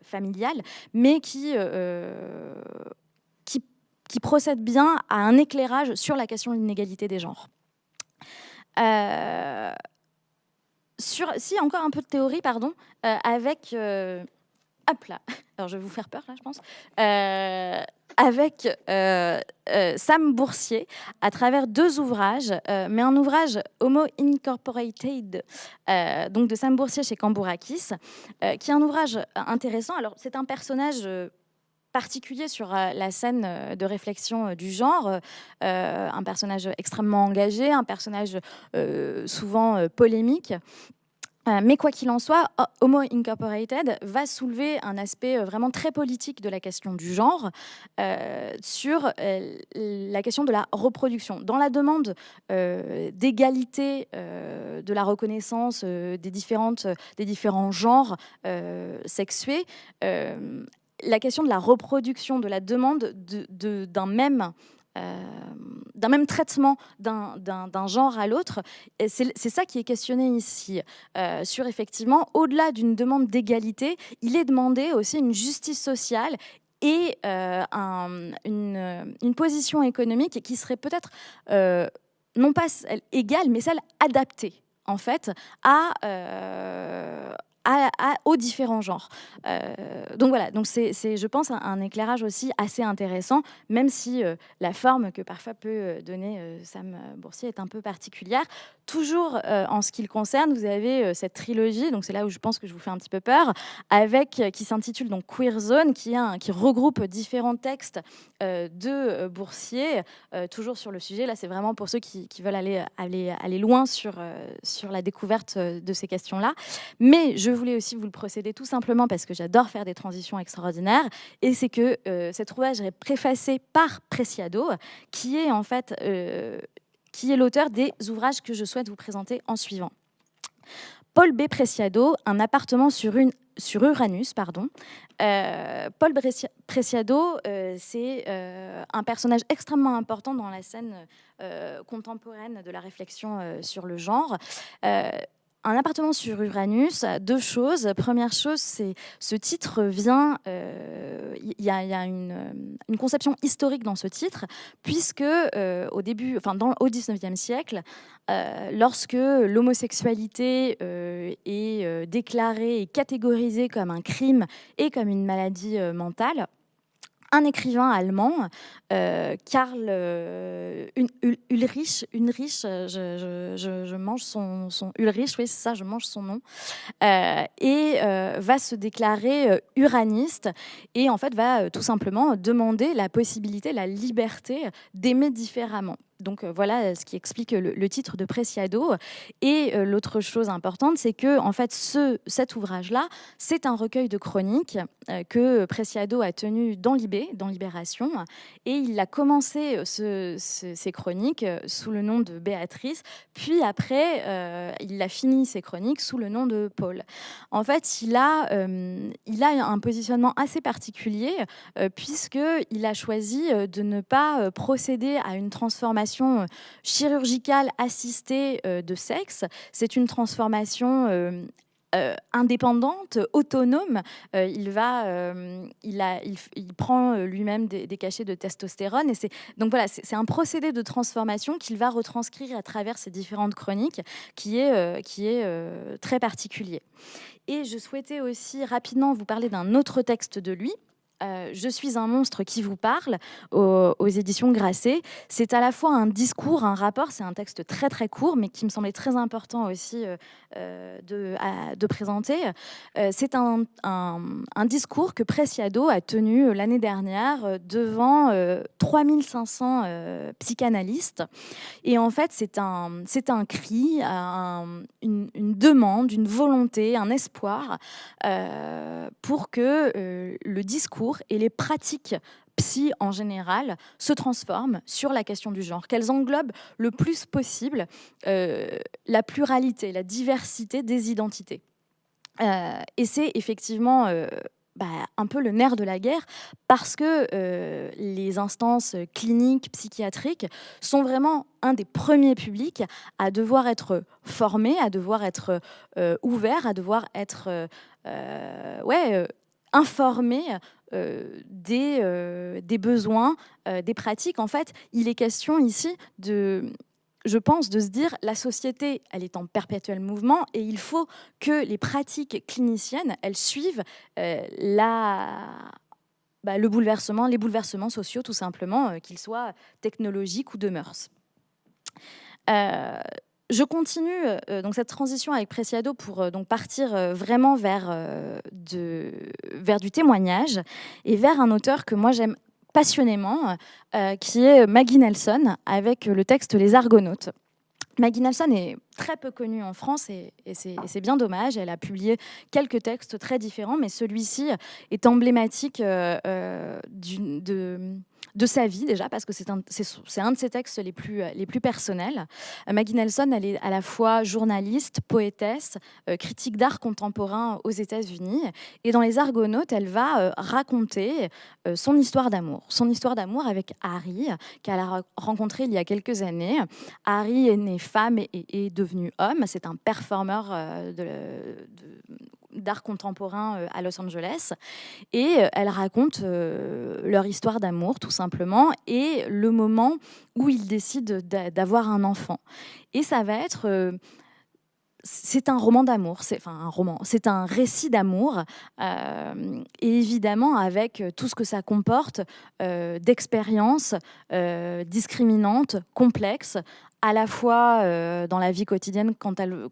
familial, mais qui procède bien à un éclairage sur la question de l'inégalité des genres. Si encore un peu de théorie, pardon, avec hop là, alors je vais vous faire peur là, je pense, avec Sam Boursier à travers 2 ouvrages, mais un ouvrage Homo Incorporated, donc de Sam Boursier chez Cambourakis, qui est un ouvrage intéressant. Alors c'est un personnage particulier sur la scène de réflexion du genre, un personnage extrêmement engagé, un personnage souvent polémique. Mais quoi qu'il en soit, Homo Incorporated va soulever un aspect vraiment très politique de la question du genre sur la question de la reproduction. Dans la demande d'égalité de la reconnaissance des différents genres sexués, la question de la reproduction, de la demande d'un même traitement d'un genre à l'autre, c'est ça qui est questionné ici. Sur effectivement, au-delà d'une demande d'égalité, il est demandé aussi une justice sociale et une position économique qui serait peut-être non pas égale, mais celle adaptée en fait aux différents genres. Donc voilà, donc c'est je pense un éclairage aussi assez intéressant, même si la forme que parfois peut donner Sam Boursier est un peu particulière. Toujours en ce qui le concerne, vous avez cette trilogie, donc c'est là où je pense que je vous fais un petit peu peur, qui s'intitule donc Queer Zone, qui regroupe différents textes de Boursier, toujours sur le sujet. Là, c'est vraiment pour ceux qui veulent aller loin sur la découverte de ces questions-là. Mais je voulais aussi vous le procéder tout simplement parce que j'adore faire des transitions extraordinaires, et c'est que cet ouvrage est préfacé par Preciado, qui est en fait qui est l'auteur des ouvrages que je souhaite vous présenter en suivant. Paul B. Preciado, Un appartement sur Uranus, pardon. Paul Preciado, c'est un personnage extrêmement important dans la scène contemporaine de la réflexion sur le genre. Un appartement sur Uranus, 2 choses. Première chose, c'est ce titre vient... Il y a une conception historique dans ce titre, puisque au 19e siècle, lorsque l'homosexualité est déclarée et catégorisée comme un crime et comme une maladie mentale, un écrivain allemand, Karl Ulrich, je mange son Ulrich, oui c'est ça, je mange son nom, et va se déclarer uraniste, et en fait va tout simplement demander la possibilité, la liberté d'aimer différemment. Donc voilà ce qui explique le titre de Preciado. Et l'autre chose importante, c'est que en fait cet ouvrage-là, c'est un recueil de chroniques que Preciado a tenu dans Libération, et il a commencé ces chroniques sous le nom de Béatrice, puis après il a fini ses chroniques sous le nom de Paul. En fait, il a un positionnement assez particulier puisqu'il a choisi de ne pas procéder à une transformation chirurgicale assistée de sexe. C'est une transformation indépendante, autonome. Il prend lui-même des cachets de testostérone. Donc voilà, c'est un procédé de transformation qu'il va retranscrire à travers ces différentes chroniques qui est très particulier. Et je souhaitais aussi rapidement vous parler d'un autre texte de lui. Je suis un monstre qui vous parle aux éditions Grasset. C'est à la fois un discours, un rapport, c'est un texte très très court mais qui me semblait très important aussi de présenter. C'est un discours que Preciado a tenu l'année dernière devant 3500 psychanalystes, et en fait c'est un cri, une demande, une volonté, un espoir pour que le discours et les pratiques psy en général se transforment sur la question du genre, qu'elles englobent le plus possible la pluralité, la diversité des identités. Et c'est effectivement un peu le nerf de la guerre, parce que les instances cliniques, psychiatriques sont vraiment un des premiers publics à devoir être formés, à devoir être ouverts, à devoir être informés des besoins, des pratiques. En fait, il est question ici je pense, de se dire la société, elle est en perpétuel mouvement et il faut que les pratiques cliniciennes, elles suivent les bouleversements sociaux, tout simplement, qu'ils soient technologiques ou de mœurs. Je continue donc cette transition avec Preciado pour donc partir vraiment vers du témoignage et vers un auteur que moi j'aime passionnément, qui est Maggie Nelson, avec le texte Les Argonautes. Maggie Nelson est très peu connue en France et c'est bien dommage. Elle a publié quelques textes très différents, mais celui-ci est emblématique de sa vie déjà, parce que c'est un de ses textes les plus personnels. Maggie Nelson, elle est à la fois journaliste, poétesse, critique d'art contemporain aux États-Unis. Et dans Les Argonautes, elle va raconter son histoire d'amour. Son histoire d'amour avec Harry, qu'elle a rencontré il y a quelques années. Harry est né femme et est devenu homme. C'est un performeur d'art contemporain à Los Angeles, et elle raconte leur histoire d'amour tout simplement, et le moment où ils décident d'avoir un enfant. Et ça va être c'est un roman d'amour, c'est un récit d'amour, et évidemment avec tout ce que ça comporte d'expériences discriminantes, complexes, à la fois dans la vie quotidienne quand elle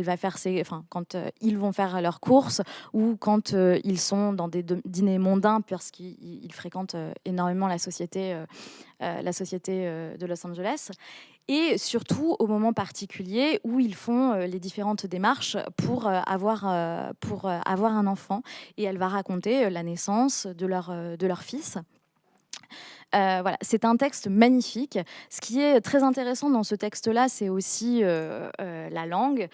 va faire quand ils vont faire leurs courses, ou quand ils sont dans des dîners mondains, parce qu'ils fréquentent énormément la société de Los Angeles, et surtout au moment particulier où ils font les différentes démarches pour avoir un enfant. Et elle va raconter la naissance de leur fils. Voilà, c'est un texte magnifique. Ce qui est très intéressant dans ce texte-là, c'est aussi la langue.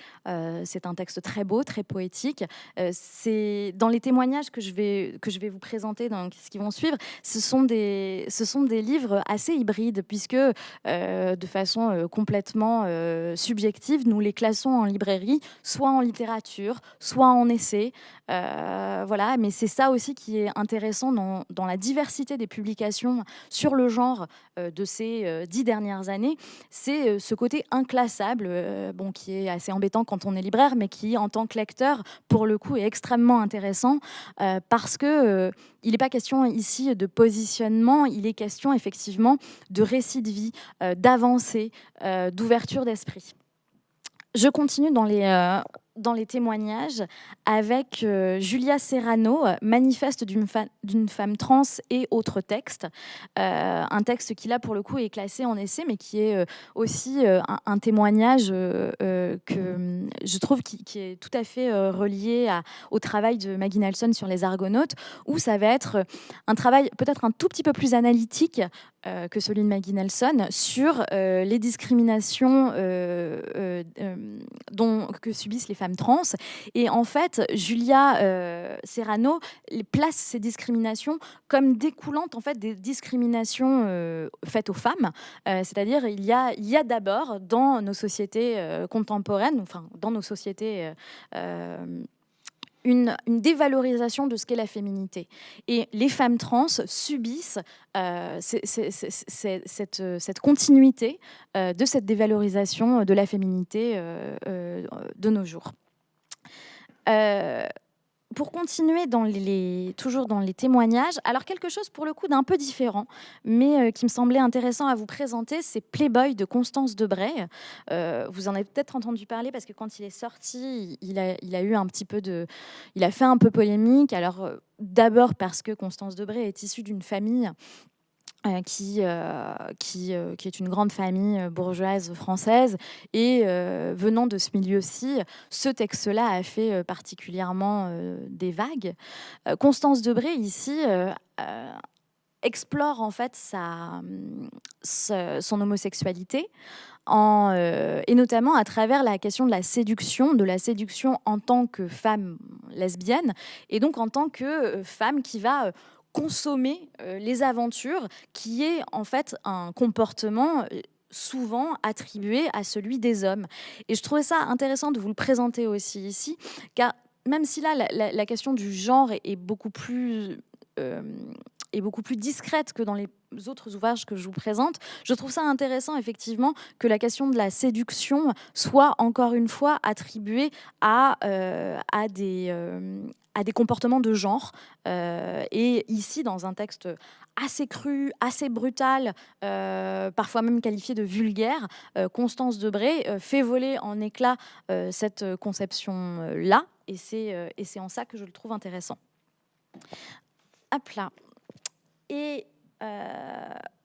C'est un texte très beau, très poétique. C'est dans les témoignages que je vais vous présenter, donc ce qui vont suivre, ce sont des livres assez hybrides, puisque de façon complètement subjective, nous les classons en librairie, soit en littérature, soit en essai. Voilà, mais c'est ça aussi qui est intéressant dans la diversité des publications sur le genre de ces 10 dernières années, c'est ce côté inclassable, qui est assez embêtant quand on est libraire, mais qui, en tant que lecteur, pour le coup, est extrêmement intéressant, parce que il n'est pas question ici de positionnement, il est question effectivement de récit de vie, d'avancée, d'ouverture d'esprit. Je continue dans les témoignages avec Julia Serrano, Manifeste d'une femme trans et autres textes. Un texte qui, là, pour le coup, est classé en essai, mais qui est aussi un témoignage que je trouve qui est tout à fait relié au travail de Maggie Nelson sur Les Argonautes, où ça va être un travail peut-être un tout petit peu plus analytique que celui de Maggie Nelson sur les discriminations que subissent les femmes trans. Et en fait, Julia Serrano place ces discriminations comme découlantes en fait des discriminations faites aux femmes. C'est-à-dire il y a d'abord dans nos sociétés contemporaines, enfin dans nos sociétés une dévalorisation de ce qu'est la féminité. Et les femmes trans subissent cette continuité de cette dévalorisation de la féminité de nos jours. Pour continuer toujours dans les témoignages, alors quelque chose pour le coup d'un peu différent, mais qui me semblait intéressant à vous présenter, c'est Playboy de Constance Debray. Vous en avez peut-être entendu parler parce que quand il est sorti, il a eu un petit peu il a fait un peu polémique. Alors d'abord parce que Constance Debray est issue d'une famille qui est une grande famille bourgeoise française. Et venant de ce milieu-ci, ce texte-là a fait particulièrement des vagues. Constance Debré, ici, explore en fait son homosexualité, et notamment à travers la question de la séduction en tant que femme lesbienne, et donc en tant que femme qui va consommer les aventures, qui est en fait un comportement souvent attribué à celui des hommes. Et je trouvais ça intéressant de vous le présenter aussi ici, car même si là, la question du genre est beaucoup plus discrète que dans les autres ouvrages que je vous présente, je trouve ça intéressant effectivement que la question de la séduction soit encore une fois attribuée à des comportements de genre. Et ici, dans un texte assez cru, assez brutal, parfois même qualifié de vulgaire, Constance Debré fait voler en éclats cette conception-là, et c'est en ça que je le trouve intéressant. Hop là. Et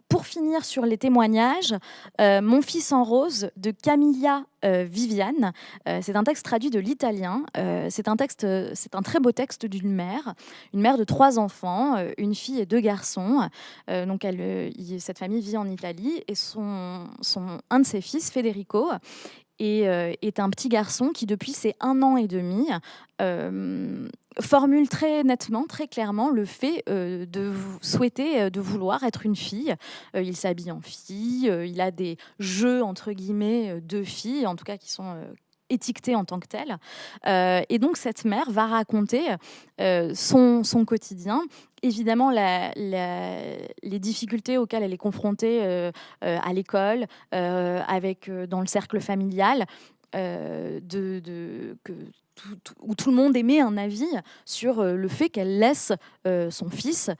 pour finir sur les témoignages, Mon fils en rose de Camilla Viviane. C'est un texte traduit de l'italien. C'est un très beau texte d'une mère de 3 enfants, une fille et 2 garçons. Donc cette famille vit en Italie, et un de ses fils, Federico, est un petit garçon qui, depuis ses 1 an et demi, formule très nettement, très clairement le fait de souhaiter, de vouloir être une fille. Il s'habille en fille, il a des jeux, entre guillemets, de filles, en tout cas qui sont étiquetés en tant que tels. Et donc cette mère va raconter son quotidien. Évidemment, les difficultés auxquelles elle est confrontée à l'école, dans le cercle familial, où tout le monde émet un avis sur le fait qu'elle laisse son fils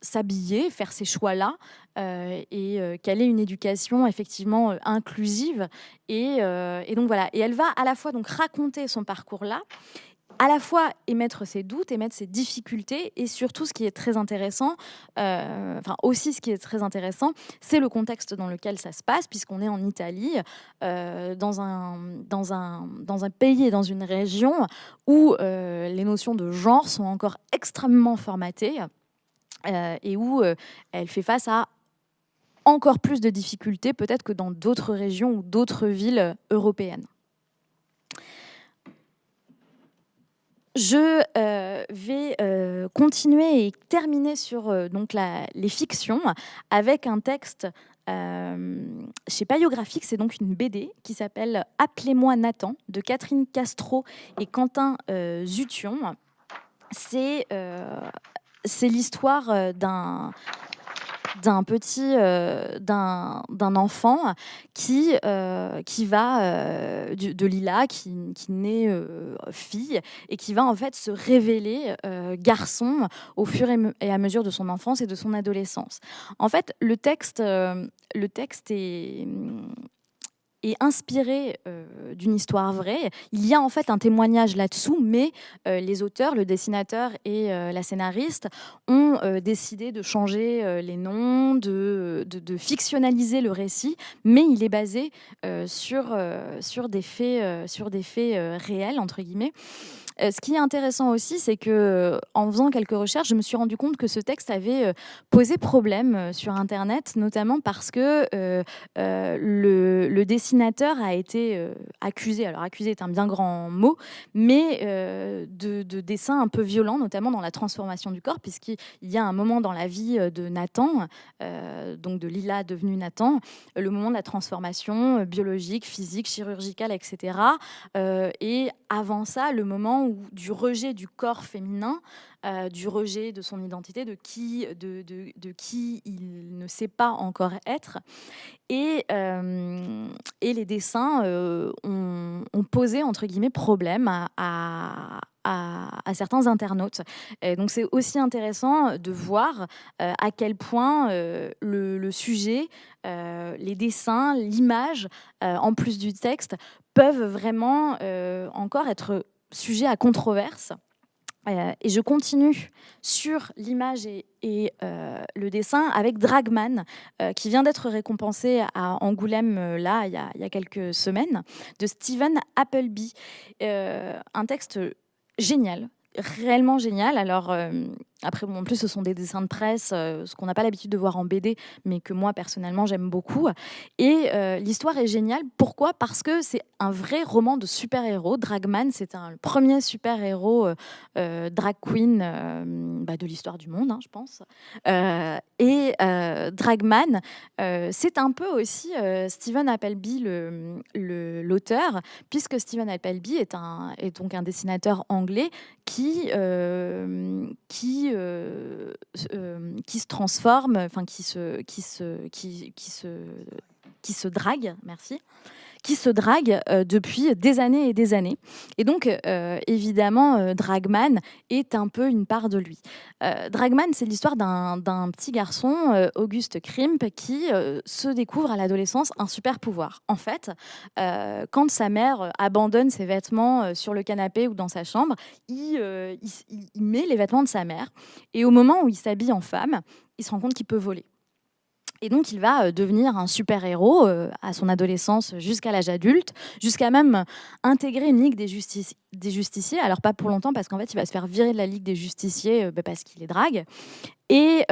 s'habiller, faire ces choix-là, et qu'elle ait une éducation effectivement inclusive. Et donc voilà. Et elle va à la fois donc raconter son parcours-là, à la fois émettre ses doutes, émettre ses difficultés, et surtout ce qui est très intéressant, c'est le contexte dans lequel ça se passe, puisqu'on est en Italie, dans un pays et dans une région où les notions de genre sont encore extrêmement formatées, et où elle fait face à encore plus de difficultés peut-être que dans d'autres régions ou d'autres villes européennes. Je vais continuer et terminer sur les fictions avec un texte chez Paillaud-Graphique. C'est donc une BD qui s'appelle « Appelez-moi Nathan » de Catherine Castro et Quentin Zution. C'est l'histoire d'un enfant qui va de Lila, qui naît fille, et qui va en fait se révéler garçon au fur et à mesure de son enfance et de son adolescence. En fait, le texte est inspiré d'une histoire vraie. Il y a en fait un témoignage là-dessous, mais les auteurs, le dessinateur et la scénariste ont décidé de changer les noms, de fictionnaliser le récit, mais il est basé sur des faits réels, entre guillemets. Ce qui est intéressant aussi, c'est que en faisant quelques recherches, je me suis rendu compte que ce texte avait posé problème sur Internet, notamment parce que le dessinateur a été accusé, alors accusé est un bien grand mot, mais de dessins un peu violents, notamment dans la transformation du corps, puisqu'il y a un moment dans la vie de Nathan, donc de Lila devenue Nathan, le moment de la transformation biologique, physique, chirurgicale, etc. Et avant ça, le moment du rejet du corps féminin, du rejet de son identité, de qui il ne sait pas encore être. Et les dessins ont posé, entre guillemets, problème à certains internautes. Et donc c'est aussi intéressant de voir à quel point le sujet, les dessins, l'image, en plus du texte, peuvent vraiment encore être sujet à controverse. Et je continue sur l'image et le dessin avec Dragman, qui vient d'être récompensé à Angoulême, là, il y a quelques semaines, de Stephen Appleby. Un texte génial, réellement génial. Alors, après, en plus, ce sont des dessins de presse, ce qu'on n'a pas l'habitude de voir en BD, mais que moi, personnellement, j'aime beaucoup. Et l'histoire est géniale. Pourquoi ? Parce que c'est un vrai roman de super-héros. Dragman, c'est le premier super-héros drag queen de l'histoire du monde, je pense. Dragman, c'est un peu aussi Stephen Appleby, l'auteur, puisque Stephen Appleby est donc un dessinateur anglais qui se transforme, enfin qui se drague, merci, qui se drague depuis des années et des années. Et donc, évidemment, Dragman est un peu une part de lui. Dragman, c'est l'histoire d'un petit garçon, Auguste Crimp, qui se découvre à l'adolescence un super pouvoir. En fait, quand sa mère abandonne ses vêtements sur le canapé ou dans sa chambre, il met les vêtements de sa mère. Et au moment où il s'habille en femme, il se rend compte qu'il peut voler. Et donc, il va devenir un super-héros à son adolescence jusqu'à l'âge adulte, jusqu'à même intégrer une ligue des justiciers. Alors, pas pour longtemps, parce qu'en fait, il va se faire virer de la ligue des justiciers parce qu'il est drague. Et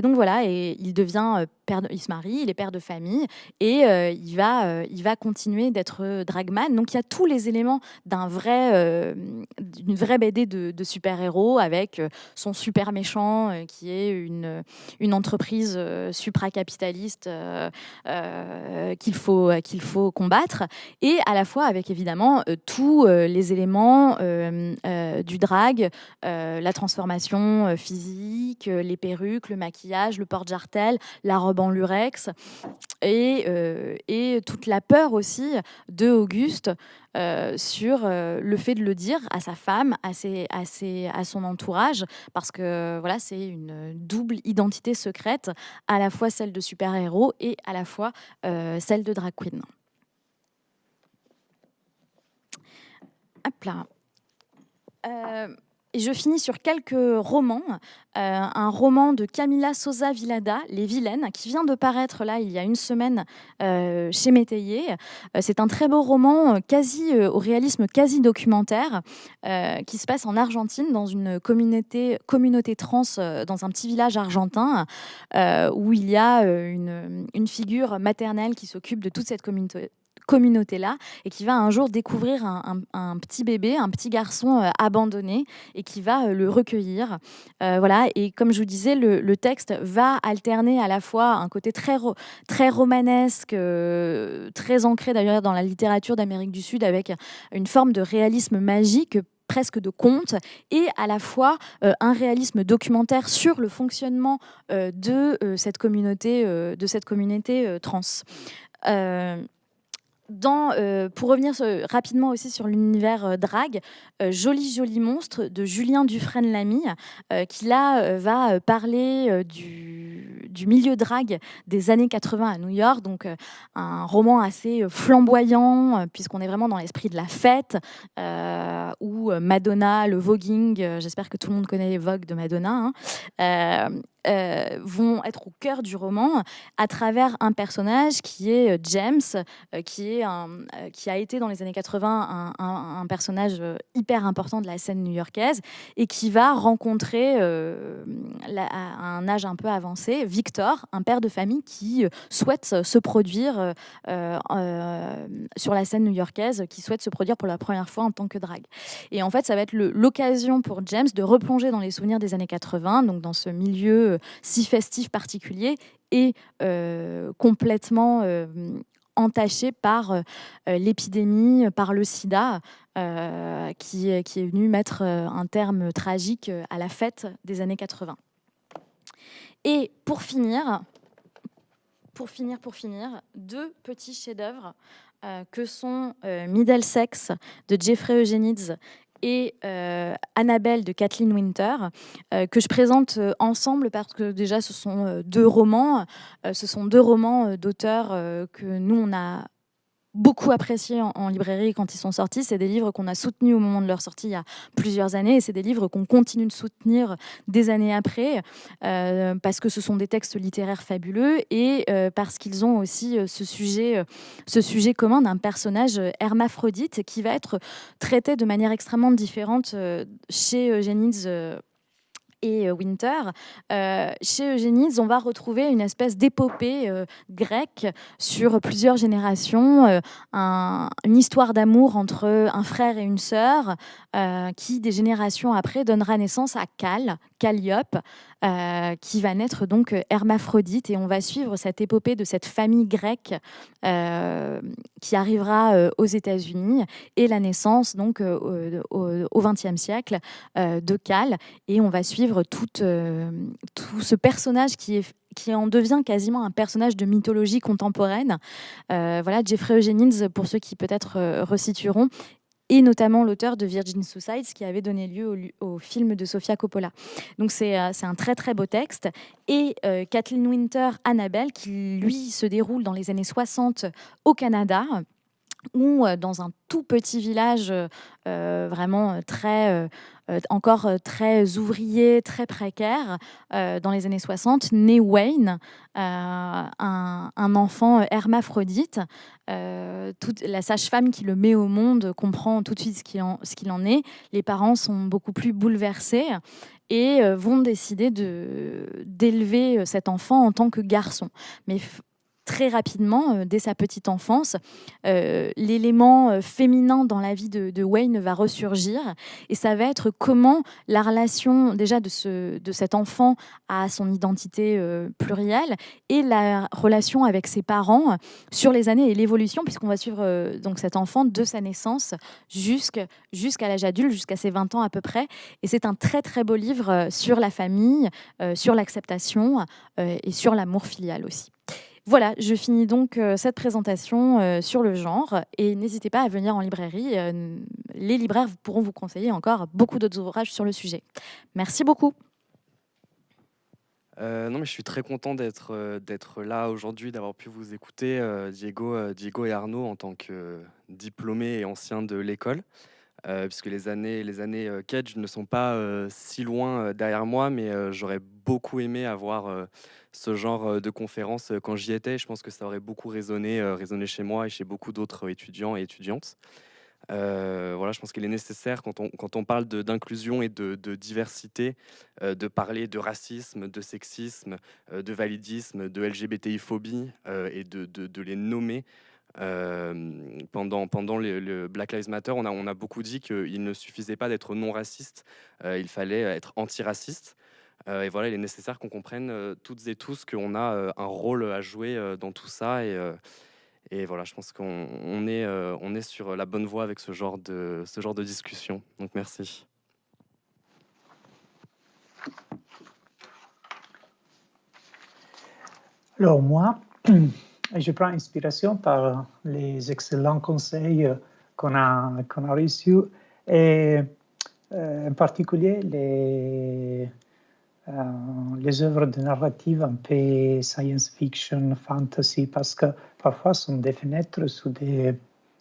donc, voilà, et il devient il se marie, il est père de famille, et il va continuer d'être dragman. Donc, il y a tous les éléments d'une vraie BD de super-héros, avec son super méchant, qui est une entreprise supracapitaliste qu'il faut combattre, et à la fois avec, évidemment, tous les éléments du drag, la transformation physique, les perruques, le maquillage, le porte-jartel, la robe en lurex, et toute la peur aussi de Auguste sur le fait de le dire à sa femme, à son entourage, parce que voilà, c'est une double identité secrète, à la fois celle de super-héros et à la fois celle de drag queen. Hop là. Et je finis sur quelques romans. Un roman de Camila Sosa Vilada, Les Vilaines, qui vient de paraître là il y a une semaine chez Métayer. C'est un très beau roman au réalisme quasi documentaire qui se passe en Argentine, dans une communauté trans, dans un petit village argentin où il y a une figure maternelle qui s'occupe de toute cette communauté-là, et qui va un jour découvrir un petit bébé, un petit garçon abandonné, et qui va le recueillir. Voilà. Et comme je vous disais, le texte va alterner à la fois un côté très romanesque, très ancré d'ailleurs dans la littérature d'Amérique du Sud, avec une forme de réalisme magique, presque de conte, et à la fois un réalisme documentaire sur le fonctionnement de cette communauté trans. Pour revenir rapidement aussi sur l'univers drag, Joli Monstre de Julien Dufresne-Lamy, qui là va parler du milieu drag des années 80 à New York, donc un roman assez flamboyant, puisqu'on est vraiment dans l'esprit de la fête, où Madonna, le voguing, j'espère que tout le monde connaît les Vogue de Madonna, vont être au cœur du roman, à travers un personnage qui est James, qui a été dans les années 80 un personnage hyper important de la scène new-yorkaise, et qui va rencontrer à un âge un peu avancé Victor, un père de famille qui souhaite se produire sur la scène new-yorkaise, qui souhaite se produire pour la première fois en tant que drague. Et en fait, ça va être l'occasion pour James de replonger dans les souvenirs des années 80, donc dans ce milieu si festif particulier, et complètement entaché par l'épidémie, par le sida, qui est venu mettre un terme tragique à la fête des années 80. Et pour finir, deux petits chefs-d'œuvre que sont Middlesex de Jeffrey Eugenides et Annabelle de Kathleen Winter, que je présente ensemble parce que déjà ce sont deux romans d'auteurs que nous on a beaucoup appréciés en librairie quand ils sont sortis. C'est des livres qu'on a soutenus au moment de leur sortie il y a plusieurs années, et c'est des livres qu'on continue de soutenir des années après, parce que ce sont des textes littéraires fabuleux et parce qu'ils ont aussi ce sujet commun d'un personnage hermaphrodite qui va être traité de manière extrêmement différente chez Eugénide et Winter. Chez Eugénide, on va retrouver une espèce d'épopée grecque sur plusieurs générations, une histoire d'amour entre un frère et une sœur qui, des générations après, donnera naissance à Calliope, qui va naître donc hermaphrodite, et on va suivre cette épopée de cette famille grecque qui arrivera aux États-Unis, et la naissance donc au XXe siècle de Cal, et on va suivre tout ce personnage qui en devient quasiment un personnage de mythologie contemporaine. Voilà, Jeffrey Eugénide, pour ceux qui peut-être resitueront, et notamment l'auteur de Virgin Suicides, qui avait donné lieu au film de Sofia Coppola. Donc c'est un très très beau texte. Et Kathleen Winter, Annabelle, qui lui se déroule dans les années 60 au Canada, ou dans un tout petit village vraiment encore très ouvrier, très précaire, dans les années 60, né Wayne, un enfant hermaphrodite. La sage-femme qui le met au monde comprend tout de suite ce qu'il en est. Les parents sont beaucoup plus bouleversés et vont décider d'élever cet enfant en tant que garçon. Mais très rapidement, dès sa petite enfance, l'élément féminin dans la vie de Wayne va ressurgir, et ça va être comment la relation déjà de cet enfant à son identité plurielle, et la relation avec ses parents sur les années et l'évolution, puisqu'on va suivre donc cet enfant de sa naissance jusqu'à l'âge adulte, jusqu'à ses 20 ans à peu près. Et c'est un très très beau livre sur la famille, sur l'acceptation et sur l'amour filial aussi. Voilà, je finis donc cette présentation sur le genre, et n'hésitez pas à venir en librairie. Les libraires pourront vous conseiller encore beaucoup d'autres ouvrages sur le sujet. Merci beaucoup. Non, mais je suis très content d'être là aujourd'hui, d'avoir pu vous écouter, Diego et Arnaud, en tant que diplômés et anciens de l'école, puisque les années Kedge ne sont pas si loin derrière moi, mais j'aurais beaucoup aimé avoir ce genre de conférence quand j'y étais. Je pense que ça aurait beaucoup résonné chez moi et chez beaucoup d'autres étudiants et étudiantes. Voilà, je pense qu'il est nécessaire, quand on parle d'inclusion et de diversité, de parler de racisme, de sexisme, de validisme, de LGBTI-phobie, et de les nommer. Pendant le Black Lives Matter, on a beaucoup dit qu'il ne suffisait pas d'être non raciste, il fallait être antiraciste. Et voilà, il est nécessaire qu'on comprenne toutes et tous qu'on a un rôle à jouer dans tout ça. Et voilà, je pense qu'on est sur la bonne voie avec ce genre de discussion. Donc merci. Alors moi, je prends inspiration par les excellents conseils qu'on a reçus, et en particulier les œuvres de narrative un peu science fiction, fantasy, parce que parfois sont des fenêtres sur des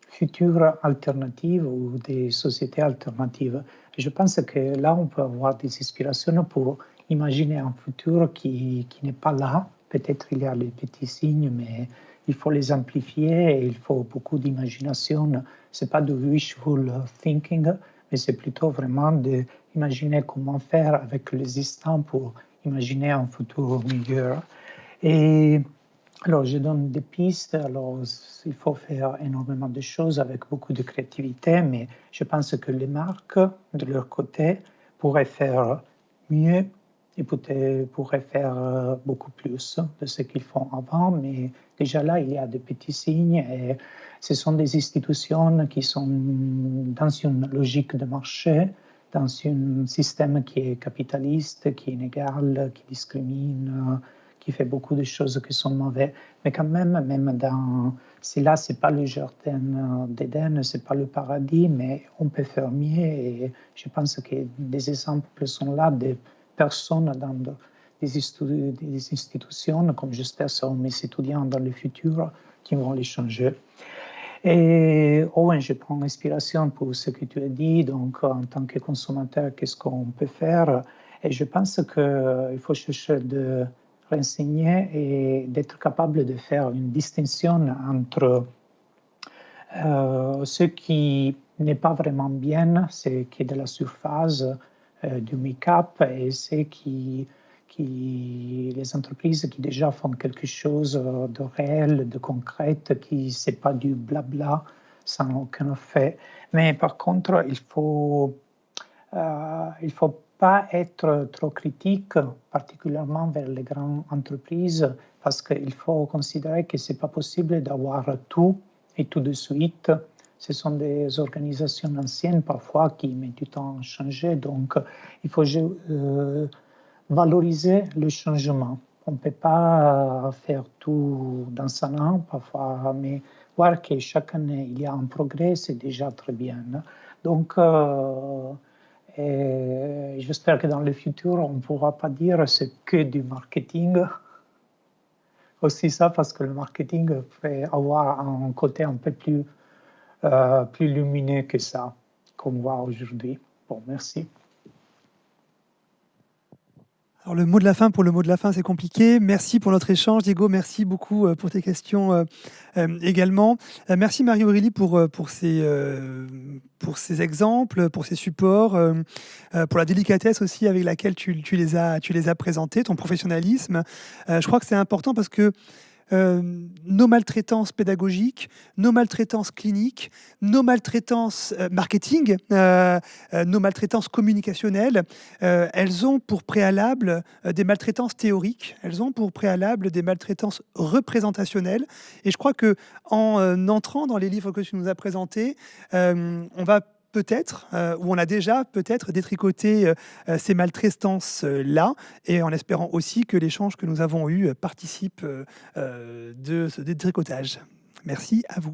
futurs alternatives ou des sociétés alternatives. Et je pense que là, on peut avoir des inspirations pour imaginer un futur qui n'est pas là. Peut-être il y a les petits signes, mais il faut les amplifier et il faut beaucoup d'imagination. Ce n'est pas du wishful thinking, mais c'est plutôt vraiment d'imaginer comment faire avec l'existant pour imaginer un futur meilleur. Et alors, je donne des pistes. Alors, il faut faire énormément de choses avec beaucoup de créativité, mais je pense que les marques, de leur côté, pourraient faire mieux et pourraient faire beaucoup plus de ce qu'ils font avant. Mais déjà là, il y a des petits signes, et ce sont des institutions qui sont dans une logique de marché, dans un système qui est capitaliste, qui est inégal, qui discrimine, qui fait beaucoup de choses qui sont mauvaises. Mais quand même si là, ce n'est pas le jardin d'Éden, ce n'est pas le paradis, mais on peut faire mieux. Et je pense que des exemples sont là, des personnes dans des institutions, comme j'espère seront mes étudiants dans le futur, qui vont les changer. Et Owen, je prends inspiration pour ce que tu as dit. Donc, en tant que consommateur, qu'est-ce qu'on peut faire? Et je pense qu'il faut chercher de renseigner et d'être capable de faire une distinction entre ce qui n'est pas vraiment bien, ce qui est de la surface du make-up, et ce qui les entreprises qui déjà font quelque chose de réel, de concret, qui c'est pas du blabla sans aucun effet. Mais par contre, il faut pas être trop critique, particulièrement vers les grandes entreprises, parce qu'il faut considérer que c'est pas possible d'avoir tout et tout de suite. Ce sont des organisations anciennes parfois qui mettent du temps à changer, donc il faut valoriser le changement. On ne peut pas faire tout dans un an parfois, mais voir que chaque année il y a un progrès, c'est déjà très bien. Donc, j'espère que dans le futur, on ne pourra pas dire que c'est que du marketing. Aussi ça, parce que le marketing peut avoir un côté un peu plus lumineux que ça, qu'on voit aujourd'hui. Bon, merci. Alors le mot de la fin, pour le mot de la fin, c'est compliqué. Merci pour notre échange, Diego. Merci beaucoup pour tes questions également. Merci Marie-Aurélie pour ces exemples, pour ces supports, pour la délicatesse aussi avec laquelle tu les as présentés, ton professionnalisme. Je crois que c'est important parce que nos maltraitances pédagogiques, nos maltraitances cliniques, nos maltraitances marketing, nos maltraitances communicationnelles, elles ont pour préalable des maltraitances théoriques, elles ont pour préalable des maltraitances représentationnelles. Et je crois que en entrant dans les livres que tu nous as présentés, on va peut-être, ou on a déjà peut-être détricoté ces maltraitances-là, et en espérant aussi que l'échange que nous avons eu participe de ce détricotage. Merci à vous.